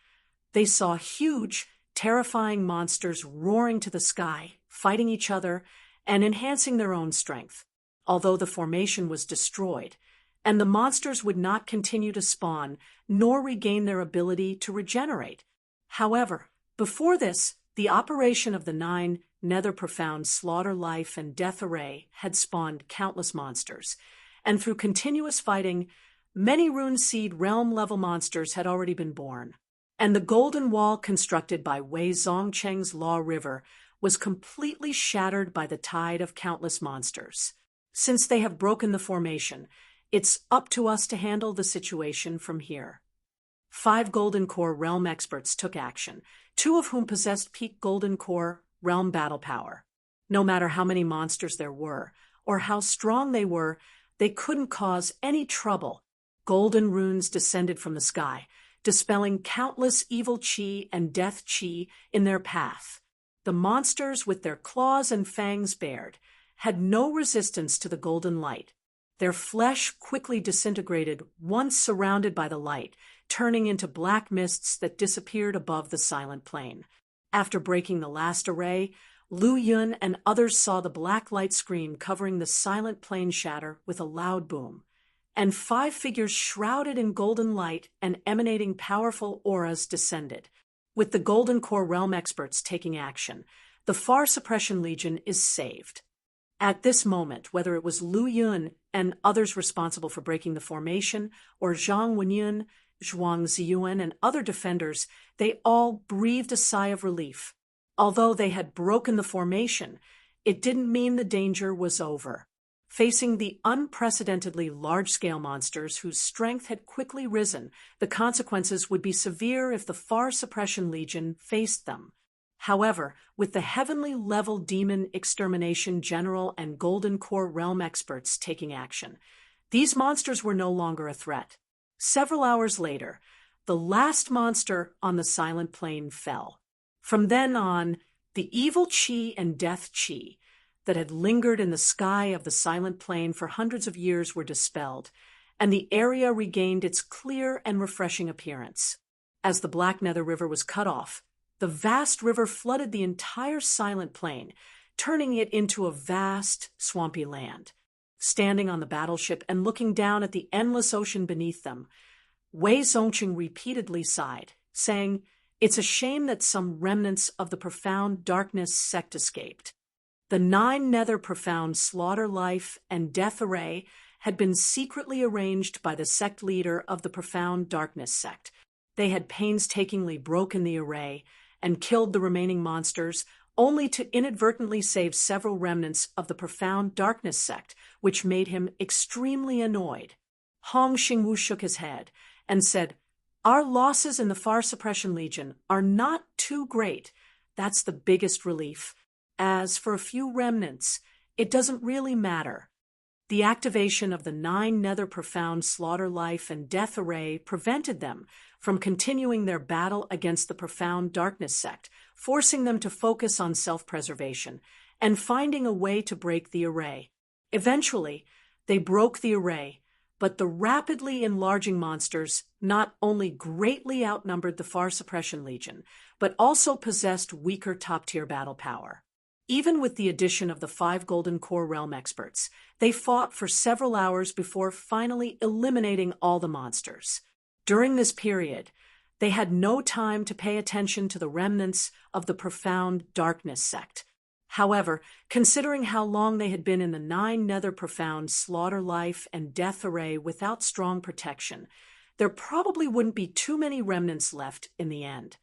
A: they saw huge, terrifying monsters roaring to the sky, fighting each other, and enhancing their own strength. Although the formation was destroyed, and the monsters would not continue to spawn, nor regain their ability to regenerate. However, before this, the operation of the 9 Nether Profound Slaughter Life and Death Array had spawned countless monsters, and through continuous fighting, many Rune Seed realm-level monsters had already been born. And the golden wall constructed by Wei Zongcheng's Law River was completely shattered by the tide of countless monsters. Since they have broken the formation, it's up to us to handle the situation from here. 5 Golden Core realm experts took action, 2 of whom possessed peak Golden Core realm battle power. No matter how many monsters there were, or how strong they were, they couldn't cause any trouble. Golden runes descended from the sky, dispelling countless evil chi and death chi in their path. The monsters, with their claws and fangs bared, had no resistance to the golden light. Their flesh quickly disintegrated once surrounded by the light, turning into black mists that disappeared above the silent plain. After breaking the last array, Lu Yun and others saw the black light screen covering the silent plain shatter with a loud boom, and 5 figures shrouded in golden light and emanating powerful auras descended. With the Golden Core realm experts taking action, the Far Suppression Legion is saved. At this moment, whether it was Lu Yun and others responsible for breaking the formation, or Zhang Wenyun, Zhuang Ziyuan, and other defenders, they all breathed a sigh of relief. Although they had broken the formation, it didn't mean the danger was over. Facing the unprecedentedly large-scale monsters whose strength had quickly risen, the consequences would be severe if the Far Suppression Legion faced them. However, with the heavenly-level demon extermination general and Golden Core realm experts taking action, these monsters were no longer a threat. Several hours later, the last monster on the Silent Plain fell. From then on, the evil chi and death chi that had lingered in the sky of the Silent Plain for hundreds of years were dispelled, and the area regained its clear and refreshing appearance. As the Black Nether River was cut off, the vast river flooded the entire Silent Plain, turning it into a vast, swampy land. Standing on the battleship and looking down at the endless ocean beneath them, Wei Zongcheng repeatedly sighed, saying, "It's a shame that some remnants of the Profound Darkness sect escaped." The 9 Nether Profound Slaughter Life and Death Array had been secretly arranged by the sect leader of the Profound Darkness sect. They had painstakingly broken the array and killed the remaining monsters, only to inadvertently save several remnants of the Profound Darkness sect, which made him extremely annoyed. Hong Xingwu shook his head and said, "Our losses in the Far Suppression Legion are not too great. That's the biggest relief. As for a few remnants, it doesn't really matter." The activation of the 9 Nether Profound Slaughter Life and Death Array prevented them from continuing their battle against the Profound Darkness sect, forcing them to focus on self-preservation and finding a way to break the array. Eventually, they broke the array, but the rapidly enlarging monsters not only greatly outnumbered the Far Suppression Legion, but also possessed weaker top-tier battle power. Even with the addition of the 5 Golden Core realm experts, they fought for several hours before finally eliminating all the monsters. During this period, they had no time to pay attention to the remnants of the Profound Darkness sect. However, considering how long they had been in the 9 Nether Profound Slaughter Life and Death Array without strong protection, there probably wouldn't be too many remnants left in the end.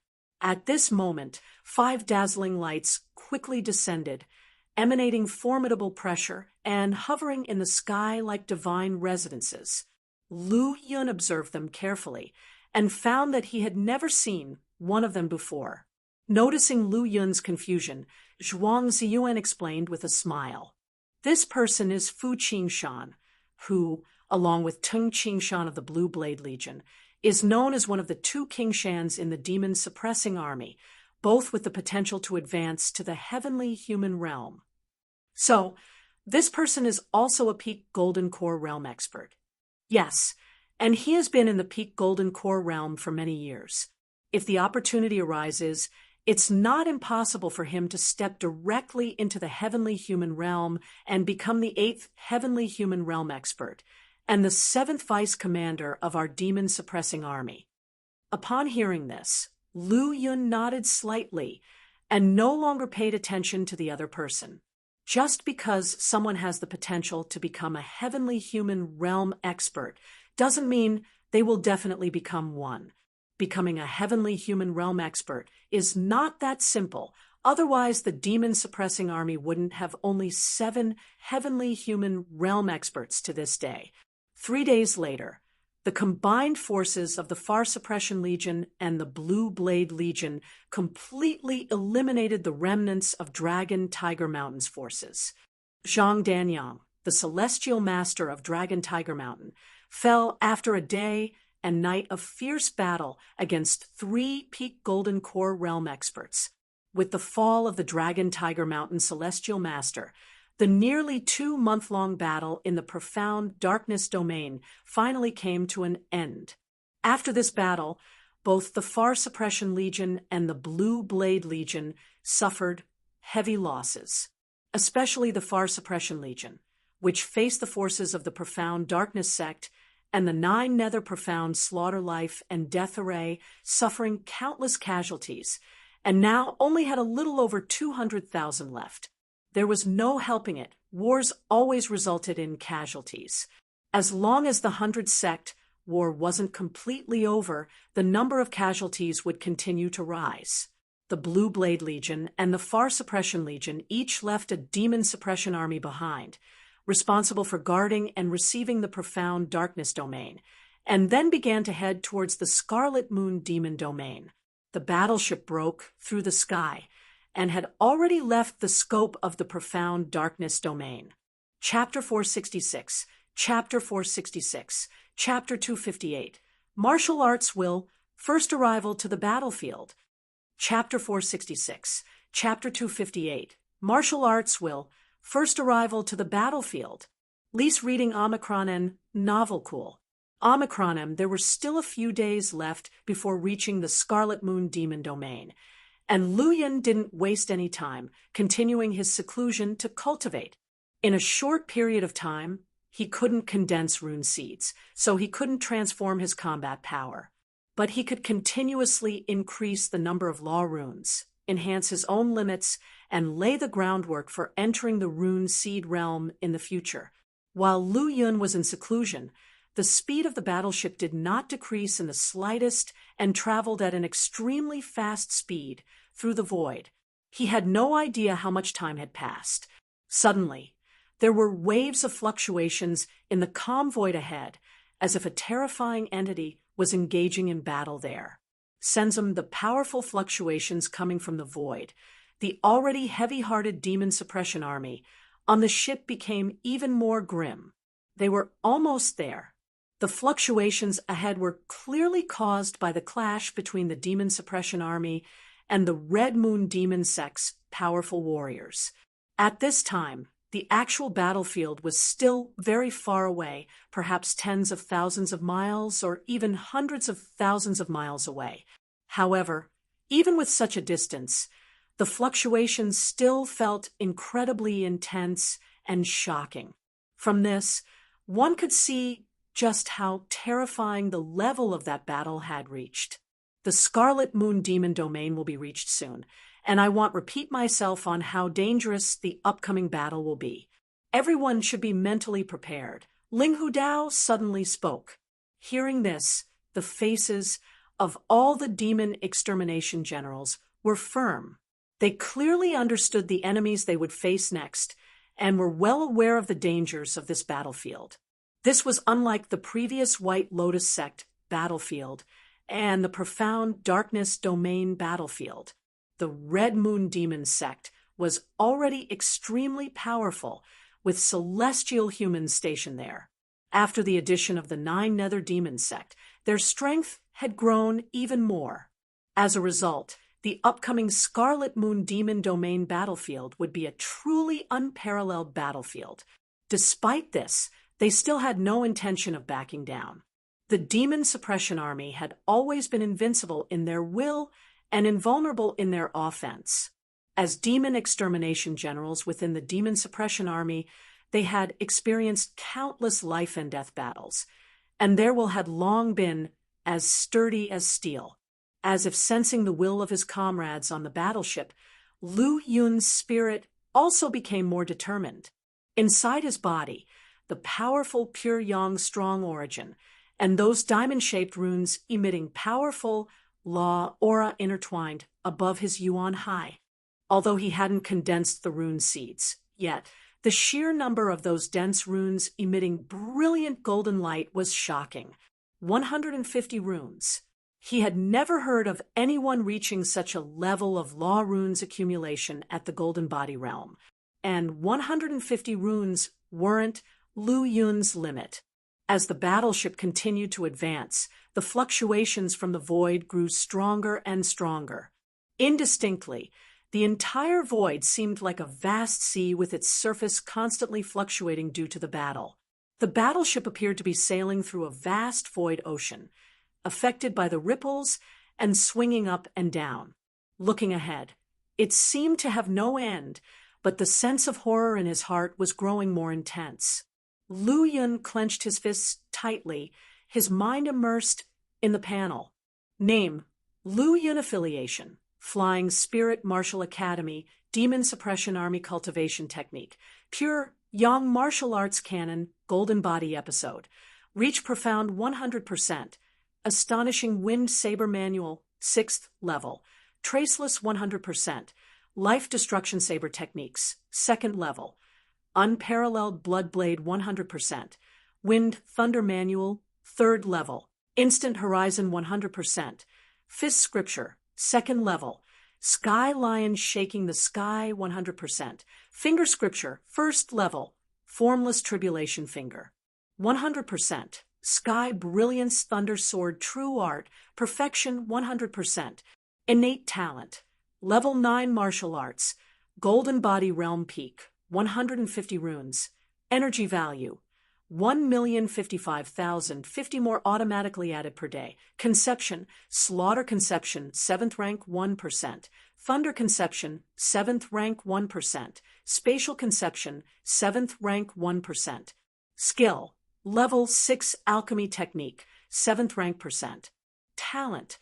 A: At this moment, 5 dazzling lights quickly descended, emanating formidable pressure and hovering in the sky like divine residences. Lu Yun observed them carefully and found that he had never seen one of them before. Noticing Lu Yun's confusion, Zhuang Ziyuan explained with a smile, "This person is Fu Qingshan, who, along with Tung Qingshan of the Blue Blade Legion, is known as one of the 2 Qingshans in the Demon Suppressing Army, both with the potential to advance to the heavenly human realm." So, this person is also a peak Golden Core realm expert. Yes, and he has been in the peak Golden Core realm for many years. If the opportunity arises, it's not impossible for him to step directly into the heavenly human realm and become the 8th heavenly human realm expert, and the 7th vice commander of our demon-suppressing army. Upon hearing this, Lu Yun nodded slightly and no longer paid attention to the other person. Just because someone has the potential to become a heavenly human realm expert doesn't mean they will definitely become one. Becoming a heavenly human realm expert is not that simple. Otherwise, the demon-suppressing army wouldn't have only 7 heavenly human realm experts to this day. 3 days later, the combined forces of the Far Suppression Legion and the Blue Blade Legion completely eliminated the remnants of Dragon Tiger Mountain's forces. Zhang Danyang, the celestial master of Dragon Tiger Mountain, fell after a day and night of fierce battle against 3 Peak Golden Core realm experts. With the fall of the Dragon Tiger Mountain celestial master, the nearly 2-month-long battle in the profound darkness domain finally came to an end. After this battle, both the Far Suppression Legion and the Blue Blade Legion suffered heavy losses, especially the Far Suppression Legion, which faced the forces of the Profound Darkness sect and the 9 Nether Profound Slaughter Life and Death Array, suffering countless casualties, and now only had a little over 200,000 left. There was no helping it. Wars always resulted in casualties. As long as the 100 sect war wasn't completely over, the number of casualties would continue to rise. The Blue Blade Legion and the Far Suppression Legion each left a demon suppression army behind, responsible for guarding and receiving the Profound Darkness domain, and then began to head towards the Scarlet Moon Demon domain. The battleship broke through the sky and had already left the scope of the Profound Darkness domain. Chapter 466, Chapter 466, Chapter 258, Martial Arts Will, First Arrival to the Battlefield. Chapter 466, Chapter 258, Martial Arts Will, First Arrival to the Battlefield. Lease reading Omicron and Novel Cool. Omicron, there were still a few days left before reaching the Scarlet Moon Demon domain, and Lu Yun didn't waste any time, continuing his seclusion to cultivate. In a short period of time, he couldn't condense rune seeds, so he couldn't transform his combat power. But he could continuously increase the number of law runes, enhance his own limits, and lay the groundwork for entering the rune seed realm in the future. While Lu Yun was in seclusion, the speed of the battleship did not decrease in the slightest and traveled at an extremely fast speed through the void. He had no idea how much time had passed. Suddenly, there were waves of fluctuations in the calm void ahead, as if a terrifying entity was engaging in battle there. Sensum, the powerful fluctuations coming from the void, the already heavy-hearted demon suppression army, on the ship became even more grim. They were almost there. The fluctuations ahead were clearly caused by the clash between the demon suppression army and the Red Moon Demon sect's powerful warriors. At this time, the actual battlefield was still very far away, perhaps tens of thousands of miles or even hundreds of thousands of miles away. However, even with such a distance, the fluctuations still felt incredibly intense and shocking. From this, one could see just how terrifying the level of that battle had reached. The Scarlet Moon Demon domain will be reached soon, and I won't repeat myself on how dangerous the upcoming battle will be. Everyone should be mentally prepared. Ling Hudao suddenly spoke. Hearing this, the faces of all the demon extermination generals were firm. They clearly understood the enemies they would face next and were well aware of the dangers of this battlefield. This was unlike the previous White Lotus sect battlefield and the Profound Darkness domain battlefield. The Red Moon Demon sect was already extremely powerful, with celestial humans stationed there. After the addition of the 9 Nether Demon sect, their strength had grown even more. As a result, the upcoming Scarlet Moon Demon domain battlefield would be a truly unparalleled battlefield. Despite this, they still had no intention of backing down. The Demon Suppression Army had always been invincible in their will and invulnerable in their offense. As demon extermination generals within the Demon Suppression Army, They had experienced countless life and death battles, and their will had long been as sturdy as steel. As if sensing the will of his comrades on the battleship, Lu Yun's spirit also became more determined. Inside his body, the powerful pure yang strong origin, and those diamond-shaped runes emitting powerful law aura intertwined above his yuan high. Although he hadn't condensed the rune seeds yet, the sheer number of those dense runes emitting brilliant golden light was shocking. 150 runes. He had never heard of anyone reaching such a level of law runes accumulation at the Golden Body realm, and 150 runes weren't Lu Yun's limit. As the battleship continued to advance, the fluctuations from the void grew stronger and stronger. Indistinctly, the entire void seemed like a vast sea with its surface constantly fluctuating due to the battle. The battleship appeared to be sailing through a vast void ocean, affected by the ripples and swinging up and down. Looking ahead, it seemed to have no end, but the sense of horror in his heart was growing more intense. Lu Yun clenched his fists tightly, his mind immersed in the panel. Name: Lu Yun Affiliation, Flying Spirit Martial Academy, Demon Suppression Army Cultivation Technique, Pure Yang Martial Arts Canon, Golden Body Episode, Reach Profound 100%, Astonishing Wind Saber Manual, 6th level, Traceless 100%, Life Destruction Saber Techniques, 2nd level, Unparalleled Bloodblade 100%, Wind Thunder Manual, 3rd level, Instant Horizon 100%, Fist Scripture, 2nd level, Sky Lion Shaking the Sky 100%, Finger Scripture, 1st level, Formless Tribulation Finger, 100%, Sky Brilliance Thunder Sword True Art, Perfection 100%, Innate Talent, Level 9 Martial Arts, Golden Body Realm Peak, 150 runes, Energy Value, 1,055,000, 50 more automatically added per day. Conception, Slaughter Conception, 7th rank 1%, Thunder Conception, 7th rank 1%, Spatial Conception, 7th rank 1%. Skill, Level 6 Alchemy Technique, 7th rank %. Talent,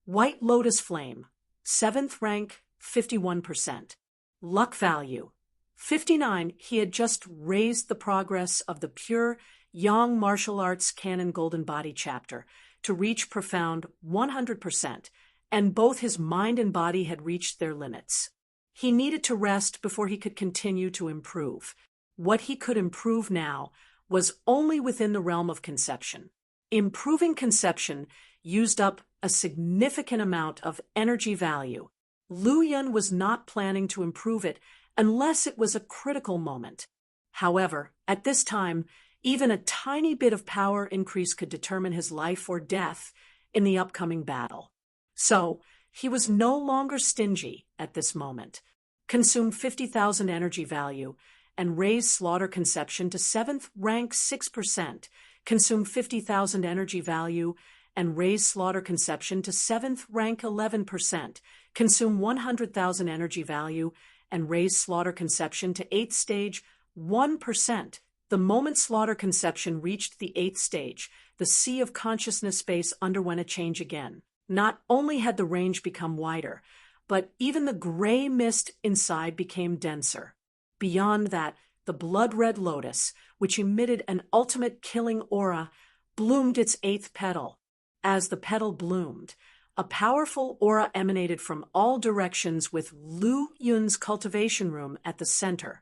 A: White Lotus Flame, 7th rank 51%. Luck Value, 59. He had just raised the progress of the Pure Yang Martial Arts Canon Golden Body chapter to reach profound 100%, and both his mind and body had reached their limits. He needed to rest before he could continue to improve. What he could improve now was only within the realm of conception. Improving conception used up a significant amount of energy value. Lu Yun was not planning to improve it unless it was a critical moment. However, at this time, even a tiny bit of power increase could determine his life or death in the upcoming battle. So, he was no longer stingy at this moment. Consume 50,000 energy value and raise Slaughter Conception to 7th rank 6%. Consume 50,000 energy value and raise Slaughter Conception to 7th rank 11%. Consume 100,000 energy value and raise Slaughter Conception to 8th stage 1%. The moment Slaughter Conception reached the 8th stage, the sea of consciousness space underwent a change again. Not only had the range become wider, but even the gray mist inside became denser. Beyond that, the blood-red lotus, which emitted an ultimate killing aura, bloomed its 8th petal. As the petal bloomed, a powerful aura emanated from all directions with Lu Yun's cultivation room at the center.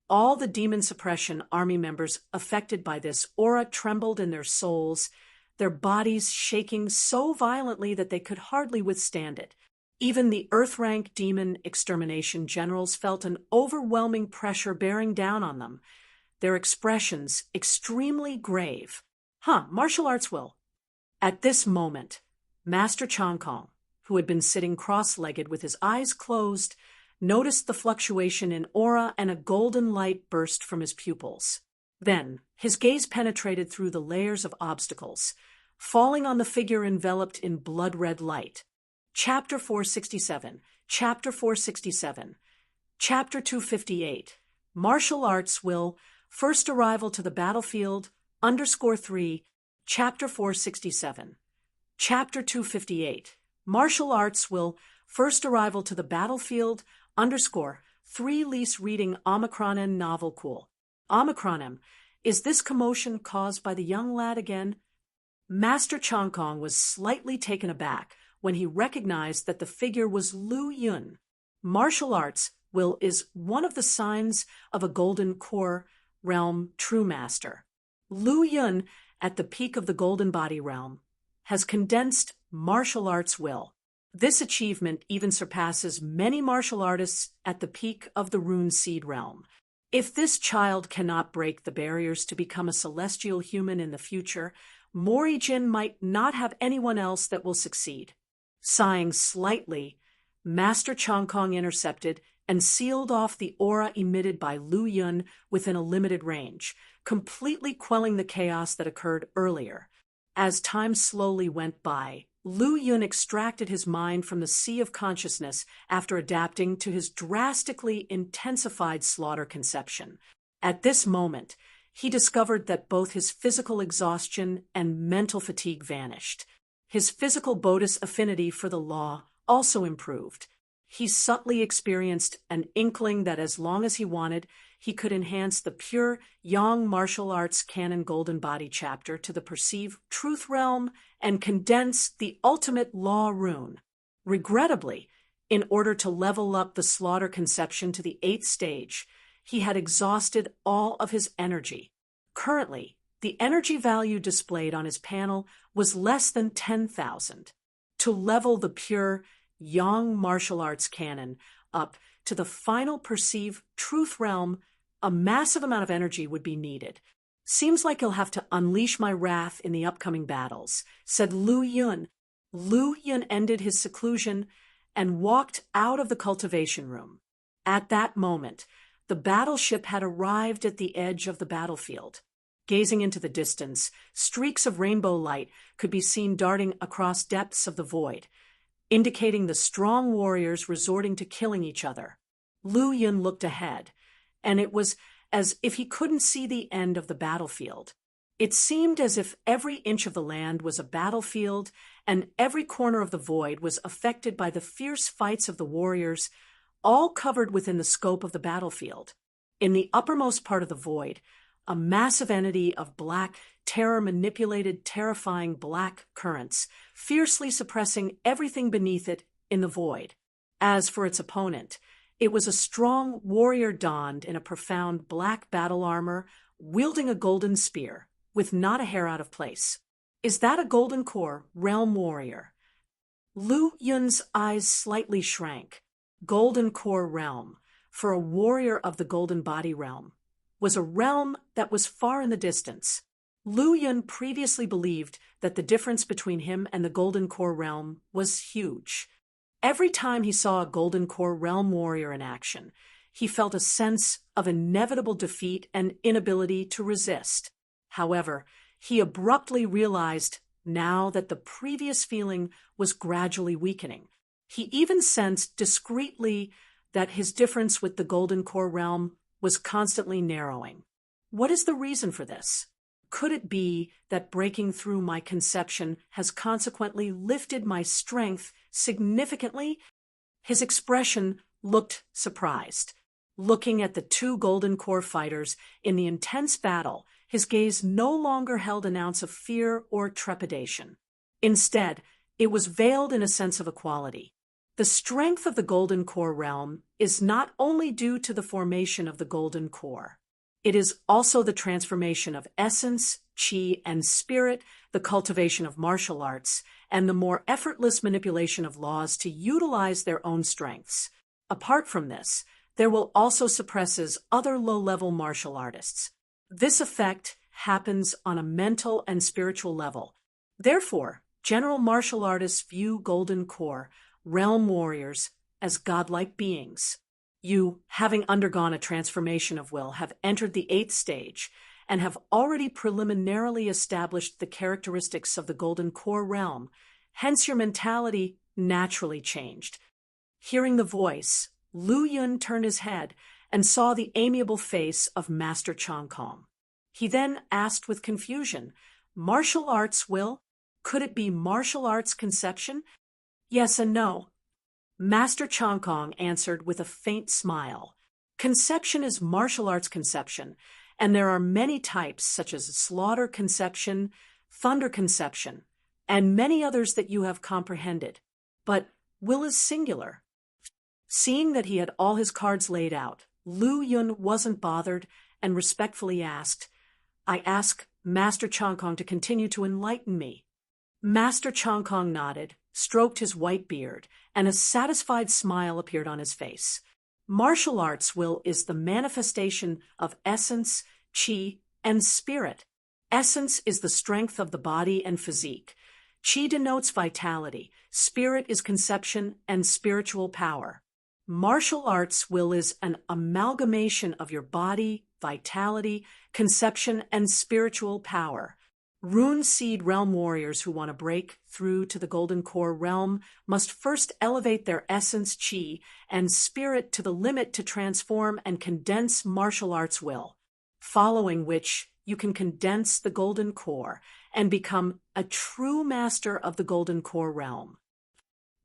A: All the Demon Suppression Army members affected by this aura trembled in their souls, their bodies shaking so violently that they could hardly withstand it. Even the Earth-rank demon extermination generals felt an overwhelming pressure bearing down on them, their expressions extremely grave. Martial arts will. At this moment, Master Changkong, who had been sitting cross-legged with his eyes closed, noticed the fluctuation in aura and a golden light burst from his pupils. Then, his gaze penetrated through the layers of obstacles, falling on the figure enveloped in blood-red light. Chapter 467, Chapter 467, Chapter 258. Martial arts will First Arrival to the Battlefield, _3, Chapter 467. Chapter 258. Martial Arts Will, First Arrival to the Battlefield, _3 Lease Reading Omicronem Novel Cool. Omicronem, is this commotion caused by the young lad again? Master Chongkong was slightly taken aback when he recognized that the figure was Lu Yun. Martial arts, Will, is one of the signs of a Golden Core realm true master. Lu Yun, at the peak of the Golden Body realm, has condensed martial arts will. This achievement even surpasses many martial artists at the peak of the Rune Seed realm. If this child cannot break the barriers to become a celestial human in the future, Mori Jin might not have anyone else that will succeed. Sighing slightly, Master Chongkong intercepted and sealed off the aura emitted by Lu Yun within a limited range, completely quelling the chaos that occurred earlier. As time slowly went by, Lu Yun extracted his mind from the sea of consciousness after adapting to his drastically intensified slaughter conception. At this moment, he discovered that both his physical exhaustion and mental fatigue vanished. His physical Bodhis affinity for the law also improved. He subtly experienced an inkling that as long as he wanted, he could enhance the pure Yang martial arts canon Golden Body chapter to the perceived truth realm and condense the ultimate law rune. Regrettably, in order to level up the slaughter conception to the 8th stage, he had exhausted all of his energy. Currently, the energy value displayed on his panel was less than 10,000. To level the pure Yang martial arts canon up to the final perceived truth realm, a massive amount of energy would be needed. Seems like he'll have to unleash my wrath in the upcoming battles, said Lu Yun. Lu Yun ended his seclusion and walked out of the cultivation room. At that moment, the battleship had arrived at the edge of the battlefield. Gazing into the distance, streaks of rainbow light could be seen darting across depths of the void, indicating the strong warriors resorting to killing each other. Lu Yun looked ahead, and it was as if he couldn't see the end of the battlefield. It seemed as if every inch of the land was a battlefield, and every corner of the void was affected by the fierce fights of the warriors, all covered within the scope of the battlefield. In the uppermost part of the void, a massive entity of black, terror-manipulated, terrifying black currents, fiercely suppressing everything beneath it in the void. As for its opponent, it was a strong warrior donned in a profound black battle armor, wielding a golden spear, with not a hair out of place. Is that a Golden Core realm warrior? Lu Yun's eyes slightly shrank. Golden Core realm, for a warrior of the Golden Body realm, was a realm that was far in the distance. Lu Yun previously believed that the difference between him and the Golden Core realm was huge. Every time he saw a Golden Core realm warrior in action, he felt a sense of inevitable defeat and inability to resist. However, he abruptly realized now that the previous feeling was gradually weakening. He even sensed discreetly that his difference with the Golden Core realm was constantly narrowing. What is the reason for this? Could it be that breaking through my conception has consequently lifted my strength significantly? His expression looked surprised. Looking at the two Golden Core fighters in the intense battle, his gaze no longer held an ounce of fear or trepidation. Instead, it was veiled in a sense of equality. The strength of the Golden Core realm is not only due to the formation of the Golden Core. It is also the transformation of essence, chi, and spirit, the cultivation of martial arts, and the more effortless manipulation of laws to utilize their own strengths. Apart from this, there will also suppresses other low-level martial artists. This effect happens on a mental and spiritual level. Therefore, general martial artists view Golden Core realm warriors as godlike beings. You, having undergone a transformation of will, have entered the 8th stage and have already preliminarily established the characteristics of the Golden Core realm. Hence your mentality naturally changed. Hearing the voice, Lu Yun turned his head and saw the amiable face of Master Chong Kong. He then asked with confusion, "Martial arts, Will? Could it be martial arts conception?" "Yes and no," Master Chong Kong answered with a faint smile. "Conception is martial arts conception, and there are many types such as slaughter conception, thunder conception, and many others that you have comprehended. But will is singular." Seeing that he had all his cards laid out, Lu Yun wasn't bothered and respectfully asked, "I ask Master Chong Kong to continue to enlighten me." Master Chong Kong nodded, stroked his white beard, and a satisfied smile appeared on his face. "Martial arts, Will, is the manifestation of essence, qi, and spirit. Essence is the strength of the body and physique. Qi denotes vitality. Spirit is conception and spiritual power. Martial arts, Will, is an amalgamation of your body, vitality, conception, and spiritual power. Rune Seed Realm warriors who want to break through to the Golden Core realm must first elevate their essence, qi, and spirit to the limit to transform and condense martial arts will, following which you can condense the Golden Core and become a true master of the Golden Core realm.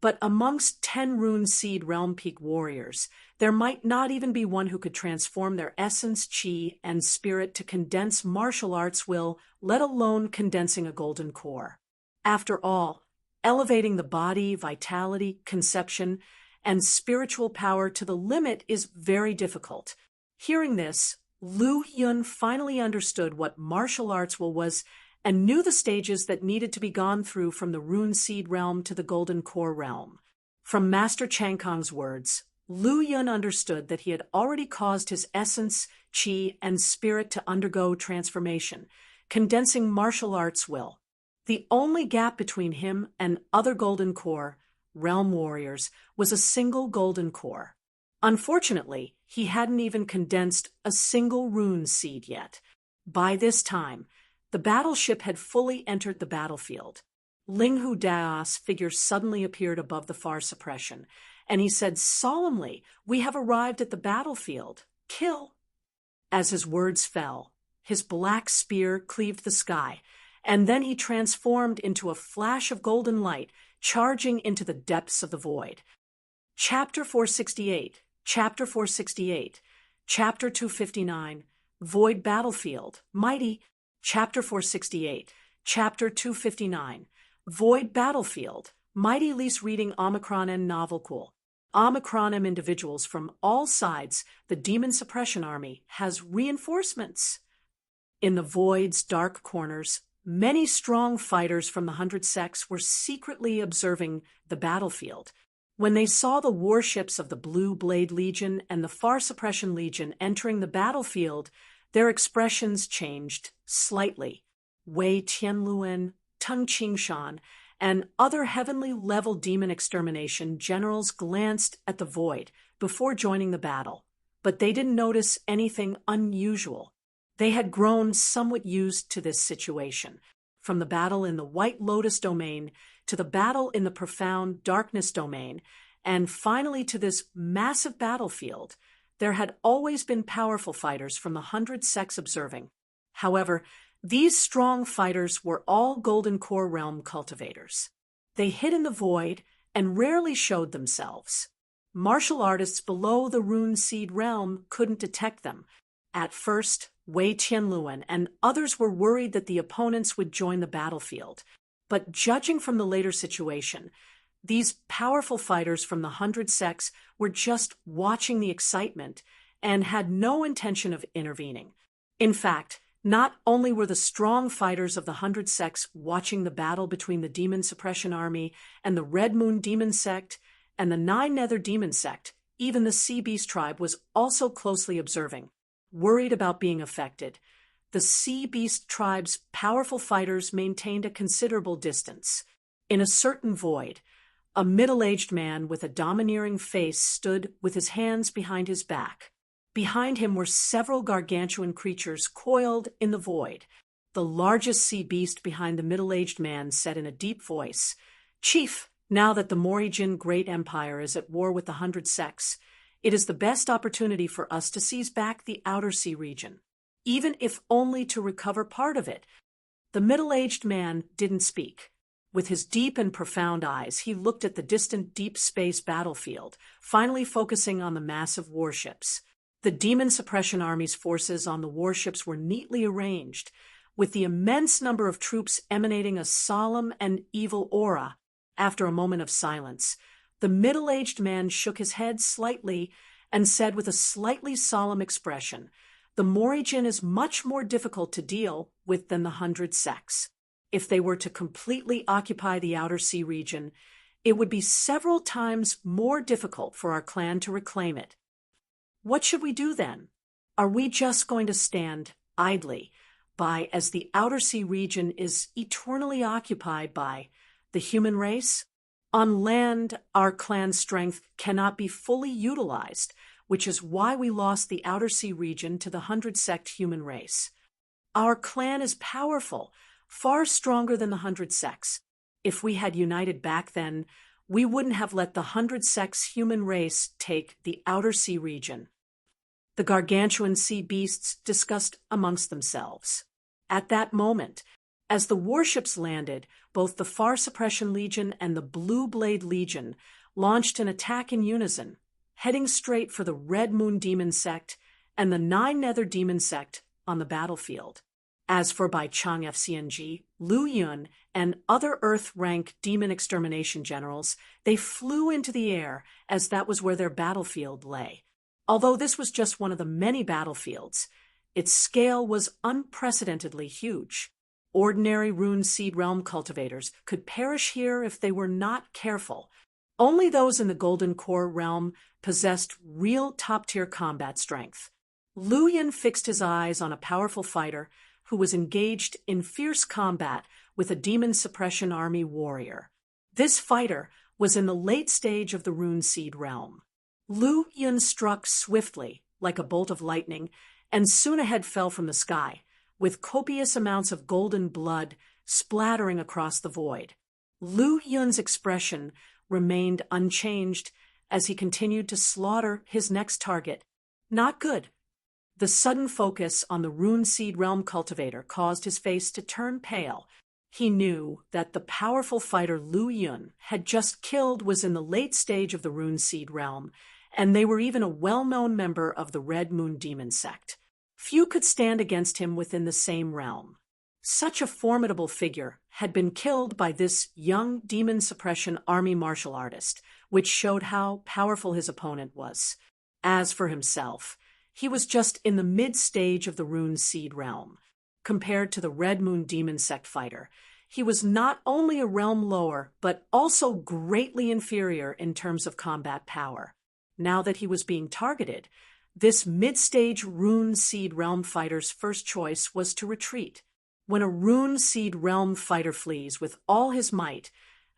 A: But amongst 10 Rune Seed Realm Peak warriors, there might not even be one who could transform their essence, qi, and spirit to condense martial arts will, let alone condensing a Golden Core. After all, elevating the body, vitality, conception, and spiritual power to the limit is very difficult. Hearing this, Lu Yun finally understood what martial arts will was and knew the stages that needed to be gone through from the Rune Seed realm to the Golden Core realm. From Master Chang Kong's words, Lu Yun understood that he had already caused his essence, qi, and spirit to undergo transformation, condensing martial arts will. The only gap between him and other Golden Core realm warriors was a single Golden Core. Unfortunately, he hadn't even condensed a single Rune Seed yet. By this time, the battleship had fully entered the battlefield. Ling Hu Dao's figure suddenly appeared above the far suppression, and he said solemnly, "We have arrived at the battlefield. Kill." As his words fell, his black spear cleaved the sky, and then he transformed into a flash of golden light, charging into the depths of the void. Chapter 468, Chapter 468, Chapter 259, Void Battlefield, Mighty. Chapter 468, Chapter 259, Void Battlefield, Mighty Lease reading Omicron and Novel Cool. Omicron and individuals from all sides, the Demon Suppression Army has reinforcements. In the Void's dark corners, many strong fighters from the 100 Sects were secretly observing the battlefield. When they saw the warships of the Blue Blade Legion and the Far Suppression Legion entering the battlefield, their expressions changed slightly. Wei Tianluan, Tung Qingshan, and other heavenly-level demon extermination generals glanced at the void before joining the battle, but they didn't notice anything unusual. They had grown somewhat used to this situation, from the battle in the White Lotus domain to the battle in the Profound Darkness domain, and finally to this massive battlefield. There had always been powerful fighters from the 100 Sects observing. However, these strong fighters were all Golden Core realm cultivators. They hid in the void and rarely showed themselves. Martial artists below the Rune Seed realm couldn't detect them. At first, Wei Tianluan and others were worried that the opponents would join the battlefield. But judging from the later situation, these powerful fighters from the 100 Sects were just watching the excitement and had no intention of intervening. In fact, not only were the strong fighters of the 100 Sects watching the battle between the Demon Suppression Army and the Red Moon Demon Sect and the Nine Nether Demon Sect, even the Sea Beast tribe was also closely observing, worried about being affected. The Sea Beast tribe's powerful fighters maintained a considerable distance. In a certain void, a middle-aged man with a domineering face stood with his hands behind his back. Behind him were several gargantuan creatures coiled in the void. The largest sea beast behind the middle-aged man said in a deep voice, "Chief, now that the Morijin Great Empire is at war with the 100 Sects, It is the best opportunity for us to seize back the outer sea region, even if only to recover part of it. The middle-aged man didn't speak. With his deep and profound eyes, he looked at the distant deep space battlefield, finally focusing on the massive warships. The Demon Suppression Army's forces on the warships were neatly arranged, with the immense number of troops emanating a solemn and evil aura. After a moment of silence, the middle-aged man shook his head slightly and said with a slightly solemn expression, "The Morrigan is much more difficult to deal with than the 100 Sects. If they were to completely occupy the outer sea region, it would be several times more difficult for our clan to reclaim it. What should we do then? Are we just going to stand idly by as the outer sea region is eternally occupied by the human race? On land, our clan's strength cannot be fully utilized, which is why we lost the outer sea region to the 100 Sect human race. Our clan is powerful, far stronger than the 100 Sects. If we had united back then, we wouldn't have let the 100 Sects human race take the outer sea region." The gargantuan sea beasts discussed amongst themselves. At that moment, as the warships landed, both the Far Suppression Legion and the Blue Blade Legion launched an attack in unison, heading straight for the Red Moon Demon Sect and the 9 Nether Demon Sect on the battlefield. As for Bai Chang FCNG, Lu Yun, and other Earth-rank demon extermination generals, they flew into the air as that was where their battlefield lay. Although this was just one of the many battlefields, its scale was unprecedentedly huge. Ordinary Rune Seed Realm cultivators could perish here if they were not careful. Only those in the Golden Core realm possessed real top-tier combat strength. Lu Yun fixed his eyes on a powerful fighter who was engaged in fierce combat with a Demon Suppression Army warrior. This fighter was in the late stage of the Rune Seed realm. Lu Yun struck swiftly, like a bolt of lightning, and soon a head fell from the sky, with copious amounts of golden blood splattering across the void. Lu Yun's expression remained unchanged as he continued to slaughter his next target. Not good. The sudden focus on the Rune Seed Realm cultivator caused his face to turn pale. He knew that the powerful fighter Lu Yun had just killed was in the late stage of the Rune Seed Realm, and they were even a well-known member of the Red Moon Demon Sect. Few could stand against him within the same realm. Such a formidable figure had been killed by this young Demon Suppression Army martial artist, which showed how powerful his opponent was. As for himself, he was just in the mid-stage of the Rune Seed realm. Compared to the Red Moon Demon Sect fighter, he was not only a realm lower, but also greatly inferior in terms of combat power. Now that he was being targeted, this mid-stage Rune Seed realm fighter's first choice was to retreat. When a Rune Seed realm fighter flees with all his might,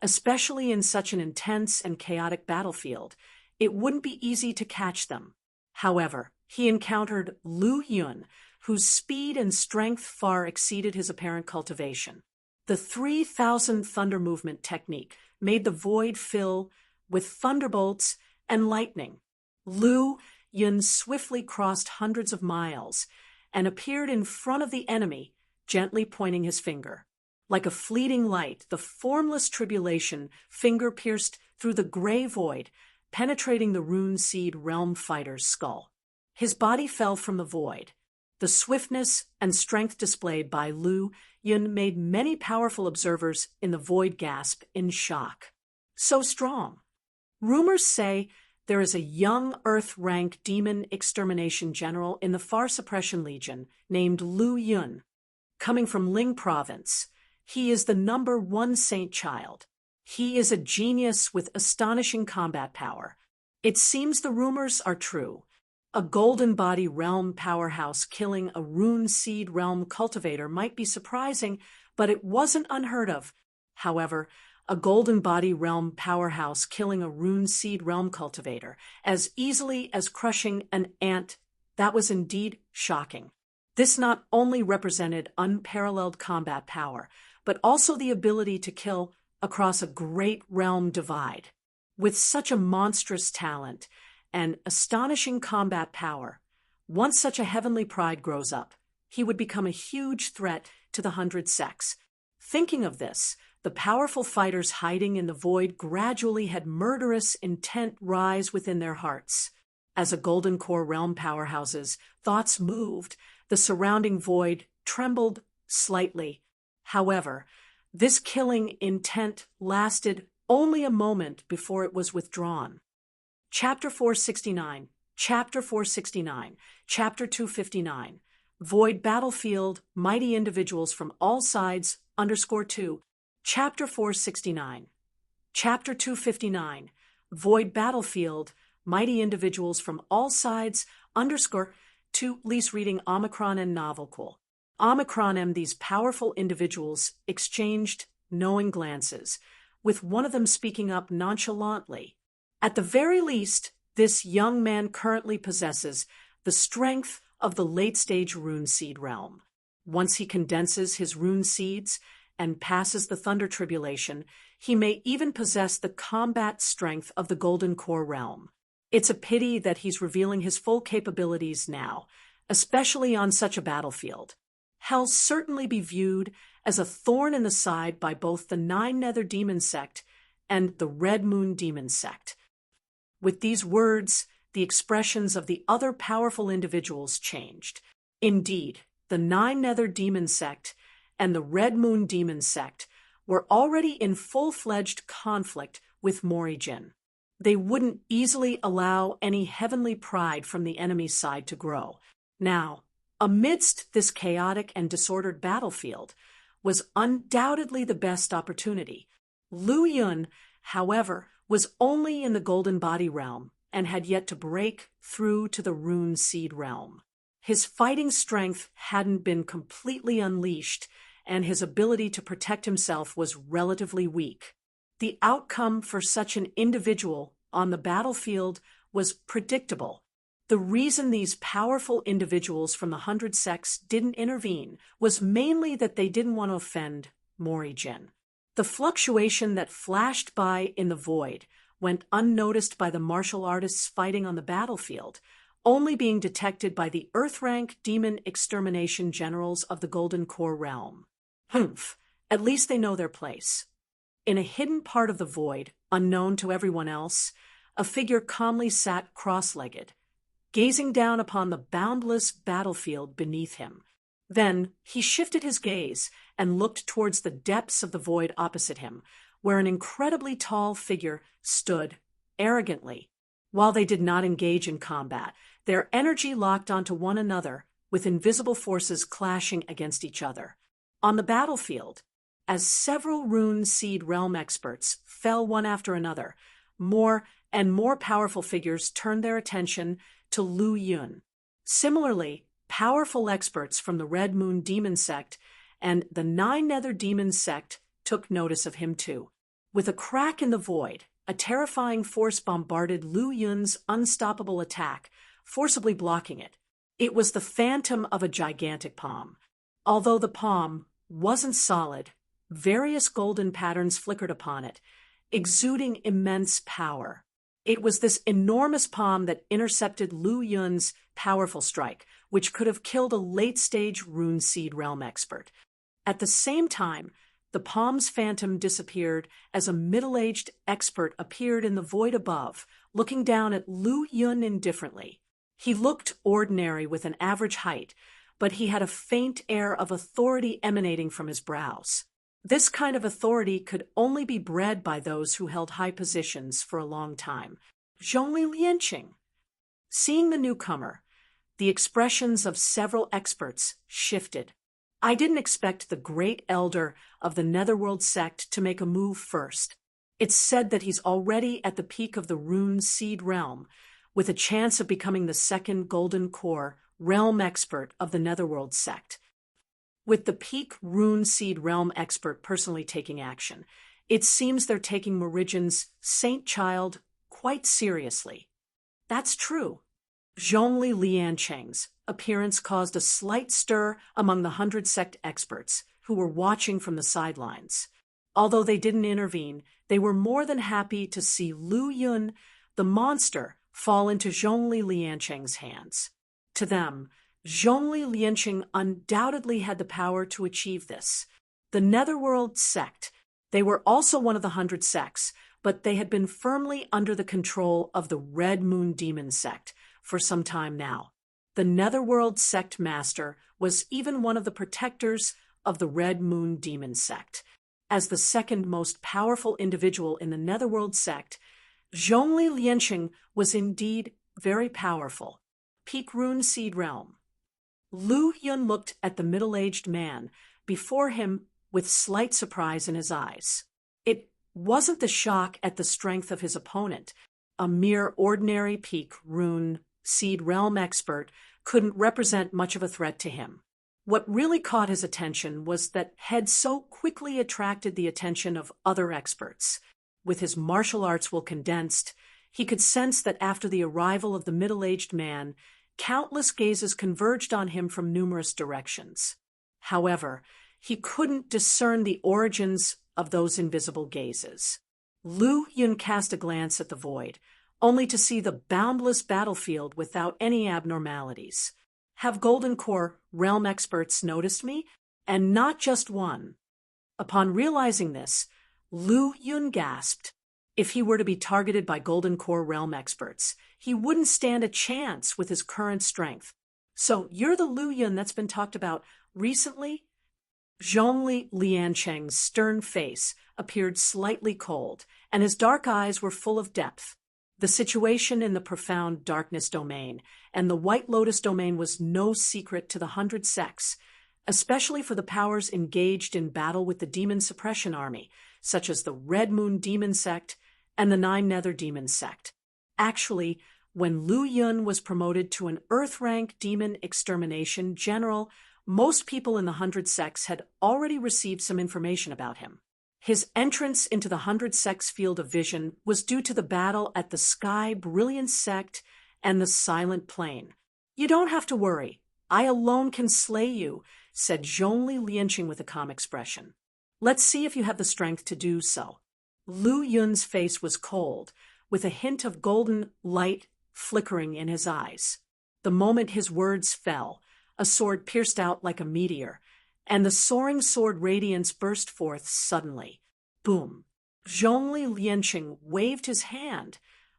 A: especially in such an intense and chaotic battlefield, it wouldn't be easy to catch them. However, he encountered Lu Yun, whose speed and strength far exceeded his apparent cultivation. The 3,000 thunder movement technique made the void fill with thunderbolts and lightning. Lu Yun swiftly crossed hundreds of miles and appeared in front of the enemy, gently pointing his finger. Like a fleeting light, the formless tribulation finger pierced through the gray void, penetrating the Rune Seed realm fighter's skull. His body fell from the void. The swiftness and strength displayed by Lu Yun made many powerful observers in the void gasp in shock. So strong. Rumors say there is a young Earth-rank demon extermination general in the Far Suppression Legion named Lu Yun. Coming from Ling Province, he is the #1 saint child. He is a genius with astonishing combat power. It seems the rumors are true. A Golden Body realm powerhouse killing a Rune Seed realm cultivator might be surprising, but it wasn't unheard of. However, a Golden Body realm powerhouse killing a Rune Seed realm cultivator as easily as crushing an ant, that was indeed shocking. This not only represented unparalleled combat power, but also the ability to kill across a great realm divide. With such a monstrous talent, and astonishing combat power. Once such a heavenly pride grows up, he would become a huge threat to the 100 sects. Thinking of this, the powerful fighters hiding in the void gradually had murderous intent rise within their hearts. As a Golden Core realm powerhouses, thoughts moved, the surrounding void trembled slightly. However, this killing intent lasted only a moment before it was withdrawn. Chapter 469, Chapter 469, Chapter 259. Void Battlefield, Mighty Individuals from All Sides, _2. Chapter 469. Chapter 259. Void Battlefield, Mighty Individuals from All Sides, _2. Lease reading Omicron and Novelcool. Omicron and these powerful individuals exchanged knowing glances, with one of them speaking up nonchalantly. At the very least, this young man currently possesses the strength of the late-stage rune seed realm. Once he condenses his rune seeds and passes the Thunder Tribulation, he may even possess the combat strength of the Golden Core realm. It's a pity that he's revealing his full capabilities now, especially on such a battlefield. He'll certainly be viewed as a thorn in the side by both the Nine Nether Demon Sect and the Red Moon Demon Sect. With these words, the expressions of the other powerful individuals changed. Indeed, the Nine Nether Demon Sect and the Red Moon Demon Sect were already in full-fledged conflict with Morijin. They wouldn't easily allow any heavenly pride from the enemy's side to grow. Now, amidst this chaotic and disordered battlefield was undoubtedly the best opportunity. Lu Yun, however, was only in the Golden Body realm and had yet to break through to the Rune Seed realm. His fighting strength hadn't been completely unleashed, and his ability to protect himself was relatively weak. The outcome for such an individual on the battlefield was predictable. The reason these powerful individuals from the 100 sects didn't intervene was mainly that they didn't want to offend Morijin. The fluctuation that flashed by in the void went unnoticed by the martial artists fighting on the battlefield, only being detected by the Earth-rank demon extermination generals of the Golden Core realm. Humph, at least they know their place. In a hidden part of the void, unknown to everyone else, a figure calmly sat cross-legged, gazing down upon the boundless battlefield beneath him. Then he shifted his gaze and looked towards the depths of the void opposite him, where an incredibly tall figure stood arrogantly. While they did not engage in combat, their energy locked onto one another, with invisible forces clashing against each other. On the battlefield, as several Rune Seed realm experts fell one after another, more and more powerful figures turned their attention to Lu Yun. Similarly, powerful experts from the Red Moon Demon Sect and the Nine Nether Demon Sect took notice of him too. With a crack in the void, a terrifying force bombarded Lu Yun's unstoppable attack, forcibly blocking it. It was the phantom of a gigantic palm. Although the palm wasn't solid, various golden patterns flickered upon it, exuding immense power. It was this enormous palm that intercepted Lu Yun's powerful strike, which could have killed a late-stage Rune Seed realm expert. At the same time, the palm's phantom disappeared as a middle-aged expert appeared in the void above, looking down at Lu Yun indifferently. He looked ordinary with an average height, but he had a faint air of authority emanating from his brows. This kind of authority could only be bred by those who held high positions for a long time. Zhongli Lianqing. Seeing the newcomer, the expressions of several experts shifted. I didn't expect the great elder of the Netherworld sect to make a move first. It's said that he's already at the peak of the Rune Seed realm, with a chance of becoming the second Golden Core realm expert of the Netherworld sect. With the peak Rune Seed realm expert personally taking action, it seems they're taking Morijin's Saint Child quite seriously. That's true. Zhongli Lianqing's appearance caused a slight stir among the 100 sect experts who were watching from the sidelines. Although they didn't intervene, they were more than happy to see Lu Yun, the monster, fall into Zhongli Liancheng's hands. To them, Zhongli Liancheng undoubtedly had the power to achieve this. The Netherworld sect, they were also one of the 100 sects, but they had been firmly under the control of the Red Moon Demon sect for some time now. The Netherworld sect master was even one of the protectors of the Red Moon Demon sect. As the second most powerful individual in the Netherworld sect, Zhongli Liancheng was indeed very powerful. Peak Rune Seed Realm. Lu Yun looked at the middle-aged man before him with slight surprise in his eyes. It wasn't the shock at the strength of his opponent. A mere ordinary Peak Rune Seed Realm expert couldn't represent much of a threat to him. What really caught his attention was that Head so quickly attracted the attention of other experts. With his martial arts will condensed, he could sense that after the arrival of the middle-aged man, countless gazes converged on him from numerous directions. However, he couldn't discern the origins of those invisible gazes. Lu Yun cast a glance at the void, only to see the boundless battlefield without any abnormalities. Have Golden Core realm experts noticed me? And not just one. Upon realizing this, Lu Yun gasped. If he were to be targeted by Golden Core realm experts, he wouldn't stand a chance with his current strength. So you're the Lu Yun that's been talked about recently? Zhongli Liancheng's stern face appeared slightly cold, and his dark eyes were full of depth. The situation in the profound darkness domain and the White Lotus domain was no secret to the 100 sects, especially for the powers engaged in battle with the Demon Suppression Army, such as the Red Moon Demon Sect and the 9 Nether Demon Sect. Actually, when Lu Yun was promoted to an Earth-rank Demon Extermination General, most people in the 100 sects had already received some information about him. His entrance into the 100 sects field of vision was due to the battle at the Sky Brilliance sect and the Silent Plain. You don't have to worry. I alone can slay you, said Zhongli Liancheng with a calm expression. Let's see if you have the strength to do so. Lu Yun's face was cold, with a hint of golden light flickering in his eyes. The moment his words fell, a sword pierced out like a meteor, and the soaring sword radiance burst forth suddenly. Boom! Zhongli Liancheng waved his hand,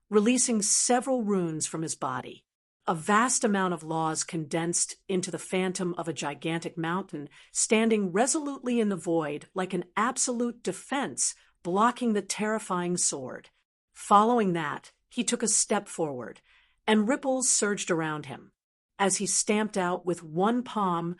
A: releasing several runes from his body. A vast amount of laws condensed into the phantom of a gigantic mountain, standing resolutely in the void like an absolute defense, blocking the terrifying sword. Following that, he took a step forward, and ripples surged around him. As he stamped out with one palm,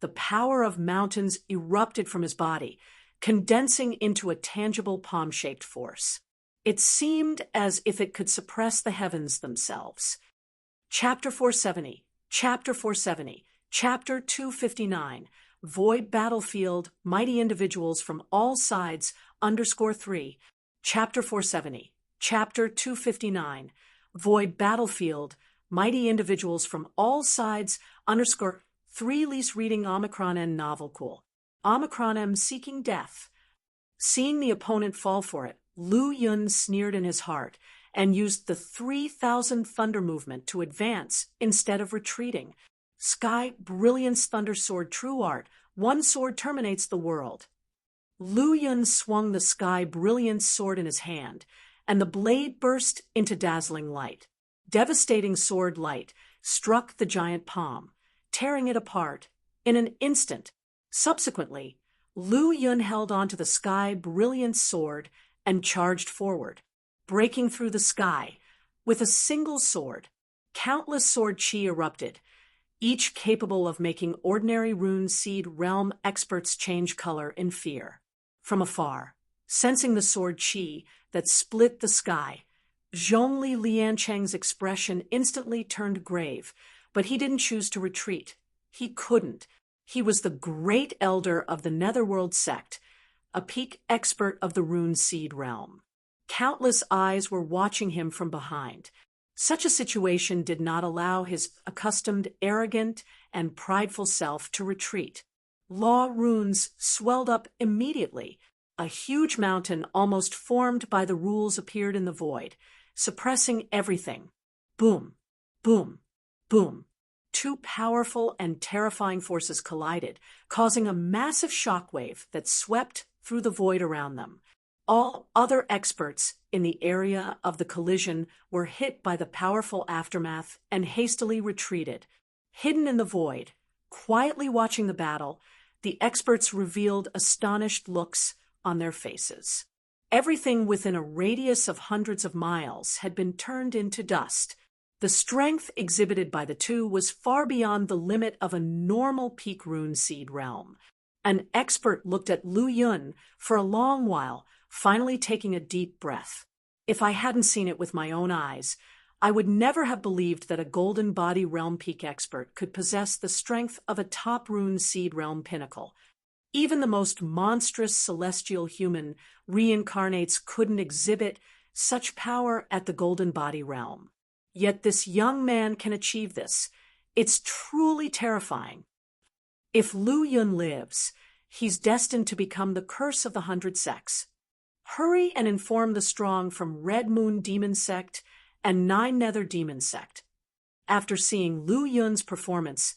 A: the power of mountains erupted from his body, condensing into a tangible palm-shaped force. It seemed as if it could suppress the heavens themselves. Chapter 470, Chapter 470, Chapter 259, Void Battlefield, Mighty Individuals from All Sides, _3, Chapter 470, Chapter 259, Void Battlefield, Mighty Individuals from All Sides, _3. Lease reading Omicron N novel cool. Omicron M seeking death. Seeing the opponent fall for it, Lu Yun sneered in his heart and used the 3,000 thunder movement to advance instead of retreating. Sky Brilliance Thunder Sword True Art. One sword terminates the world. Lu Yun swung the Sky Brilliance sword in his hand, and the blade burst into dazzling light. Devastating sword light struck the giant palm, tearing it apart in an instant. Subsequently, Lu Yun held onto the Sky Brilliance sword and charged forward, breaking through the sky. With a single sword, countless sword chi erupted, each capable of making ordinary rune seed realm experts change color in fear. From afar, sensing the sword chi that split the sky, Zhongli Liancheng's expression instantly turned grave, but he didn't choose to retreat. He couldn't. He was the great elder of the Netherworld sect, a peak expert of the rune seed realm. Countless eyes were watching him from behind. Such a situation did not allow his accustomed arrogant and prideful self to retreat. Law runes swelled up immediately. A huge mountain almost formed by the rules appeared in the void, suppressing everything. Boom, boom, boom. Two powerful and terrifying forces collided, causing a massive shockwave that swept through the void around them. All other experts in the area of the collision were hit by the powerful aftermath and hastily retreated. Hidden in the void, quietly watching the battle, the experts revealed astonished looks on their faces. Everything within a radius of hundreds of miles had been turned into dust. The strength exhibited by the two was far beyond the limit of a normal peak rune seed realm. An expert looked at Lu Yun for a long while, finally taking a deep breath. If I hadn't seen it with my own eyes, I would never have believed that a golden body realm peak expert could possess the strength of a top rune seed realm pinnacle. Even the most monstrous celestial human reincarnates couldn't exhibit such power at the golden body realm. Yet this young man can achieve this. It's truly terrifying. If Lu Yun lives, he's destined to become the curse of the 100 sects. Hurry and inform the strong from Red Moon Demon Sect and Nine Nether Demon Sect. After seeing Lu Yun's performance,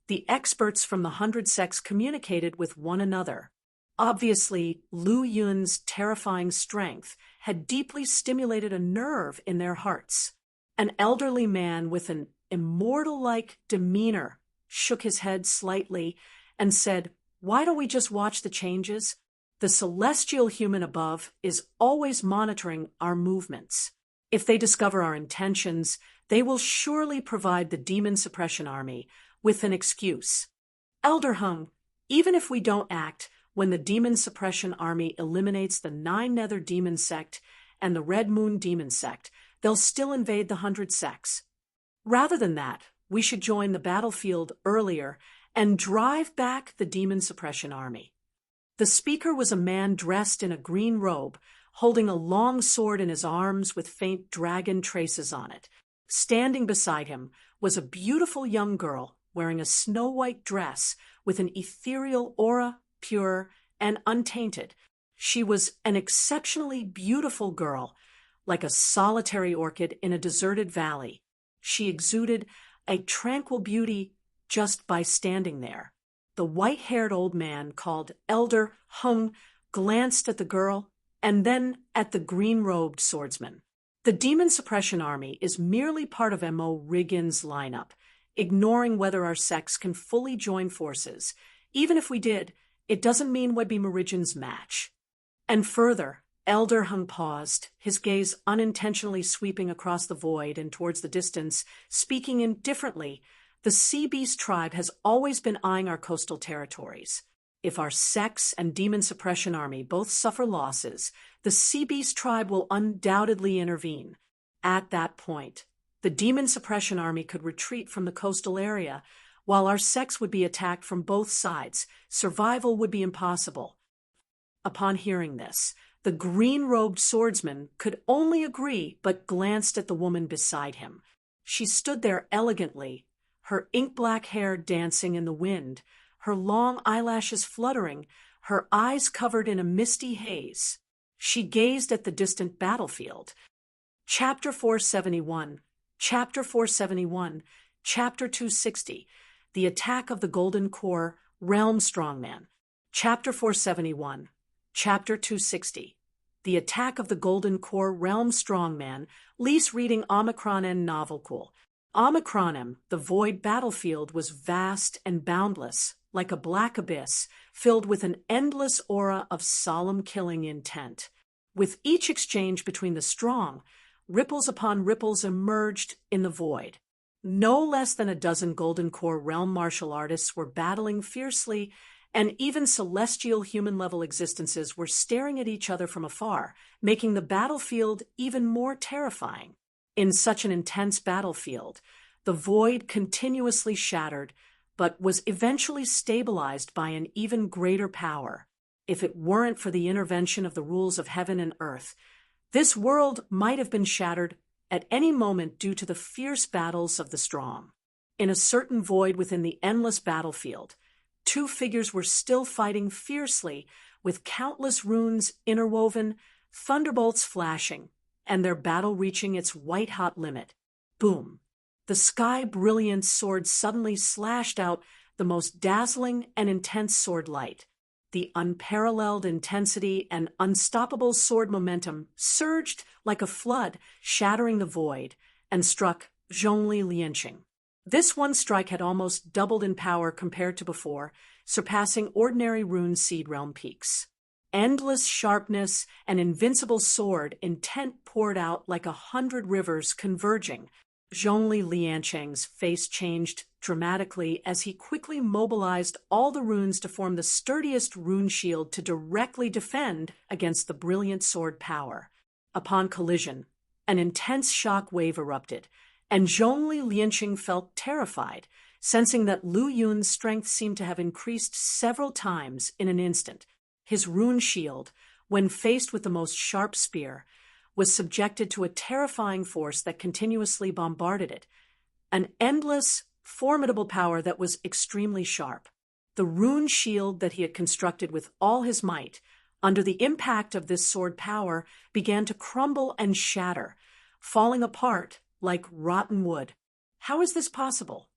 A: the experts from the 100 sects communicated with one another. Obviously, Lu Yun's terrifying strength had deeply stimulated a nerve in their hearts. An elderly man with an immortal-like demeanor shook his head slightly and said, "Why don't we just watch the changes? The celestial human above is always monitoring our movements. If they discover our intentions, they will surely provide the demon suppression army with an excuse. Elder Hung, even if we don't act when the demon suppression army eliminates the Nine Nether Demon Sect and the Red Moon Demon Sect, they'll still invade the 100 sects. Rather than that, we should join the battlefield earlier and drive back the demon suppression army." The speaker was a man dressed in a green robe, holding a long sword in his arms with faint dragon traces on it. Standing beside him was a beautiful young girl wearing a snow-white dress with an ethereal aura, pure and untainted. She was an exceptionally beautiful girl, like a solitary orchid in a deserted valley. She exuded a tranquil beauty just by standing there. The white-haired old man called Elder Hung glanced at the girl and then at the green-robed swordsman. The demon suppression army is merely part of M.O. Riggins' lineup, ignoring whether our sects can fully join forces. Even if we did, it doesn't mean we'd be Meridian's match. And further, Elder Hung paused, his gaze unintentionally sweeping across the void and towards the distance, speaking indifferently. The Sea Beast tribe has always been eyeing our coastal territories. If our sects and demon suppression army both suffer losses, the Sea Beast tribe will undoubtedly intervene. At that point, the demon suppression army could retreat from the coastal area, while our sects would be attacked from both sides. Survival would be impossible. Upon hearing this, the green-robed swordsman could only agree but glanced at the woman beside him. She stood there elegantly, her ink-black hair dancing in the wind, her long eyelashes fluttering, her eyes covered in a misty haze. She gazed at the distant battlefield. Chapter 471, Chapter 471, Chapter 260, The Attack of the Golden Core, Realm Strongman. Chapter 471, Chapter 260, The Attack of the Golden Core, Realm Strongman. Lease reading Omicron and Novelcool. Omicronem, the void battlefield, was vast and boundless, like a black abyss, filled with an endless aura of solemn killing intent. With each exchange between the strong, ripples upon ripples emerged in the void. No less than a dozen Golden Core realm martial artists were battling fiercely, and even celestial human-level existences were staring at each other from afar, making the battlefield even more terrifying. In such an intense battlefield, the void continuously shattered, but was eventually stabilized by an even greater power. If it weren't for the intervention of the rules of heaven and earth, this world might have been shattered at any moment due to the fierce battles of the strong. In a certain void within the endless battlefield, two figures were still fighting fiercely, with countless runes interwoven, thunderbolts flashing, and their battle reaching its white-hot limit. Boom! The sky brilliant sword suddenly slashed out the most dazzling and intense sword light. The unparalleled intensity and unstoppable sword momentum surged like a flood, shattering the void, and struck Zhongli Lianqing. This one strike had almost doubled in power compared to before, surpassing ordinary rune seed realm peaks. Endless sharpness and invincible sword intent poured out like 100 rivers converging. Zhongli Lianqing's face changed dramatically as he quickly mobilized all the runes to form the sturdiest rune shield to directly defend against the brilliant sword power. Upon collision, an intense shock wave erupted, and Zhongli Lianqing felt terrified, sensing that Lu Yun's strength seemed to have increased several times in an instant. His rune shield, when faced with the most sharp spear, was subjected to a terrifying force that continuously bombarded it, an endless, formidable power that was extremely sharp. The rune shield that he had constructed with all his might, under the impact of this sword power, began to crumble and shatter, falling apart like rotten wood. How is this possible?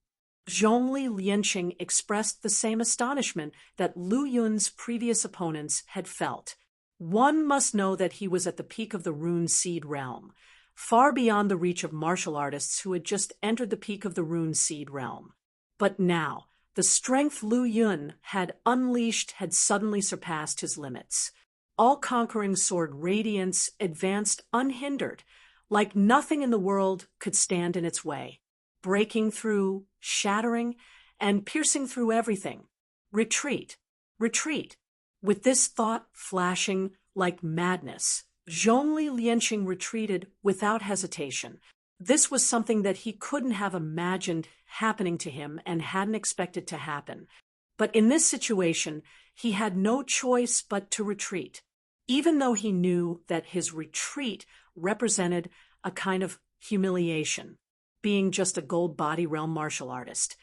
A: Zhongli Lianqing expressed the same astonishment that Lu Yun's previous opponents had felt. One must know that he was at the peak of the rune seed realm, far beyond the reach of martial artists who had just entered the peak of the rune seed realm. But now, the strength Lu Yun had unleashed had suddenly surpassed his limits. All-conquering sword radiance advanced unhindered, like nothing in the world could stand in its way, breaking through, shattering, and piercing through everything. Retreat, retreat. With this thought flashing like madness, Zhongli Lianqing retreated without hesitation. This was something that he couldn't have imagined happening to him and hadn't expected to happen. But in this situation, he had no choice but to retreat, even though he knew that his retreat represented a kind of humiliation, being just a gold body realm martial artist.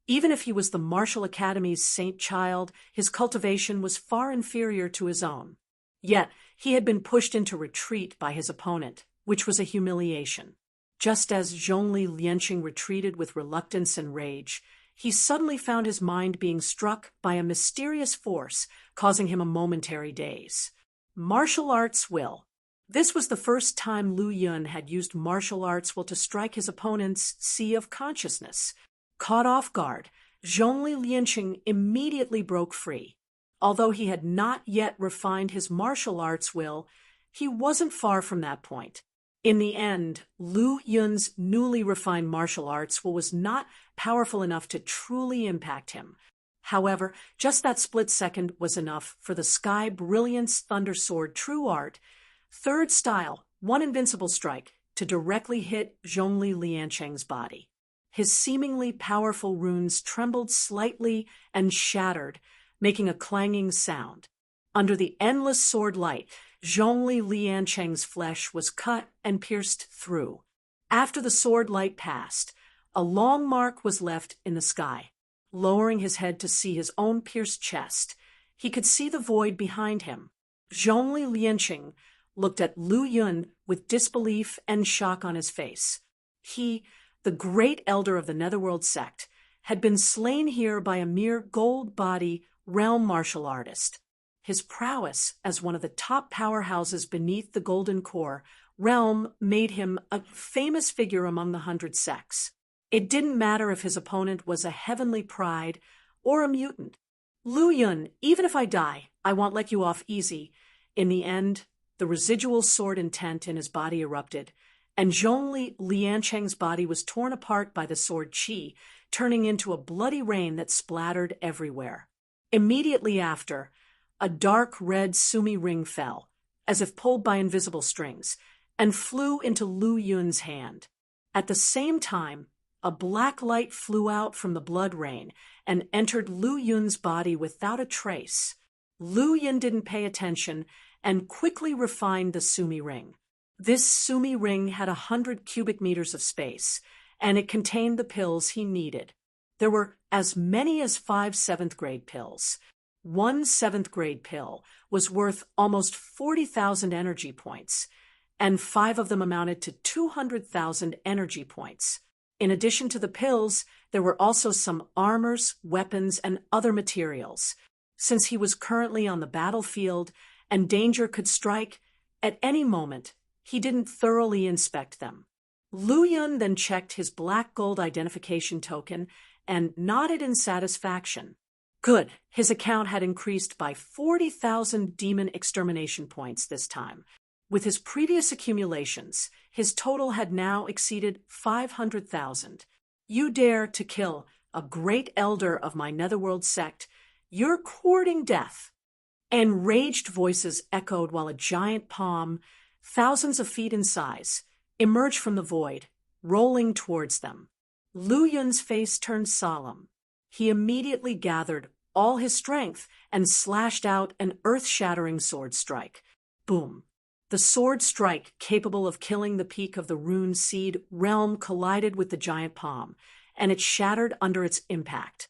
A: Even if he was the Martial Academy's saint child, his cultivation was far inferior to his own. Yet, he had been pushed into retreat by his opponent, which was a humiliation. Just as Zhongli Lianqing retreated with reluctance and rage, he suddenly found his mind being struck by a mysterious force, causing him a momentary daze. Martial arts will. This was the first time Lu Yun had used martial arts will to strike his opponent's sea of consciousness. Caught off guard, Zhongli Lianqing immediately broke free. Although he had not yet refined his martial arts will, he wasn't far from that point. In the end, Lu Yun's newly refined martial arts will was not powerful enough to truly impact him. However, just that split second was enough for the Sky Brilliance Thunder Sword True Art, third style, one invincible strike, to directly hit Zhongli Lianqing's body. His seemingly powerful runes trembled slightly and shattered, making a clanging sound. Under the endless sword light, Zhongli Lianqing's flesh was cut and pierced through. After the sword light passed, a long mark was left in the sky. Lowering his head to see his own pierced chest, he could see the void behind him. Zhongli Lianqing looked at Lu Yun with disbelief and shock on his face. He, the great elder of the Netherworld sect, had been slain here by a mere gold body realm martial artist. His prowess as one of the top powerhouses beneath the Golden Core realm made him a famous figure among the 100 sects. It didn't matter if his opponent was a heavenly pride or a mutant. Lu Yun, even if I die, I won't let you off easy. In the end, the residual sword intent in his body erupted, and Zhongli Lianqing's body was torn apart by the sword qi, turning into a bloody rain that splattered everywhere. Immediately after, a dark red sumi ring fell, as if pulled by invisible strings, and flew into Lu Yun's hand. At the same time, a black light flew out from the blood rain and entered Lu Yun's body without a trace. Lu Yun didn't pay attention and quickly refined the sumi ring. This sumi ring had 100 cubic meters of space, and it contained the pills he needed. There were as many as 5 7th-grade pills. One 7th-grade pill was worth almost 40,000 energy points, and 5 of them amounted to 200,000 energy points. In addition to the pills, there were also some armors, weapons, and other materials. Since he was currently on the battlefield and danger could strike at any moment, he didn't thoroughly inspect them. Lu Yun then checked his black gold identification token and nodded in satisfaction. Good, his account had increased by 40,000 demon extermination points this time. With his previous accumulations, his total had now exceeded 500,000. You dare to kill a great elder of my netherworld sect, you're courting death. Enraged voices echoed while a giant palm, thousands of feet in size, emerged from the void, rolling towards them. Lu Yun's face turned solemn. He immediately gathered all his strength and slashed out an earth-shattering sword strike. Boom! The sword strike, capable of killing the peak of the rune seed realm, collided with the giant palm, and it shattered under its impact.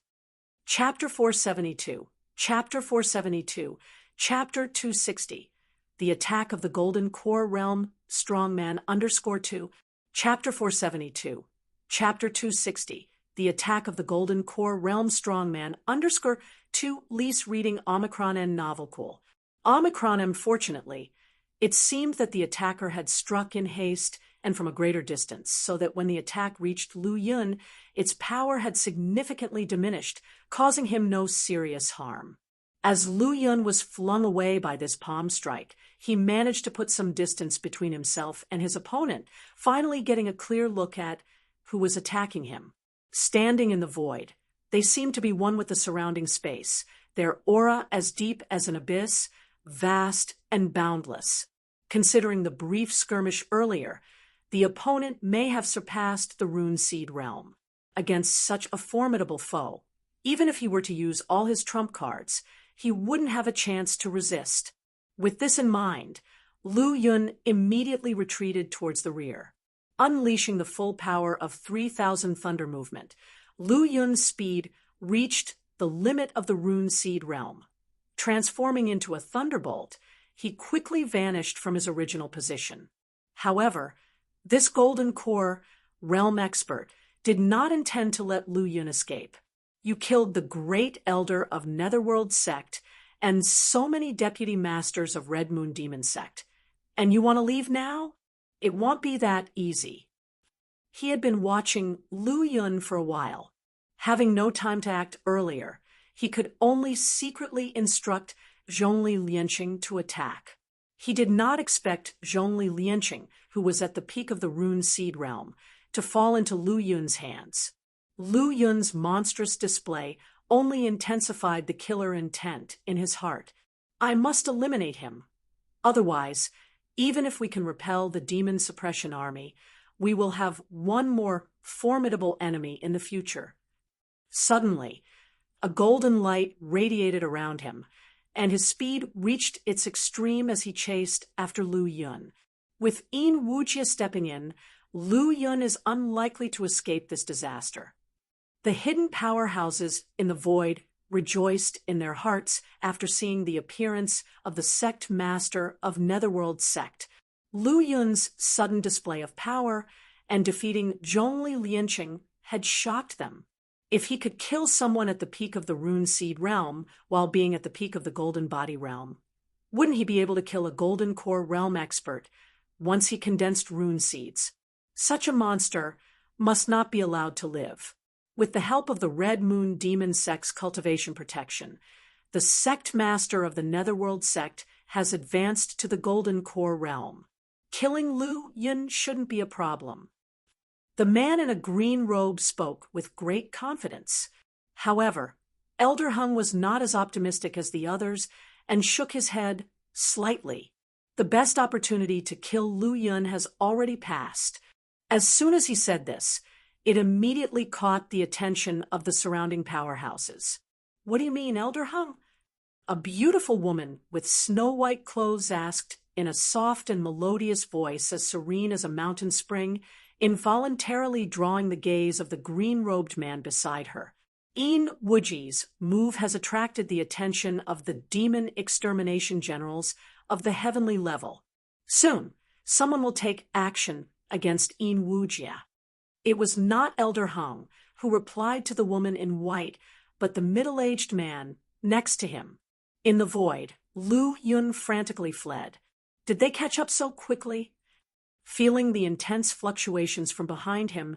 A: Chapter 472, Chapter 472, Chapter 260, The Attack of the Golden Core Realm, Strongman _2, Chapter 472, Chapter 260, The Attack of the Golden Core Realm, Strongman _2, Lease reading Omicron N novel cool. Omicron M. Fortunately, it seemed that the attacker had struck in haste and from a greater distance, so that when the attack reached Lu Yun, its power had significantly diminished, causing him no serious harm. As Lu Yun was flung away by this palm strike, he managed to put some distance between himself and his opponent, finally getting a clear look at who was attacking him. Standing in the void, they seemed to be one with the surrounding space, their aura as deep as an abyss, vast and boundless. Considering the brief skirmish earlier, the opponent may have surpassed the rune seed realm. Against such a formidable foe, even if he were to use all his trump cards, he wouldn't have a chance to resist. With this in mind, Lu Yun immediately retreated towards the rear. Unleashing the full power of 3,000 thunder movement, Lu Yun's speed reached the limit of the rune seed realm. Transforming into a thunderbolt, he quickly vanished from his original position. However, this golden core realm expert did not intend to let Lu Yun escape. You killed the great elder of Netherworld sect and so many deputy masters of Red Moon Demon sect. And you want to leave now? It won't be that easy. He had been watching Lu Yun for a while. Having no time to act earlier, he could only secretly instruct Zhongli Lianqing to attack. He did not expect Zhongli Lianqing, who was at the peak of the rune seed realm, to fall into Lu Yun's hands. Lu Yun's monstrous display only intensified the killer intent in his heart. I must eliminate him. Otherwise, even if we can repel the demon suppression army, we will have one more formidable enemy in the future. Suddenly, a golden light radiated around him, and his speed reached its extreme as he chased after Lu Yun. With Yin Wujie stepping in, Lu Yun is unlikely to escape this disaster. The hidden powerhouses in the void rejoiced in their hearts after seeing the appearance of the sect master of Netherworld sect. Lu Yun's sudden display of power and defeating Zhongli Lianqing had shocked them. If he could kill someone at the peak of the rune seed realm while being at the peak of the golden body realm, wouldn't he be able to kill a golden core realm expert once he condensed rune seeds? Such a monster must not be allowed to live. With the help of the Red Moon Demon Sect's cultivation protection, the sect master of the Netherworld sect has advanced to the golden core realm. Killing Lu Yun shouldn't be a problem. The man in a green robe spoke with great confidence. However, Elder Hung was not as optimistic as the others and shook his head slightly. The best opportunity to kill Lu Yun has already passed. As soon as he said this, it immediately caught the attention of the surrounding powerhouses. What do you mean, Elder Hung? A beautiful woman with snow-white clothes asked in a soft and melodious voice as serene as a mountain spring, involuntarily drawing the gaze of the green-robed man beside her. Yin Wujie's move has attracted the attention of the demon extermination generals of the heavenly level. Soon, someone will take action against In Wujia. It was not Elder Hung who replied to the woman in white, but the middle-aged man next to him. In the void, Lu Yun frantically fled. Did they catch up so quickly? Feeling the intense fluctuations from behind him,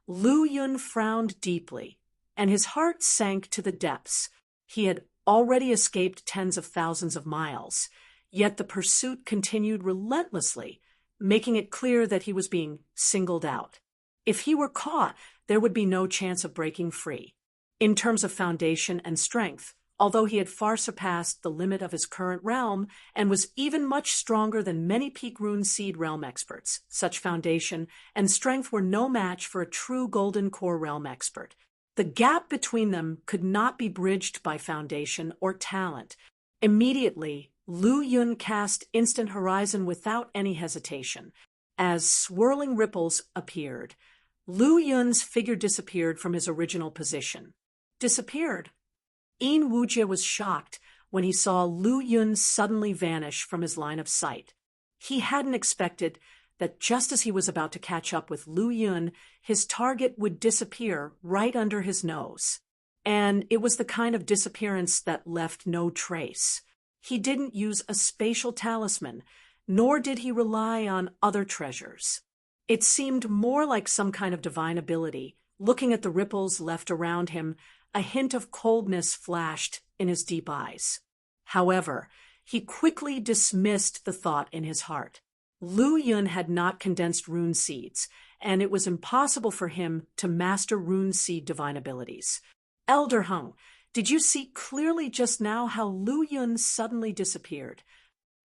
A: Lu Yun frowned deeply, and his heart sank to the depths. He had already escaped tens of thousands of miles, yet the pursuit continued relentlessly, making it clear that he was being singled out. If he were caught, there would be no chance of breaking free. In terms of foundation and strength, although he had far surpassed the limit of his current realm and was even much stronger than many peak rune seed realm experts, such foundation and strength were no match for a true golden core realm expert. The gap between them could not be bridged by foundation or talent. Immediately, Lu Yun cast Instant Horizon without any hesitation. As swirling ripples appeared, Lu Yun's figure disappeared from his original position. Disappeared? In Wujia was shocked when he saw Lu Yun suddenly vanish from his line of sight. He hadn't expected that just as he was about to catch up with Lu Yun, his target would disappear right under his nose. And it was the kind of disappearance that left no trace. He didn't use a spatial talisman, nor did he rely on other treasures. It seemed more like some kind of divine ability. Looking at the ripples left around him, a hint of coldness flashed in his deep eyes. However, he quickly dismissed the thought in his heart. Lu Yun had not condensed rune seeds, and it was impossible for him to master rune seed divine abilities. Elder Hung, did you see clearly just now how Lu Yun suddenly disappeared?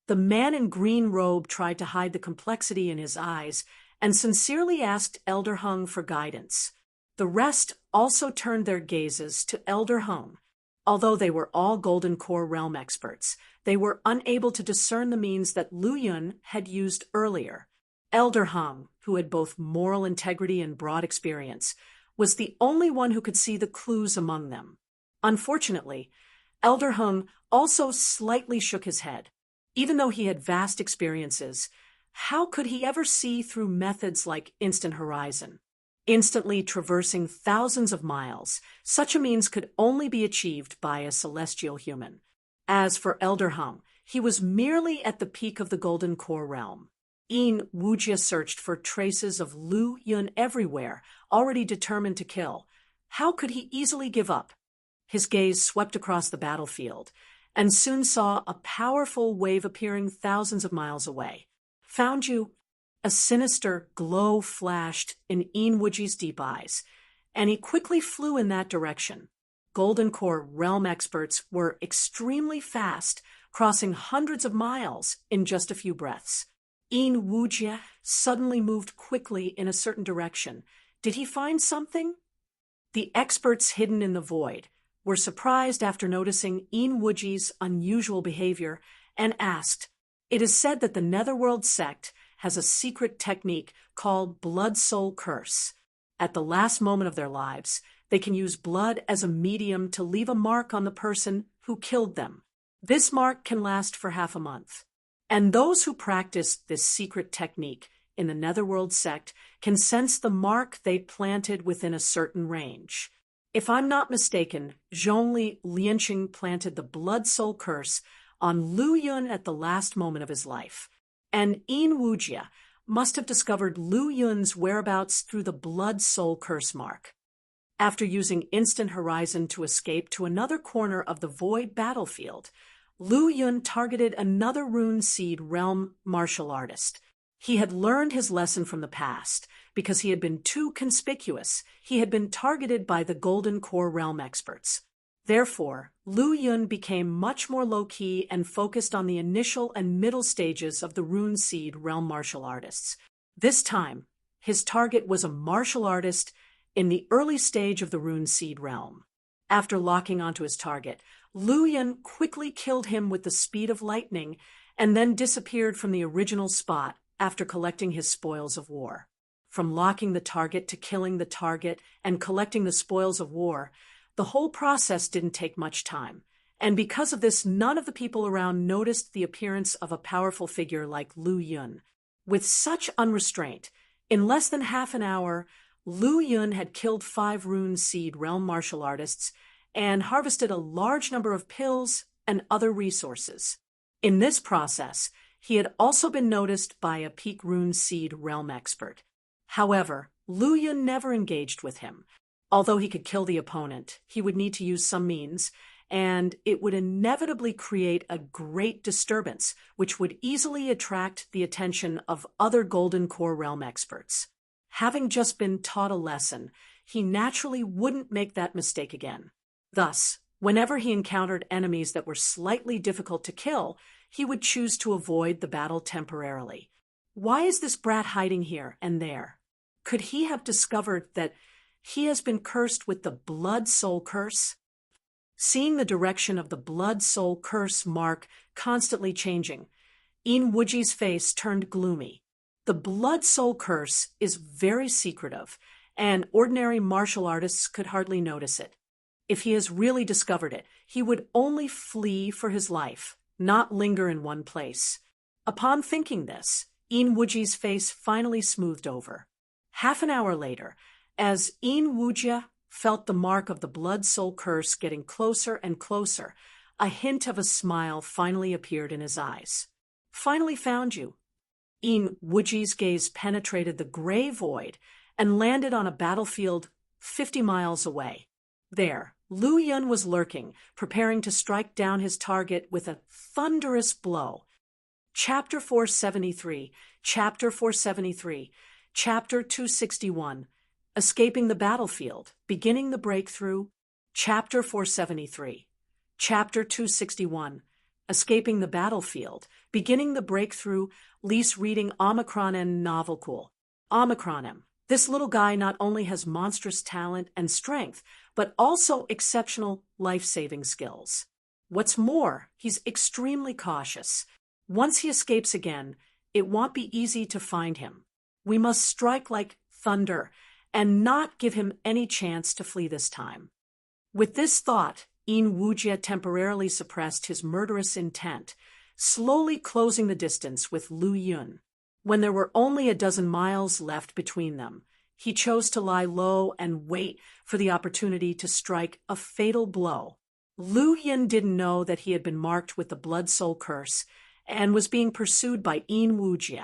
A: The man in green robe tried to hide the complexity in his eyes and sincerely asked Elder Hung for guidance. The rest also turned their gazes to Elder Hung. Although they were all Golden Core realm experts, they were unable to discern the means that Lu Yun had used earlier. Elder Hung, who had both moral integrity and broad experience, was the only one who could see the clues among them. Unfortunately, Elder Hung also slightly shook his head. Even though he had vast experiences, how could he ever see through methods like Instant Horizon? Instantly traversing thousands of miles, such a means could only be achieved by a celestial human. As for Elder Hung, he was merely at the peak of the Golden Core realm. In Wujia searched for traces of Lu Yun everywhere, already determined to kill. How could he easily give up? His gaze swept across the battlefield, and soon saw a powerful wave appearing thousands of miles away. Found you? A sinister glow flashed in In Wuji's deep eyes, and he quickly flew in that direction. Golden Core realm experts were extremely fast, crossing hundreds of miles in just a few breaths. In Wujia suddenly moved quickly in a certain direction. Did he find something? The experts hidden in the void were surprised after noticing In Wuji's unusual behavior and asked, "It is said that the Netherworld sect has a secret technique called Blood Soul Curse. At the last moment of their lives, they can use blood as a medium to leave a mark on the person who killed them. This mark can last for half a month. And those who practice this secret technique in the Netherworld sect can sense the mark they planted within a certain range. If I'm not mistaken, Zhongli Lianqing planted the Blood Soul Curse on Lu Yun at the last moment of his life. And In Wujia must have discovered Lu Yun's whereabouts through the Blood Soul Curse mark. After using Instant Horizon to escape to another corner of the void battlefield, Lu Yun targeted another rune seed realm martial artist. He had learned his lesson from the past. Because he had been too conspicuous, he had been targeted by the Golden Core realm experts. Therefore, Lu Yun became much more low-key and focused on the initial and middle stages of the Rune Seed realm martial artists. This time, his target was a martial artist in the early stage of the Rune Seed realm. After locking onto his target, Lu Yun quickly killed him with the speed of lightning and then disappeared from the original spot after collecting his spoils of war. From locking the target to killing the target and collecting the spoils of war, the whole process didn't take much time, and because of this, none of the people around noticed the appearance of a powerful figure like Lu Yun. With such unrestraint, in less than half an hour, Lu Yun had killed 5 Rune Seed realm martial artists and harvested a large number of pills and other resources. In this process, he had also been noticed by a Peak Rune Seed realm expert. However, Lu Yun never engaged with him. Although he could kill the opponent, he would need to use some means, and it would inevitably create a great disturbance, which would easily attract the attention of other Golden Core realm experts. Having just been taught a lesson, he naturally wouldn't make that mistake again. Thus, whenever he encountered enemies that were slightly difficult to kill, he would choose to avoid the battle temporarily. Why is this brat hiding here and there? Could he have discovered that he has been cursed with the Blood Soul Curse? Seeing the direction of the Blood Soul Curse mark constantly changing, Yin Wuji's face turned gloomy. The Blood Soul Curse is very secretive, and ordinary martial artists could hardly notice it. If he has really discovered it, he would only flee for his life, not linger in one place. Upon thinking this, Yin Wuji's face finally smoothed over. Half an hour later, as Yin Wuji felt the mark of the Blood Soul Curse getting closer and closer, a hint of a smile finally appeared in his eyes. Finally found you. Yin Wuji's gaze penetrated the gray void and landed on a battlefield 50 miles away. There, Lu Yun was lurking, preparing to strike down his target with a thunderous blow. Chapter 473, Chapter 473, Chapter 261, Escaping the Battlefield, Beginning the Breakthrough, Chapter 473, Chapter 261, Escaping the Battlefield, Beginning the Breakthrough, Lease reading Omicronem Novelcool. Omicronem. This little guy not only has monstrous talent and strength, but also exceptional life-saving skills. What's more, he's extremely cautious. Once he escapes again, it won't be easy to find him. We must strike like thunder and not give him any chance to flee this time. With this thought, Yin Wuji temporarily suppressed his murderous intent, slowly closing the distance with Lu Yun. When there were only a dozen miles left between them, he chose to lie low and wait for the opportunity to strike a fatal blow. Lu Yun didn't know that he had been marked with the Blood Soul Curse and was being pursued by Yin Wuji.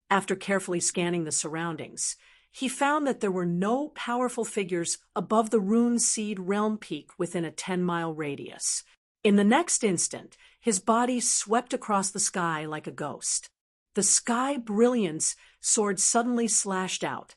A: After carefully scanning the surroundings, he found that there were no powerful figures above the Rune Seed realm peak within a 10-mile radius. In the next instant, his body swept across the sky like a ghost. The sky brilliance sword suddenly slashed out,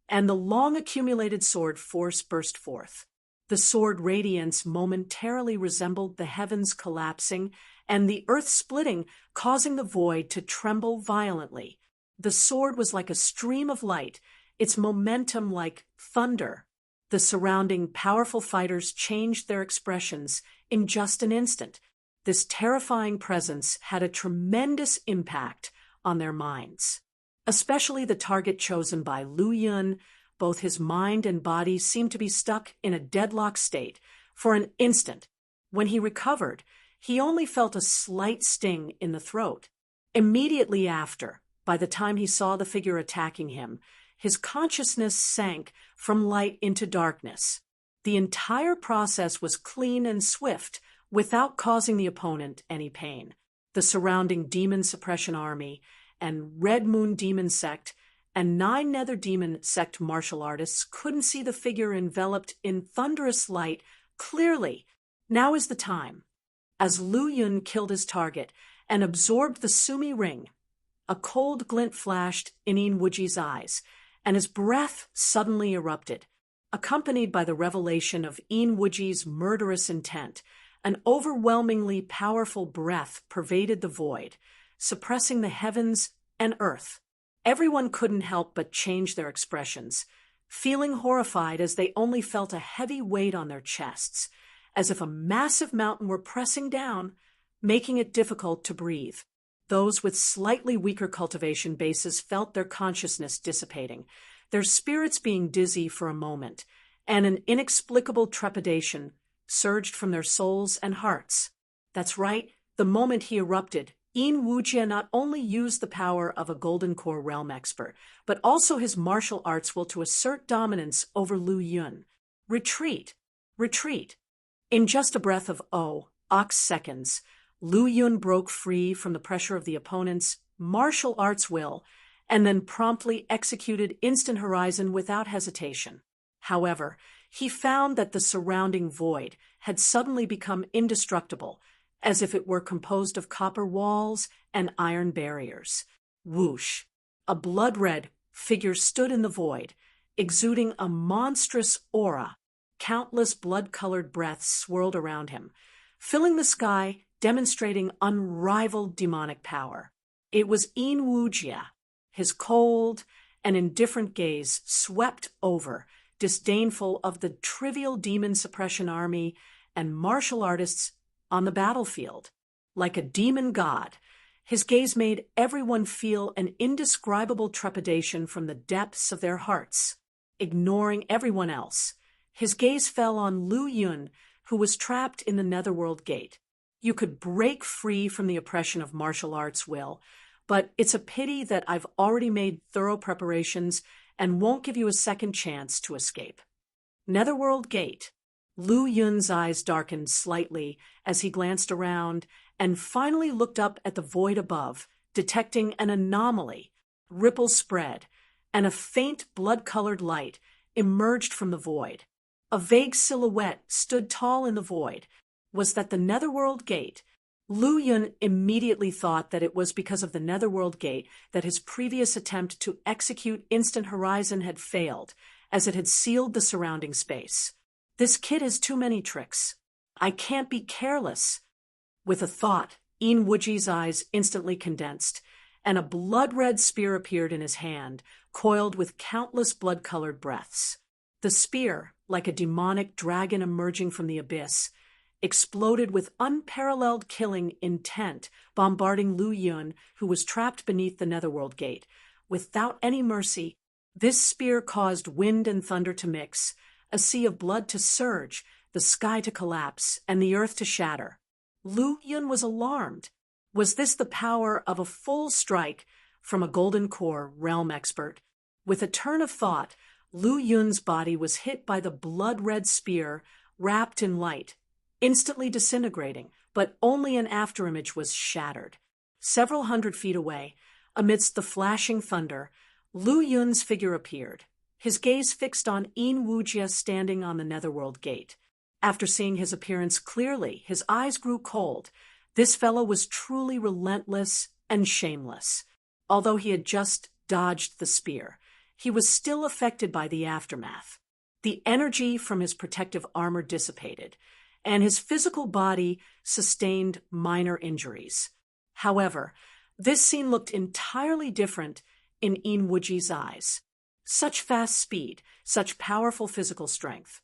A: and the long-accumulated sword force burst forth. The sword radiance momentarily resembled the heavens collapsing and the earth splitting, causing the void to tremble violently. The sword was like a stream of light, its momentum like thunder. The surrounding powerful fighters changed their expressions in just an instant. This terrifying presence had a tremendous impact on their minds. Especially the target chosen by Lu Yun, both his mind and body seemed to be stuck in a deadlock state for an instant. When he recovered, he only felt a slight sting in the throat. Immediately after, by the time he saw the figure attacking him, his consciousness sank from light into darkness. The entire process was clean and swift, without causing the opponent any pain. The surrounding Demon Suppression Army and Red Moon Demon Sect and 9 Nether Demon Sect martial artists couldn't see the figure enveloped in thunderous light clearly. Now is the time. As Lu Yun killed his target and absorbed the Sumi ring, a cold glint flashed in Yin Wuji's eyes, and his breath suddenly erupted. Accompanied by the revelation of Yin Wuji's murderous intent, an overwhelmingly powerful breath pervaded the void, suppressing the heavens and earth. Everyone couldn't help but change their expressions, feeling horrified as they only felt a heavy weight on their chests, as if a massive mountain were pressing down, making it difficult to breathe. Those with slightly weaker cultivation bases felt their consciousness dissipating, their spirits being dizzy for a moment, and an inexplicable trepidation surged from their souls and hearts. That's right, the moment he erupted, Yin Wujia not only used the power of a Golden Core realm expert, but also his martial arts will to assert dominance over Lu Yun. Retreat! Retreat! In just a breath of ox seconds, Lu Yun broke free from the pressure of the opponent's martial arts will, and then promptly executed Instant Horizon without hesitation. However, he found that the surrounding void had suddenly become indestructible, as if it were composed of copper walls and iron barriers. Whoosh! A blood-red figure stood in the void, exuding a monstrous aura. Countless blood-colored breaths swirled around him, filling the sky, demonstrating unrivaled demonic power. It was Yin Wujia. His cold and indifferent gaze swept over, disdainful of the trivial demon suppression army and martial artists on the battlefield. Like a demon god, his gaze made everyone feel an indescribable trepidation from the depths of their hearts. Ignoring everyone else, his gaze fell on Lu Yun, who was trapped in the Netherworld Gate. You could break free from the oppression of martial arts will, but it's a pity that I've already made thorough preparations and won't give you a second chance to escape. Netherworld Gate. Lu Yun's eyes darkened slightly as he glanced around and finally looked up at the void above, detecting an anomaly. Ripples spread, and a faint blood-colored light emerged from the void. A vague silhouette stood tall in the void. Was that the Netherworld Gate? Lu Yun immediately thought that it was because of the Netherworld Gate that his previous attempt to execute Instant Horizon had failed, as it had sealed the surrounding space. This kid has too many tricks. I can't be careless. With a thought, Yin Wuji's eyes instantly condensed, and a blood-red spear appeared in his hand, coiled with countless blood-colored breaths. The spear, like a demonic dragon emerging from the abyss, exploded with unparalleled killing intent, bombarding Lu Yun, who was trapped beneath the Netherworld Gate. Without any mercy, this spear caused wind and thunder to mix, a sea of blood to surge, the sky to collapse, and the earth to shatter. Lu Yun was alarmed. Was this the power of a full strike from a Golden Core realm expert? With a turn of thought, Lu Yun's body was hit by the blood-red spear, wrapped in light, instantly disintegrating, but only an afterimage was shattered. Several hundred feet away, amidst the flashing thunder, Lu Yun's figure appeared, his gaze fixed on Yin Wujia standing on the Netherworld Gate. After seeing his appearance clearly, his eyes grew cold. This fellow was truly relentless and shameless. Although he had just dodged the spear, he was still affected by the aftermath. The energy from his protective armor dissipated, and his physical body sustained minor injuries. However, this scene looked entirely different in Yin Wuji's eyes. Such fast speed, such powerful physical strength.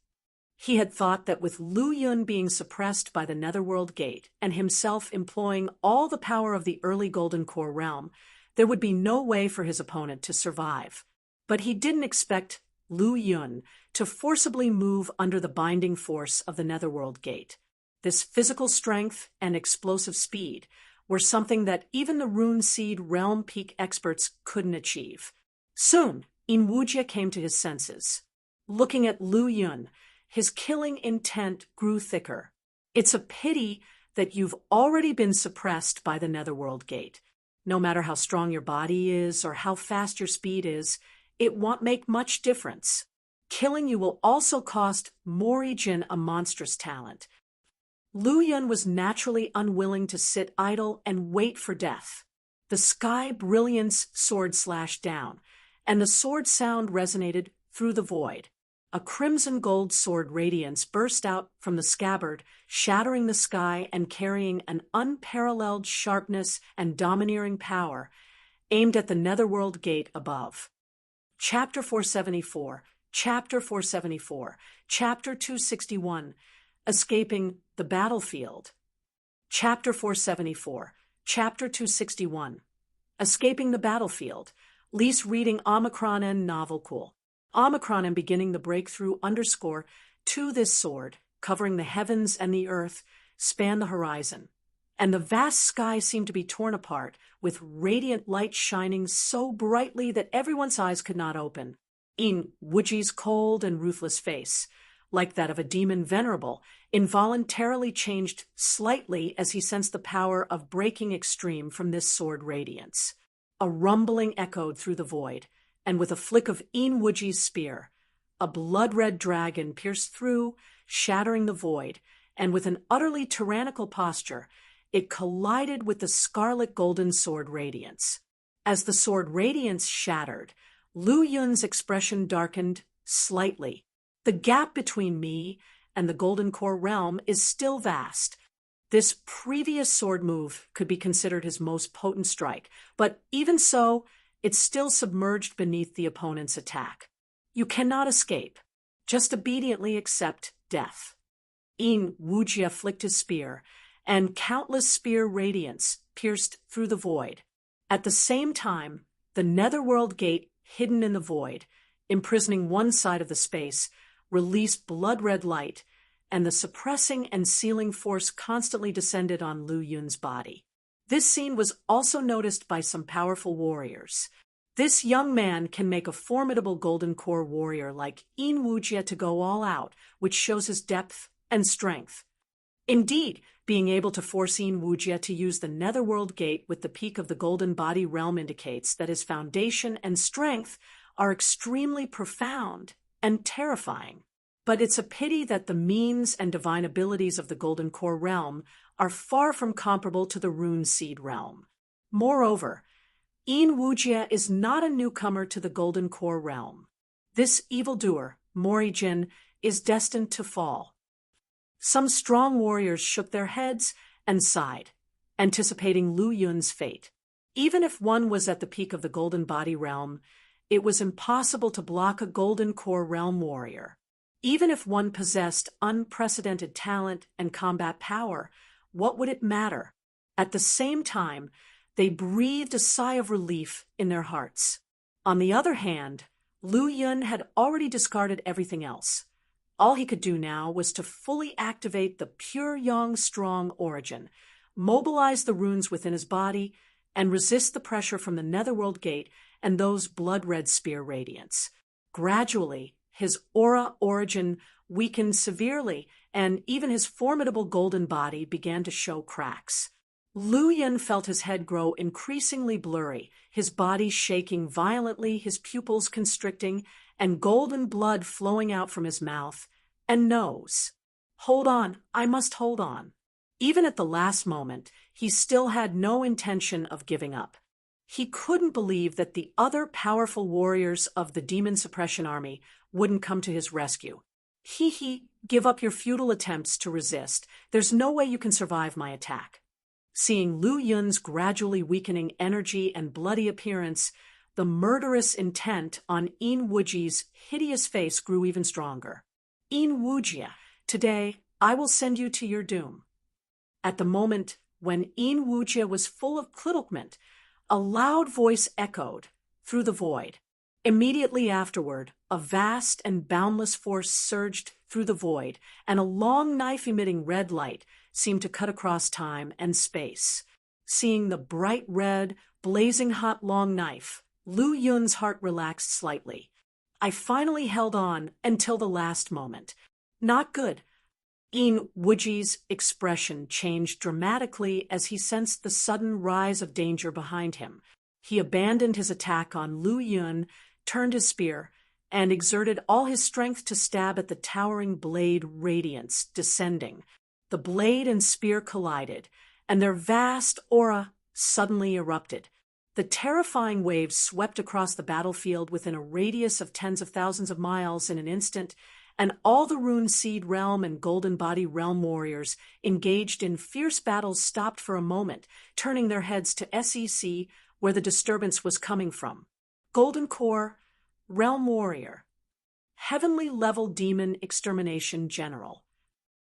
A: He had thought that with Lu Yun being suppressed by the Netherworld Gate and himself employing all the power of the early Golden Core realm, there would be no way for his opponent to survive. But he didn't expect Lu Yun to forcibly move under the binding force of the Netherworld Gate. This physical strength and explosive speed were something that even the Rune Seed realm peak experts couldn't achieve. Soon, Yin Wujia came to his senses. Looking at Lu Yun, his killing intent grew thicker. It's a pity that you've already been suppressed by the Netherworld Gate. No matter how strong your body is or how fast your speed is, it won't make much difference. Killing you will also cost Mori Jin a monstrous talent. Lu Yun was naturally unwilling to sit idle and wait for death. The Sky Brilliance sword slashed down, and the sword sound resonated through the void. A crimson gold sword radiance burst out from the scabbard, shattering the sky and carrying an unparalleled sharpness and domineering power, aimed at the Netherworld Gate above. Chapter 474, Chapter 474, Chapter 261, Escaping the Battlefield. Chapter 474, Chapter 261, Escaping the Battlefield. Lease reading Omicron N novel cool. Omicron and beginning the breakthrough _ to this sword, covering the heavens and the earth, span the horizon. and the vast sky seemed to be torn apart, with radiant light shining so brightly that everyone's eyes could not open. In Wuji's cold and ruthless face, like that of a demon venerable, involuntarily changed slightly as he sensed the power of breaking extreme from this sword radiance. A rumbling echoed through the void, and with a flick of In Wuji's spear, a blood-red dragon pierced through, shattering the void, and with an utterly tyrannical posture, it collided with the scarlet golden sword radiance. As the sword radiance shattered, Lu Yun's expression darkened slightly. The gap between me and the Golden Core realm is still vast. This previous sword move could be considered his most potent strike, but even so, it's still submerged beneath the opponent's attack. You cannot escape. Just obediently accept death. In Wuji flicked his spear, and countless spear radiance pierced through the void. At the same time, the netherworld gate, hidden in the void, imprisoning one side of the space, released blood-red light, and the suppressing and sealing force constantly descended on Lu Yun's body. This scene was also noticed by some powerful warriors. This young man can make a formidable Golden Core warrior like In Wuji to go all out, which shows his depth and strength. Indeed, being able to force In Wuji to use the netherworld gate with the peak of the Golden Body realm indicates that his foundation and strength are extremely profound and terrifying. But it's a pity that the means and divine abilities of the Golden Core realm are far from comparable to the Rune Seed realm. Moreover, In Wuji is not a newcomer to the Golden Core realm. This evildoer, Morijin, is destined to fall. Some strong warriors shook their heads and sighed, anticipating Lu Yun's fate. Even if one was at the peak of the Golden Body realm, it was impossible to block a Golden Core realm warrior. Even if one possessed unprecedented talent and combat power, what would it matter? At the same time, they breathed a sigh of relief in their hearts. On the other hand, Lu Yun had already discarded everything else. All he could do now was to fully activate the pure yang strong origin, mobilize the runes within his body, and resist the pressure from the netherworld gate and those blood-red spear radiance. Gradually, his aura origin weakened severely, and even his formidable golden body began to show cracks. Lu Yun felt his head grow increasingly blurry, his body shaking violently, his pupils constricting, and golden blood flowing out from his mouth and nose. Hold on, I must hold on. Even at the last moment, he still had no intention of giving up. He couldn't believe that the other powerful warriors of the Demon Suppression Army wouldn't come to his rescue. Give up your futile attempts to resist. There's no way you can survive my attack. Seeing Lu Yun's gradually weakening energy and bloody appearance, the murderous intent on In Wuji's hideous face grew even stronger. In Wuji, today I will send you to your doom. At the moment when In Wuji was full of clitlement, a loud voice echoed through the void. Immediately afterward, a vast and boundless force surged through the void, and a long knife-emitting red light seemed to cut across time and space. Seeing the bright red, blazing hot long knife, Lu Yun's heart relaxed slightly. I finally held on until the last moment. Not good. In Wuji's expression changed dramatically as he sensed the sudden rise of danger behind him. He abandoned his attack on Lu Yun, turned his spear, and exerted all his strength to stab at the towering blade radiance descending. The blade and spear collided, and their vast aura suddenly erupted. The terrifying waves swept across the battlefield within a radius of tens of thousands of miles in an instant, and all the Rune Seed Realm and Golden Body Realm warriors engaged in fierce battles stopped for a moment, turning their heads to SEC, where the disturbance was coming from. Golden Core, Realm Warrior, Heavenly Level Demon Extermination General.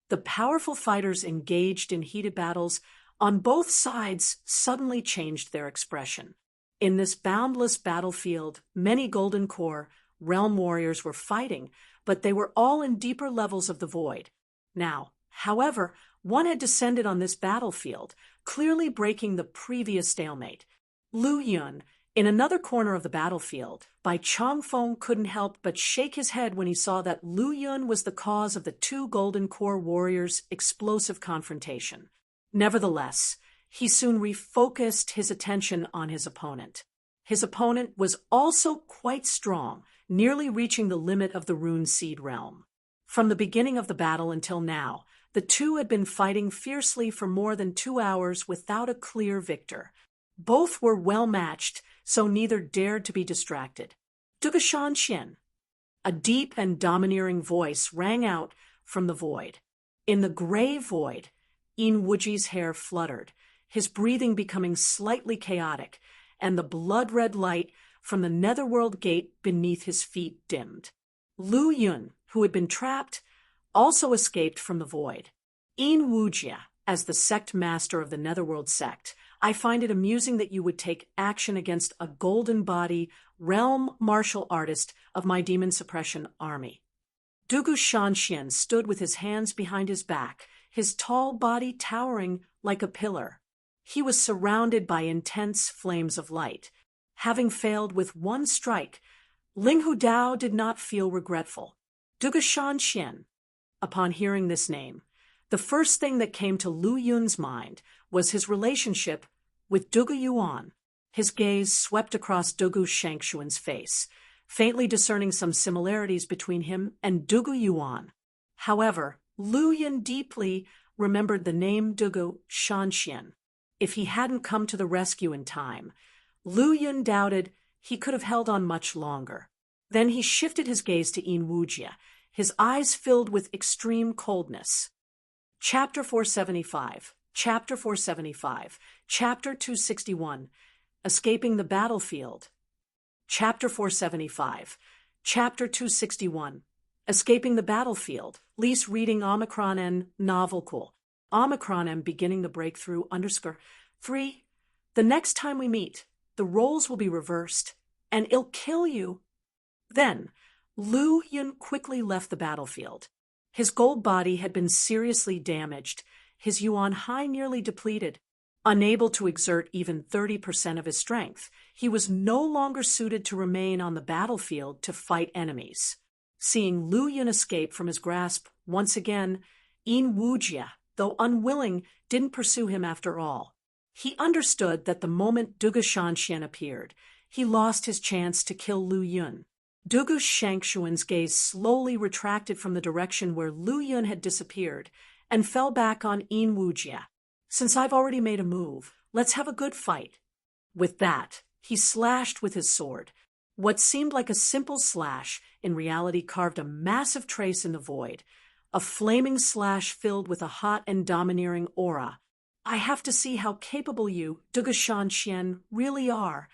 A: The powerful fighters engaged in heated battles on both sides suddenly changed their expression. In this boundless battlefield, many Golden Core, Realm Warriors were fighting, but they were all in deeper levels of the void. Now, however, One had descended on this battlefield, clearly breaking the previous stalemate. Lu Yun, in another corner of the battlefield, Bai Changfeng couldn't help but shake his head when he saw that Lu Yun was the cause of the two Golden Core warriors' explosive confrontation. Nevertheless, he soon refocused his attention on his opponent. His opponent was also quite strong, nearly reaching the limit of the Rune Seed realm. From the beginning of the battle until now, the two had been fighting fiercely for more than 2 hours without a clear victor. Both were well matched, so neither dared to be distracted. Dugashan Xian. A deep and domineering voice rang out from the void. In the gray void, Yin Wuji's hair fluttered, his breathing becoming slightly chaotic, and the blood-red light from the netherworld gate beneath his feet dimmed. Lu Yun, who had been trapped, also escaped from the void. Yin Wujia, as the sect master of the netherworld sect, I find it amusing that you would take action against a golden body realm martial artist of my demon suppression army. Dugu Shanxian stood with his hands behind his back, his tall body towering like a pillar. He was surrounded by intense flames of light. Having failed with one strike, Ling Hu Dao did not feel regretful. Dugu Shanxian. Upon hearing this name, the first thing that came to Lu Yun's mind was his relationship with Dugu Yuan. His gaze swept across Dugu Shangshuan's face, faintly discerning some similarities between him and Dugu Yuan. However, Lu Yun deeply remembered the name Dugu Shanxian. If he hadn't come to the rescue in time, Lu Yun doubted he could have held on much longer. Then he shifted his gaze to Yin Wujia, his eyes filled with extreme coldness. Chapter 475, Chapter 475, Chapter 261, Escaping the Battlefield. Chapter 475, Chapter 261, Escaping the Battlefield. Lease reading Omicron N novel cool. Omicron M beginning the breakthrough _3. The next time we meet, the roles will be reversed, and it'll kill you. Then, Lu Yun quickly left the battlefield. His gold body had been seriously damaged, his yuan high nearly depleted. Unable to exert even 30% of his strength, he was no longer suited to remain on the battlefield to fight enemies. Seeing Lu Yun escape from his grasp once again, Yin Wujia, though unwilling, didn't pursue him after all. He understood that the moment Dugu Shanxian appeared, he lost his chance to kill Lu Yun. Dugu Shangshuan's gaze slowly retracted from the direction where Lu Yun had disappeared and fell back on Yin Wujia. Since I've already made a move, let's have a good fight. With that, he slashed with his sword. What seemed like a simple slash, in reality carved a massive trace in the void, a flaming slash filled with a hot and domineering aura. I have to see how capable you, Dugu Shanxian, really are.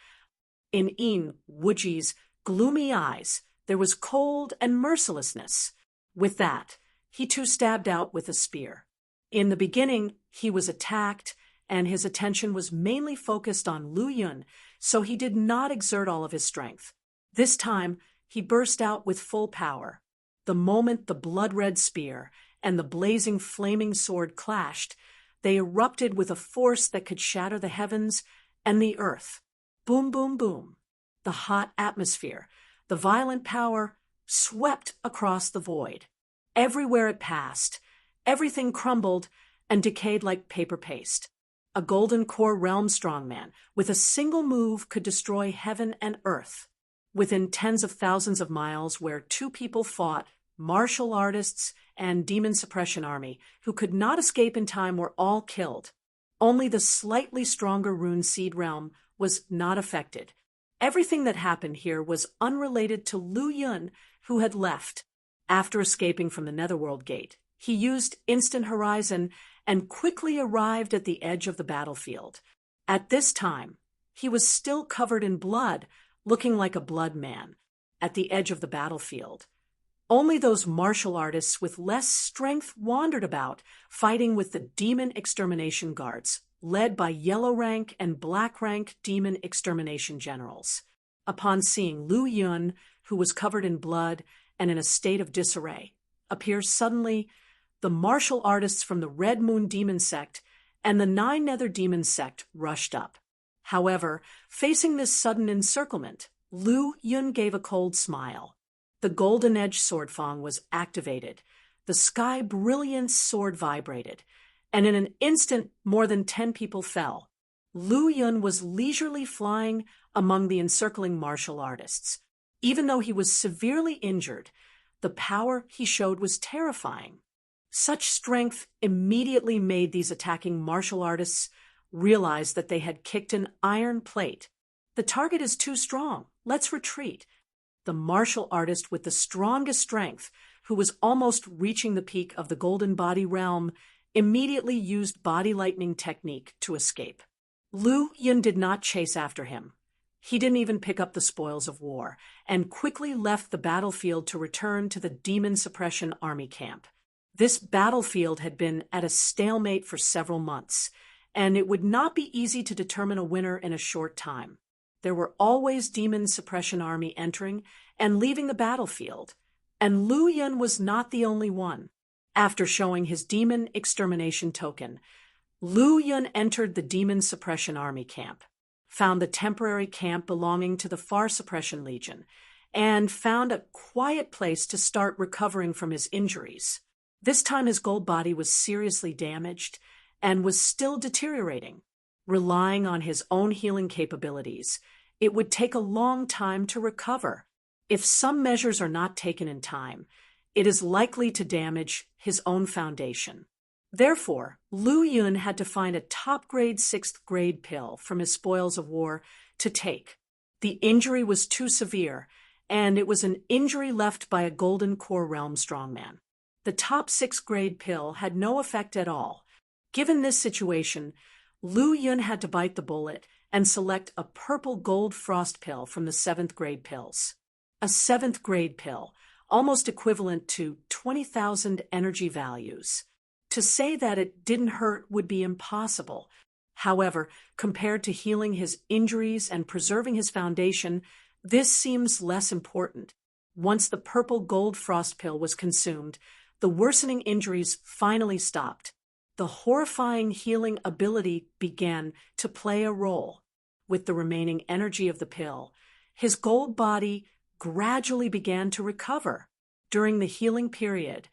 A: In Yin Wuji's gloomy eyes, there was cold and mercilessness. With that, he too stabbed out with a spear. In the beginning, he was attacked, and his attention was mainly focused on Lu Yun, so he did not exert all of his strength. This time, he burst out with full power. The moment the blood-red spear and the blazing flaming sword clashed, they erupted with a force that could shatter the heavens and the earth. Boom, boom, boom. The hot atmosphere, the violent power, swept across the void. Everywhere it passed, everything crumbled and decayed like paper paste. A golden core realm strongman, with a single move, could destroy heaven and earth. Within tens of thousands of miles where two people fought, martial artists and demon suppression army, who could not escape in time, were all killed. Only the slightly stronger Rune Seed realm was not affected. Everything that happened here was unrelated to Lu Yun, who had left. After escaping from the Netherworld Gate, he used Instant Horizon and quickly arrived at the edge of the battlefield. At this time, he was still covered in blood, looking like a blood man, at the edge of the battlefield. Only those martial artists with less strength wandered about, fighting with the demon extermination guards, led by yellow rank and black rank demon extermination generals. Upon seeing Lu Yun, who was covered in blood and in a state of disarray, appear suddenly, the martial artists from the Red Moon Demon Sect and the Nine Nether Demon Sect rushed up. However, facing this sudden encirclement, Lu Yun gave a cold smile. The golden-edged sword fang was activated. The sky brilliance sword vibrated, and in an instant more than 10 people fell. Lu Yun was leisurely flying among the encircling martial artists. Even though he was severely injured, the power he showed was terrifying. Such strength immediately made these attacking martial artists realize that they had kicked an iron plate. The target is too strong. Let's retreat. The martial artist with the strongest strength, who was almost reaching the peak of the golden body realm, immediately used body lightning technique to escape. Lu Yun did not chase after him. He didn't even pick up the spoils of war, and quickly left the battlefield to return to the Demon Suppression Army camp. This battlefield had been at a stalemate for several months, and it would not be easy to determine a winner in a short time. There were always Demon Suppression Army entering and leaving the battlefield, and Lu Yun was not the only one. After showing his Demon Extermination token, Lu Yun entered the Demon Suppression Army camp, found the temporary camp belonging to the Far Suppression Legion, and found a quiet place to start recovering from his injuries. This time his gold body was seriously damaged and was still deteriorating. Relying on his own healing capabilities, it would take a long time to recover. If some measures are not taken in time, it is likely to damage his own foundation. Therefore, Lu Yun had to find a top-grade 6th-grade pill from his spoils of war to take. The injury was too severe, and it was an injury left by a Golden Core Realm strongman. The top 6th-grade pill had no effect at all. Given this situation, Lu Yun had to bite the bullet and select a purple gold frost pill from the 7th-grade pills. A 7th-grade pill, almost equivalent to 20,000 energy values. To say that it didn't hurt would be impossible. However, compared to healing his injuries and preserving his foundation, this seems less important. Once the purple gold frost pill was consumed, the worsening injuries finally stopped. The horrifying healing ability began to play a role. With the remaining energy of the pill, his gold body gradually began to recover. During the healing period,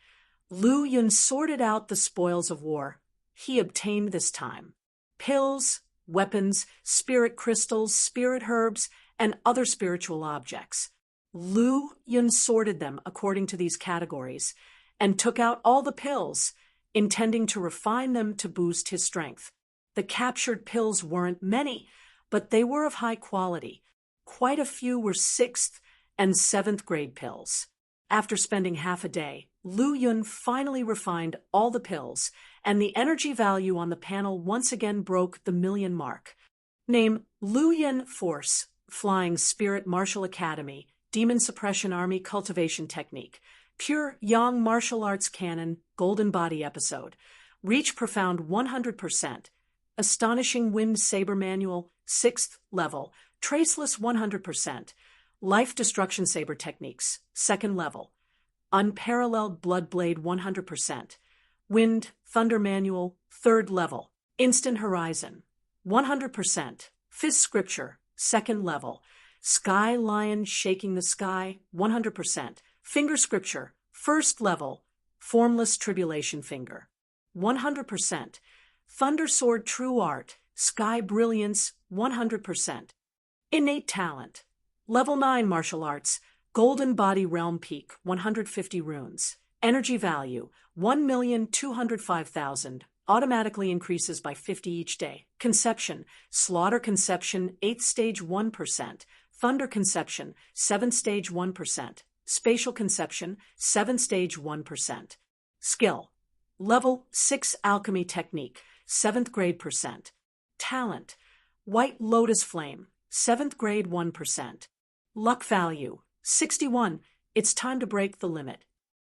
A: Lu Yun sorted out the spoils of war he obtained this time: pills, weapons, spirit crystals, spirit herbs, and other spiritual objects. Lu Yun sorted them according to these categories and took out all the pills, intending to refine them to boost his strength. The captured pills weren't many, but they were of high quality. Quite a few were 6th and 7th grade pills. After spending half a day, Lu Yun finally refined all the pills, and the energy value on the panel once again broke the 1,000,000 mark. Name: Lu Yun Force, Flying Spirit Martial Academy, Demon Suppression Army Cultivation Technique, Pure Yang Martial Arts Canon, Golden Body Episode, Reach Profound 100%, Astonishing Wind Saber Manual, 6th level, Traceless 100%, Life Destruction Saber Techniques, 2nd level, Unparalleled Blood Blade 100%, Wind Thunder Manual, 3rd level, Instant Horizon, 100%, Fifth Scripture, 2nd level, Sky Lion Shaking the Sky, 100%, Finger Scripture, 1st level, Formless Tribulation Finger, 100%, Thunder Sword True Art, Sky Brilliance, 100%, Innate Talent, Level 9 Martial Arts, Golden Body Realm Peak, 150 runes. Energy value, 1,205,000. Automatically increases by 50 each day. Conception, Slaughter Conception, 8th stage 1%. Thunder Conception, 7th stage 1%. Spatial Conception, 7th stage 1%. Skill, Level 6 Alchemy Technique, 7th grade %. Talent, White Lotus Flame, 7th grade 1%. Luck value, 61. It's time to break the limit.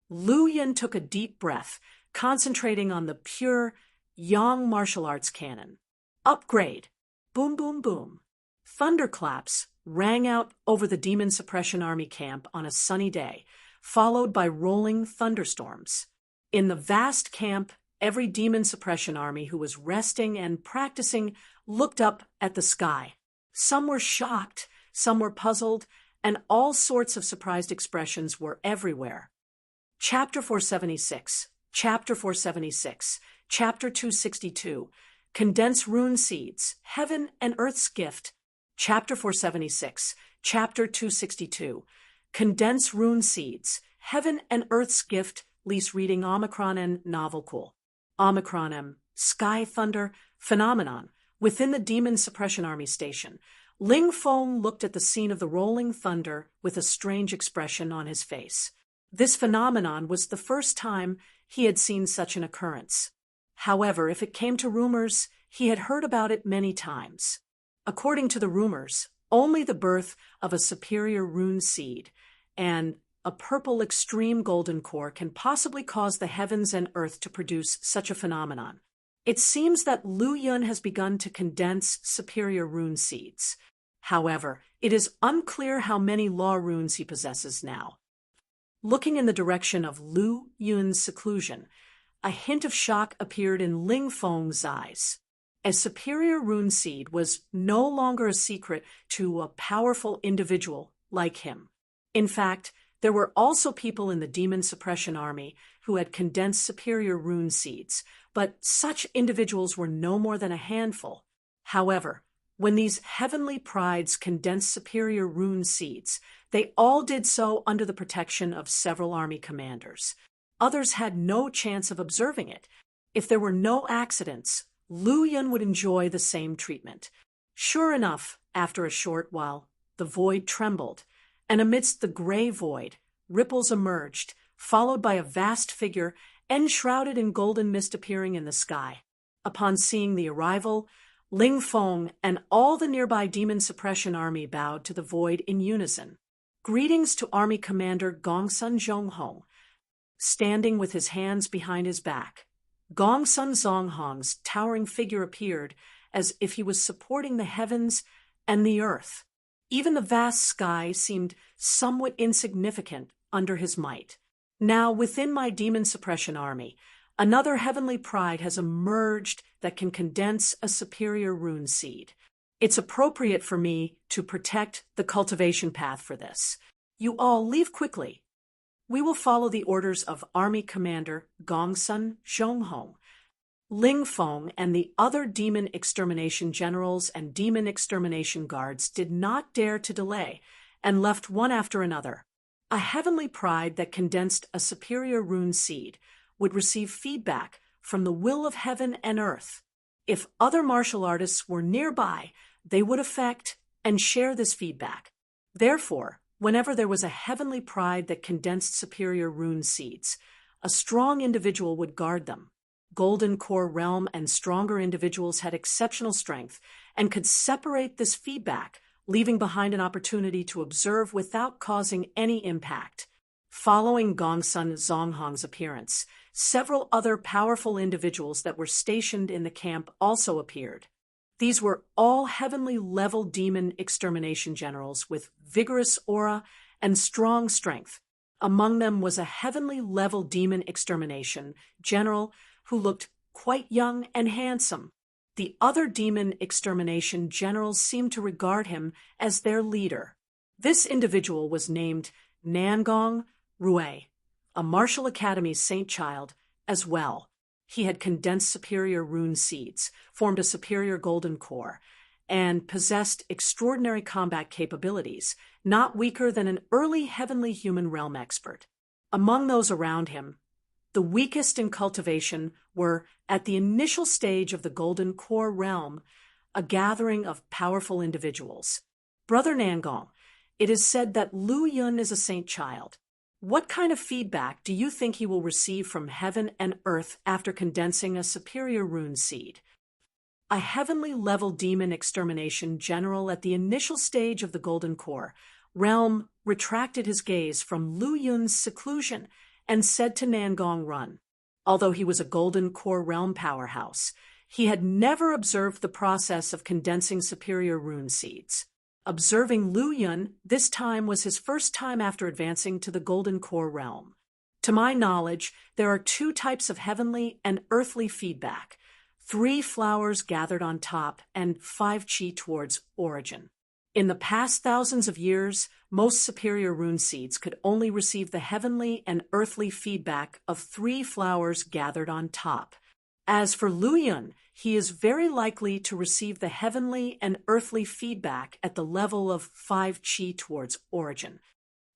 A: Lu Yun took a deep breath, concentrating on the pure Yang martial arts canon. Upgrade. Boom, boom, boom. Thunderclaps rang out over the Demon Suppression Army camp on a sunny day, followed by rolling thunderstorms. In the vast camp, every demon suppression army who was resting and practicing looked up at the sky. Some were shocked, some were puzzled, and all sorts of surprised expressions were everywhere. Chapter 476, Chapter 476, Chapter 262, Condense Rune Seeds, Heaven and Earth's Gift. Chapter 476, Chapter 262, Condense Rune Seeds, Heaven and Earth's Gift. Lease reading Omicron and Novel Cool. Omicron M. Sky Thunder Phenomenon. Within the Demon Suppression Army station, Ling Feng looked at the scene of the rolling thunder with a strange expression on his face. This phenomenon was the first time he had seen such an occurrence. However, if it came to rumors, he had heard about it many times. According to the rumors, only the birth of a superior rune seed and a purple extreme golden core can possibly cause the heavens and earth to produce such a phenomenon. It seems that Lu Yun has begun to condense superior rune seeds. However, it is unclear how many law runes he possesses now. Looking in the direction of Lu Yun's seclusion, a hint of shock appeared in Ling Feng's eyes. A superior rune seed was no longer a secret to a powerful individual like him. In fact, there were also people in the Demon Suppression Army who had condensed superior rune seeds, but such individuals were no more than a handful. However, when these heavenly prides condensed superior rune seeds, they all did so under the protection of several army commanders. Others had no chance of observing it. If there were no accidents, Lu Yun would enjoy the same treatment. Sure enough, after a short while, the void trembled, and amidst the gray void, ripples emerged, followed by a vast figure enshrouded in golden mist appearing in the sky. Upon seeing the arrival, Ling Feng and all the nearby Demon Suppression Army bowed to the void in unison. Greetings to Army Commander Gongsun Zhonghong, standing with his hands behind his back. Gongsun Zhonghong's towering figure appeared as if he was supporting the heavens and the earth. Even the vast sky seemed somewhat insignificant under his might. Now, within my Demon Suppression Army, another heavenly pride has emerged that can condense a superior rune seed. It's appropriate for me to protect the cultivation path for this. You all leave quickly. We will follow the orders of Army Commander Gongsun Zhonghong. Ling Feng and the other demon extermination generals and demon extermination guards did not dare to delay and left one after another. A heavenly pride that condensed a superior rune seed would receive feedback from the will of heaven and earth. If other martial artists were nearby, they would affect and share this feedback. Therefore, whenever there was a heavenly pride that condensed superior rune seeds, a strong individual would guard them. Golden Core Realm and stronger individuals had exceptional strength and could separate this feedback, leaving behind an opportunity to observe without causing any impact. Following Gongsun Zhonghong's appearance, several other powerful individuals that were stationed in the camp also appeared. These were all heavenly-level demon extermination generals with vigorous aura and strong strength. Among them was a heavenly-level demon extermination general who looked quite young and handsome. The other demon extermination generals seemed to regard him as their leader. This individual was named Nangong Rui, a martial academy saint child as well. He had condensed superior rune seeds, formed a superior golden core, and possessed extraordinary combat capabilities, not weaker than an early heavenly human realm expert. Among those around him, the weakest in cultivation were, at the initial stage of the Golden Core realm, a gathering of powerful individuals. Brother Nangong, it is said that Lu Yun is a saint child. What kind of feedback do you think he will receive from heaven and earth after condensing a superior rune seed? A heavenly-level demon extermination general at the initial stage of the Golden Core realm retracted his gaze from Lu Yun's seclusion and said to Nangong Run. Although he was a Golden Core realm powerhouse, he had never observed the process of condensing superior rune seeds. Observing Lu Yun this time was his first time after advancing to the Golden Core realm. To my knowledge, there are two types of heavenly and earthly feedback: 3 flowers gathered on top and 5 chi towards origin. In the past thousands of years, most superior rune seeds could only receive the heavenly and earthly feedback of 3 flowers gathered on top. As for Lu Yun, he is very likely to receive the heavenly and earthly feedback at the level of 5 chi towards origin.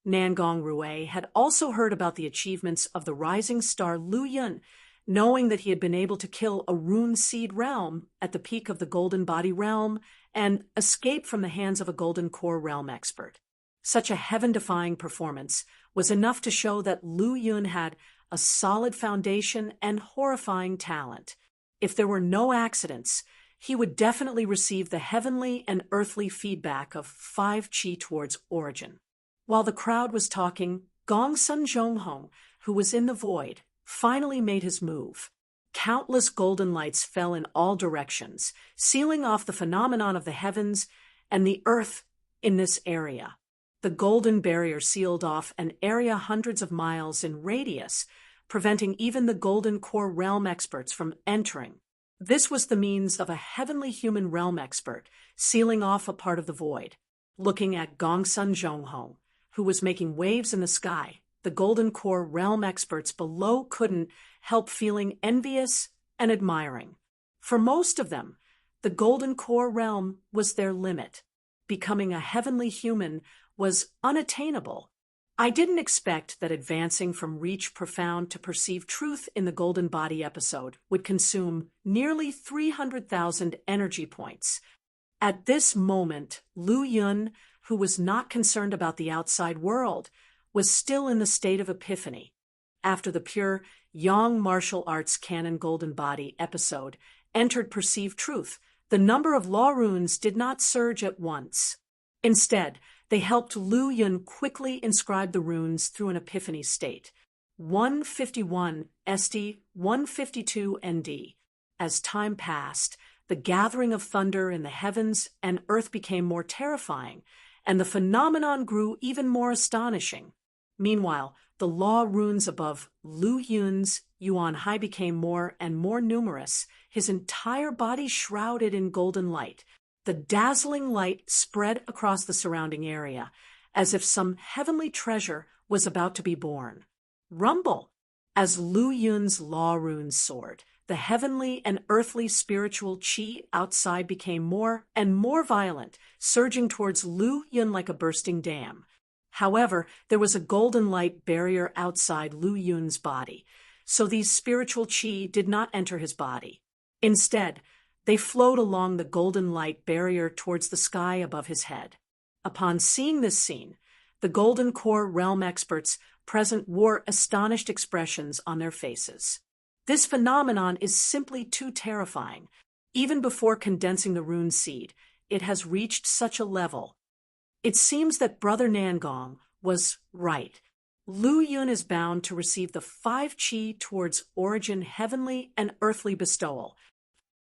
A: Nangong Rue had also heard about the achievements of the rising star Lu Yun, knowing that he had been able to kill a rune seed realm at the peak of the Golden Body realm and escape from the hands of a Golden Core realm expert. Such a heaven-defying performance was enough to show that Lu Yun had a solid foundation and horrifying talent. If there were no accidents, he would definitely receive the heavenly and earthly feedback of 5 chi towards origin. While the crowd was talking, Gongsun Zhonghong, who was in the void, finally made his move. Countless golden lights fell in all directions, sealing off the phenomenon of the heavens and the earth in this area. The golden barrier sealed off an area hundreds of miles in radius, preventing even the Golden Core realm experts from entering. This was the means of a heavenly human realm expert sealing off a part of the void. Looking at Gongsun Zhonghong, who was making waves in the sky, the Golden Core realm experts below couldn't help feeling envious and admiring. For most of them, the Golden Core realm was their limit. Becoming a heavenly human was unattainable. I didn't expect that advancing from reach profound to perceive truth in the Golden Body episode would consume nearly 300,000 energy points. At this moment, Lu Yun, who was not concerned about the outside world, was still in the state of epiphany. After the pure Yang martial arts canon Golden Body episode entered perceived truth, the number of law runes did not surge at once. Instead, they helped Lu Yun quickly inscribe the runes through an epiphany state. 151 ST, 152 ND. As time passed, the gathering of thunder in the heavens and earth became more terrifying, and the phenomenon grew even more astonishing. Meanwhile, the law runes above Lu Yun's Yuan Hai became more and more numerous, his entire body shrouded in golden light. The dazzling light spread across the surrounding area, as if some heavenly treasure was about to be born. Rumble! As Lu Yun's law runes soared, the heavenly and earthly spiritual chi outside became more and more violent, surging towards Lu Yun like a bursting dam. However, there was a golden light barrier outside Lu Yun's body, so these spiritual chi did not enter his body. Instead, they flowed along the golden light barrier towards the sky above his head. Upon seeing this scene, the Golden Core realm experts present wore astonished expressions on their faces. This phenomenon is simply too terrifying. Even before condensing the rune seed, it has reached such a level. It seems that Brother Nangong was right. Lu Yun is bound to receive the 5 chi towards origin heavenly and earthly bestowal,